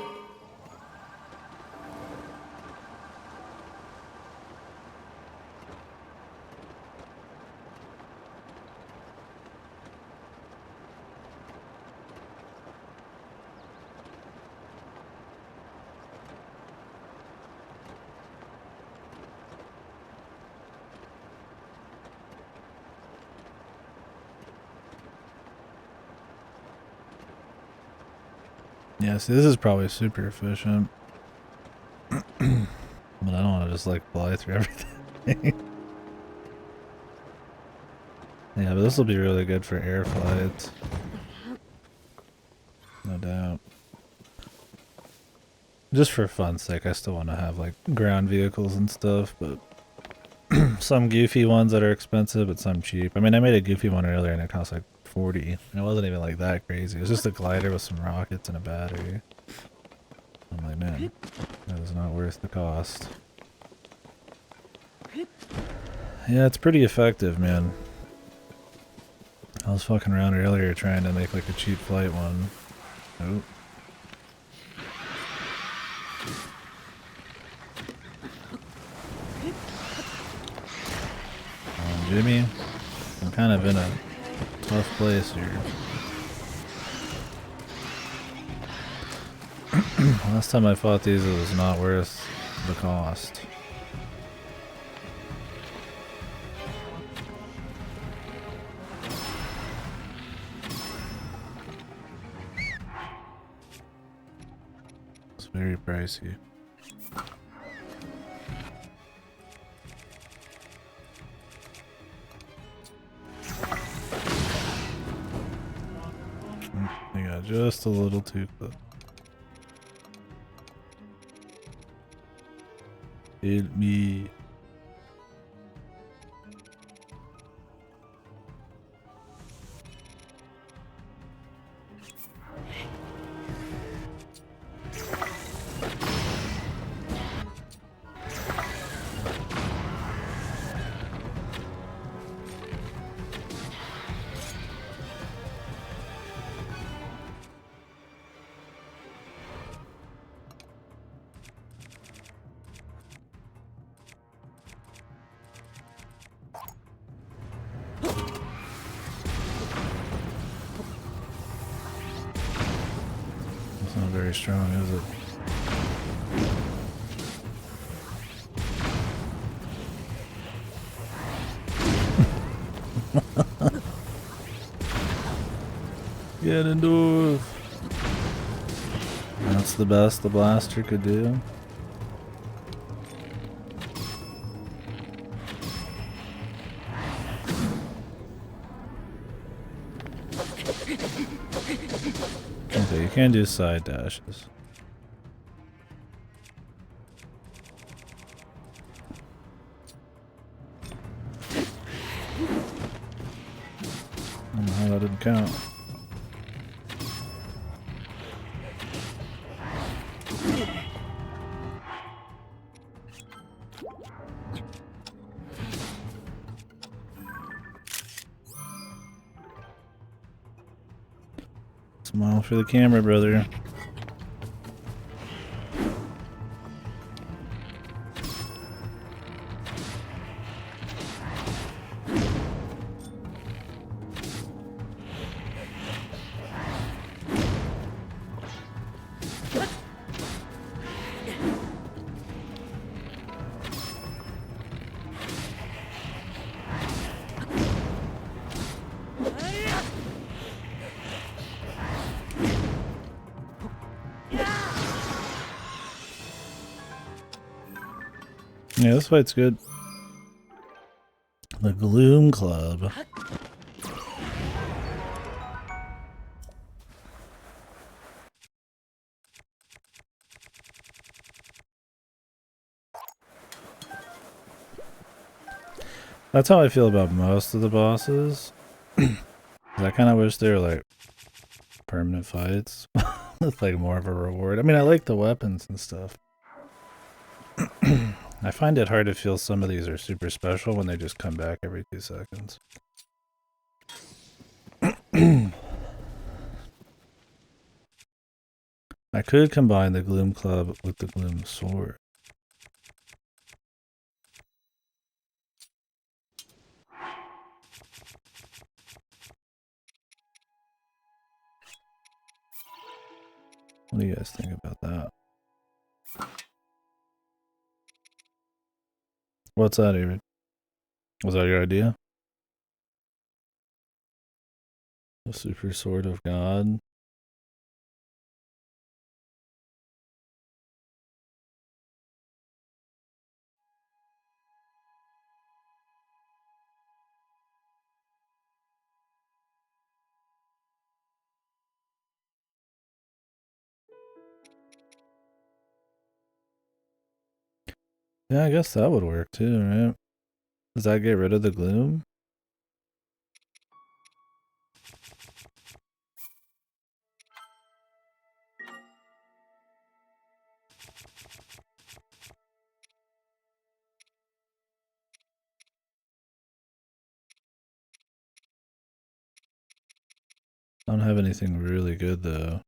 Yeah, see, this is probably super efficient. But I don't want to just like fly through everything. Yeah, but this will be really good for air flights. No doubt. Just for fun's sake, I still want to have like ground vehicles and stuff, but some goofy ones that are expensive, but some cheap. I mean, I made a goofy one earlier and it cost like 40. And it wasn't even like that crazy. It was just a glider with some rockets and a battery. I'm like, man, that is not worth the cost. Yeah, it's pretty effective, man. I was fucking around earlier trying to make like a cheap flight one. Oh. Jimmy, I'm kind of in a tough place here. Last time I fought these, it was not worth the cost. It's very pricey. I got just a little too close. Help me. Not very strong, is it? Ganondorf! That's the best the blaster could do. Okay, you can do side dashes. I don't know how that didn't count. Smile for the camera, brother. Yeah, this fight's good. The Gloom Club. That's how I feel about most of the bosses. I kind of wish they were like permanent fights with like more of a reward. I mean, I like the weapons and stuff. I find it hard to feel some of these are super special when they just come back every 2 seconds. I could combine the Gloom Club with the Gloom Sword. What do you guys think about that? What's that, David? Was that your idea? The Super Sword of God? Yeah, I guess that would work too, right? Does that get rid of the gloom? I don't have anything really good though.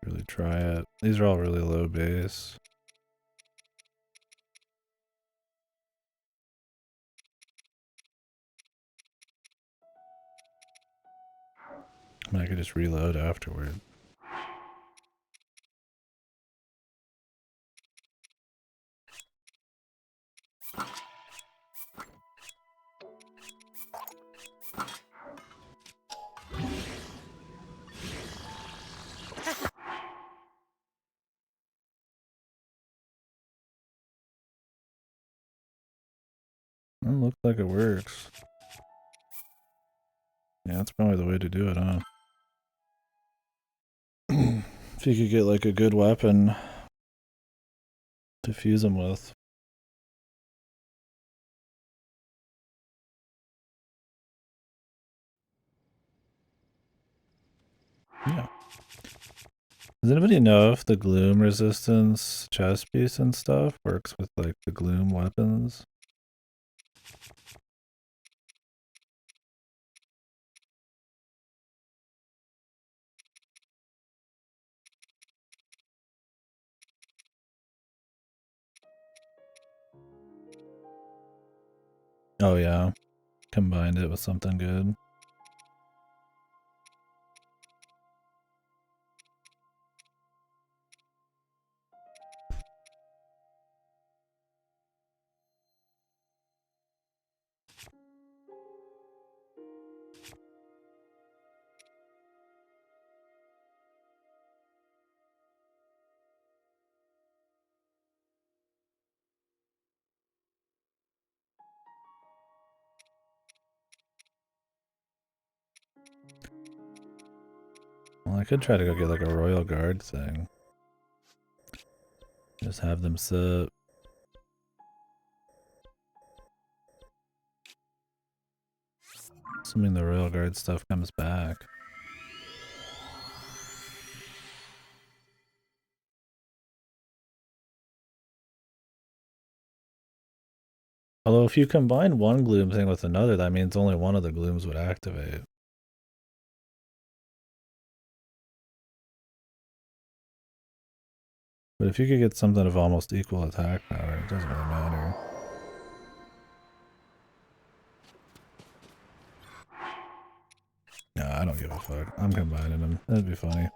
Really try it. These are all really low base. I mean, I could just reload afterward. It looks like it works. Yeah, that's probably the way to do it, huh? If you could get like a good weapon to fuse them with. Yeah. Does anybody know if the gloom resistance chest piece and stuff works with like the gloom weapons? Oh yeah. Combined it with something good. I could try to go get like a royal guard thing. Just have them sit. Assuming the royal guard stuff comes back. Although if you combine one gloom thing with another, that means only one of the glooms would activate. But if you could get something of almost equal attack power, it doesn't really matter. No, I don't give a fuck. I'm combining them. That'd be funny.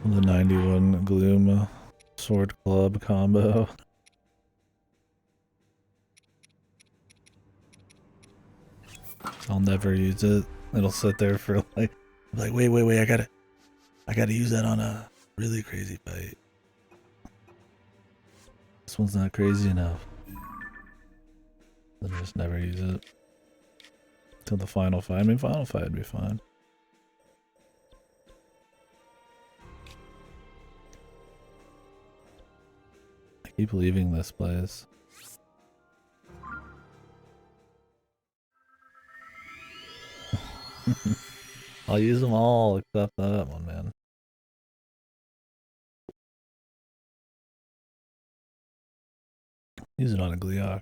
The 91 gloom sword club combo. I'll never use it. It'll sit there for like wait, I gotta use that on a really crazy fight. This one's not crazy enough. Then just never use it. Till the final fight. I mean, final fight would be fine. I keep leaving this place. I'll use them all except that one, man. Use it on a Gleeok.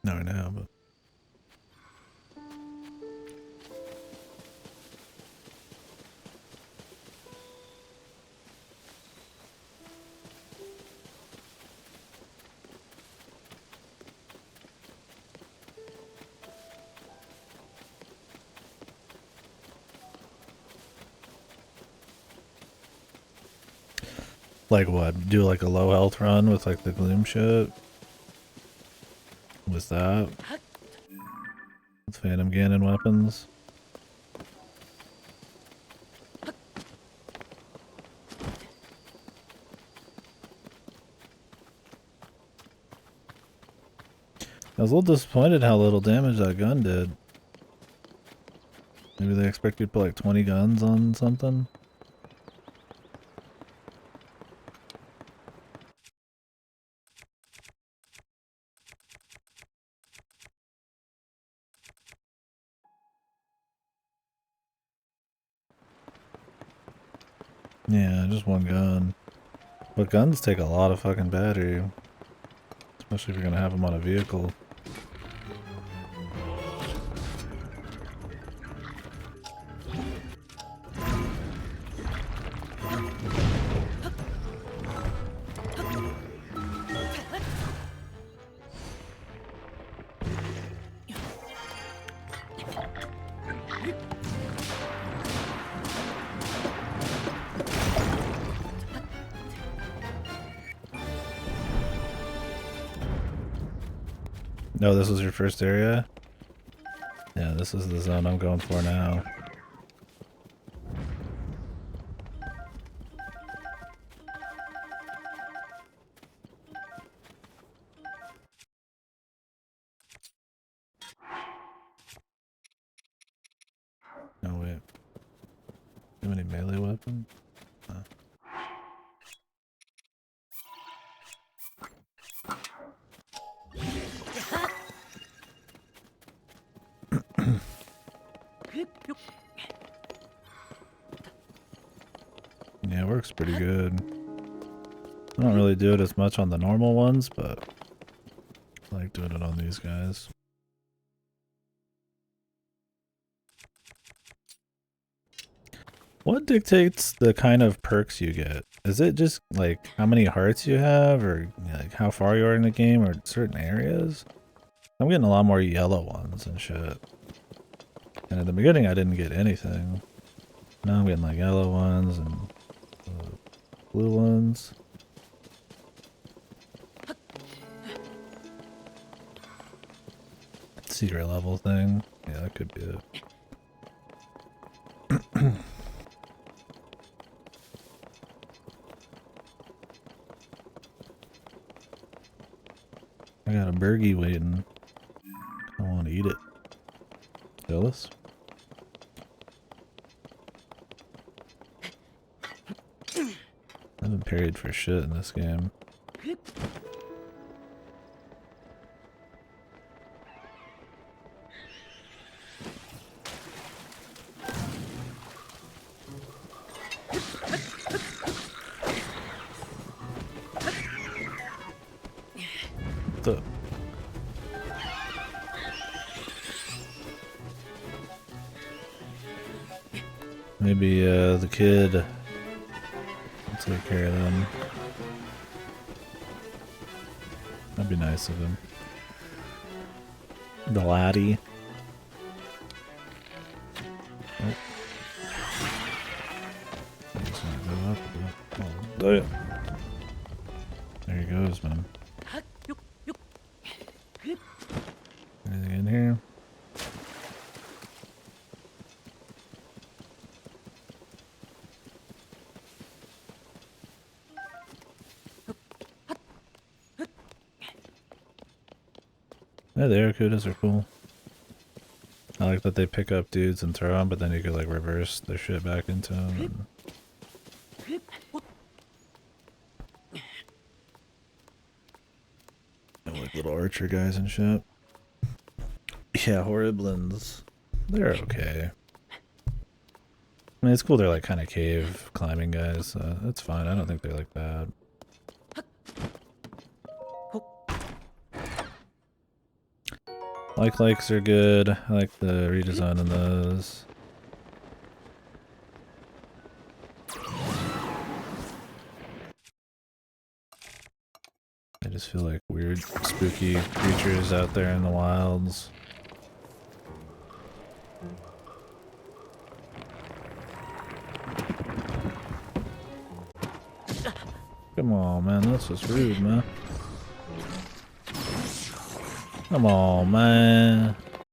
Not right now, but like what? Do like a low health run with like the gloom shit? With that? With Phantom Ganon weapons? I was a little disappointed how little damage that gun did. Maybe they expect you to put like 20 guns on something? Yeah, just one gun. But guns take a lot of fucking battery. Especially if you're gonna have them on a vehicle. No, this was your first area? Yeah, this is the zone I'm going for now. No, wait. Do you have any melee weapons? No. Yeah, it works pretty good. I don't really do it as much on the normal ones, but I like doing it on these guys. What dictates the kind of perks you get? Is it just like how many hearts you have, or like how far you are in the game, or certain areas? I'm getting a lot more yellow ones and shit. And at the beginning I didn't get anything. Now I'm getting like yellow ones and blue ones. Secret level thing. Yeah, that could be it. I got a burgie waiting. I want to eat it. Jealous? I haven't parried for shit in this game. What's up? Maybe the kid will take care of them. That'd be nice of him. The laddie. Oh. He's gonna go up. Oh, yeah. There he goes, man. Anything in here? Yeah, the Aracudas are cool. I like that they pick up dudes and throw them, but then you could like reverse their shit back into them. I like little archer guys and shit. Yeah, Horriblins. They're okay. I mean, it's cool they're like kind of cave climbing guys. That's fine. I don't think they're like bad. Likes are good. I like the redesign on those. I just feel like weird, spooky creatures out there in the wilds. Come on, man. That's just rude, man. Come on, man.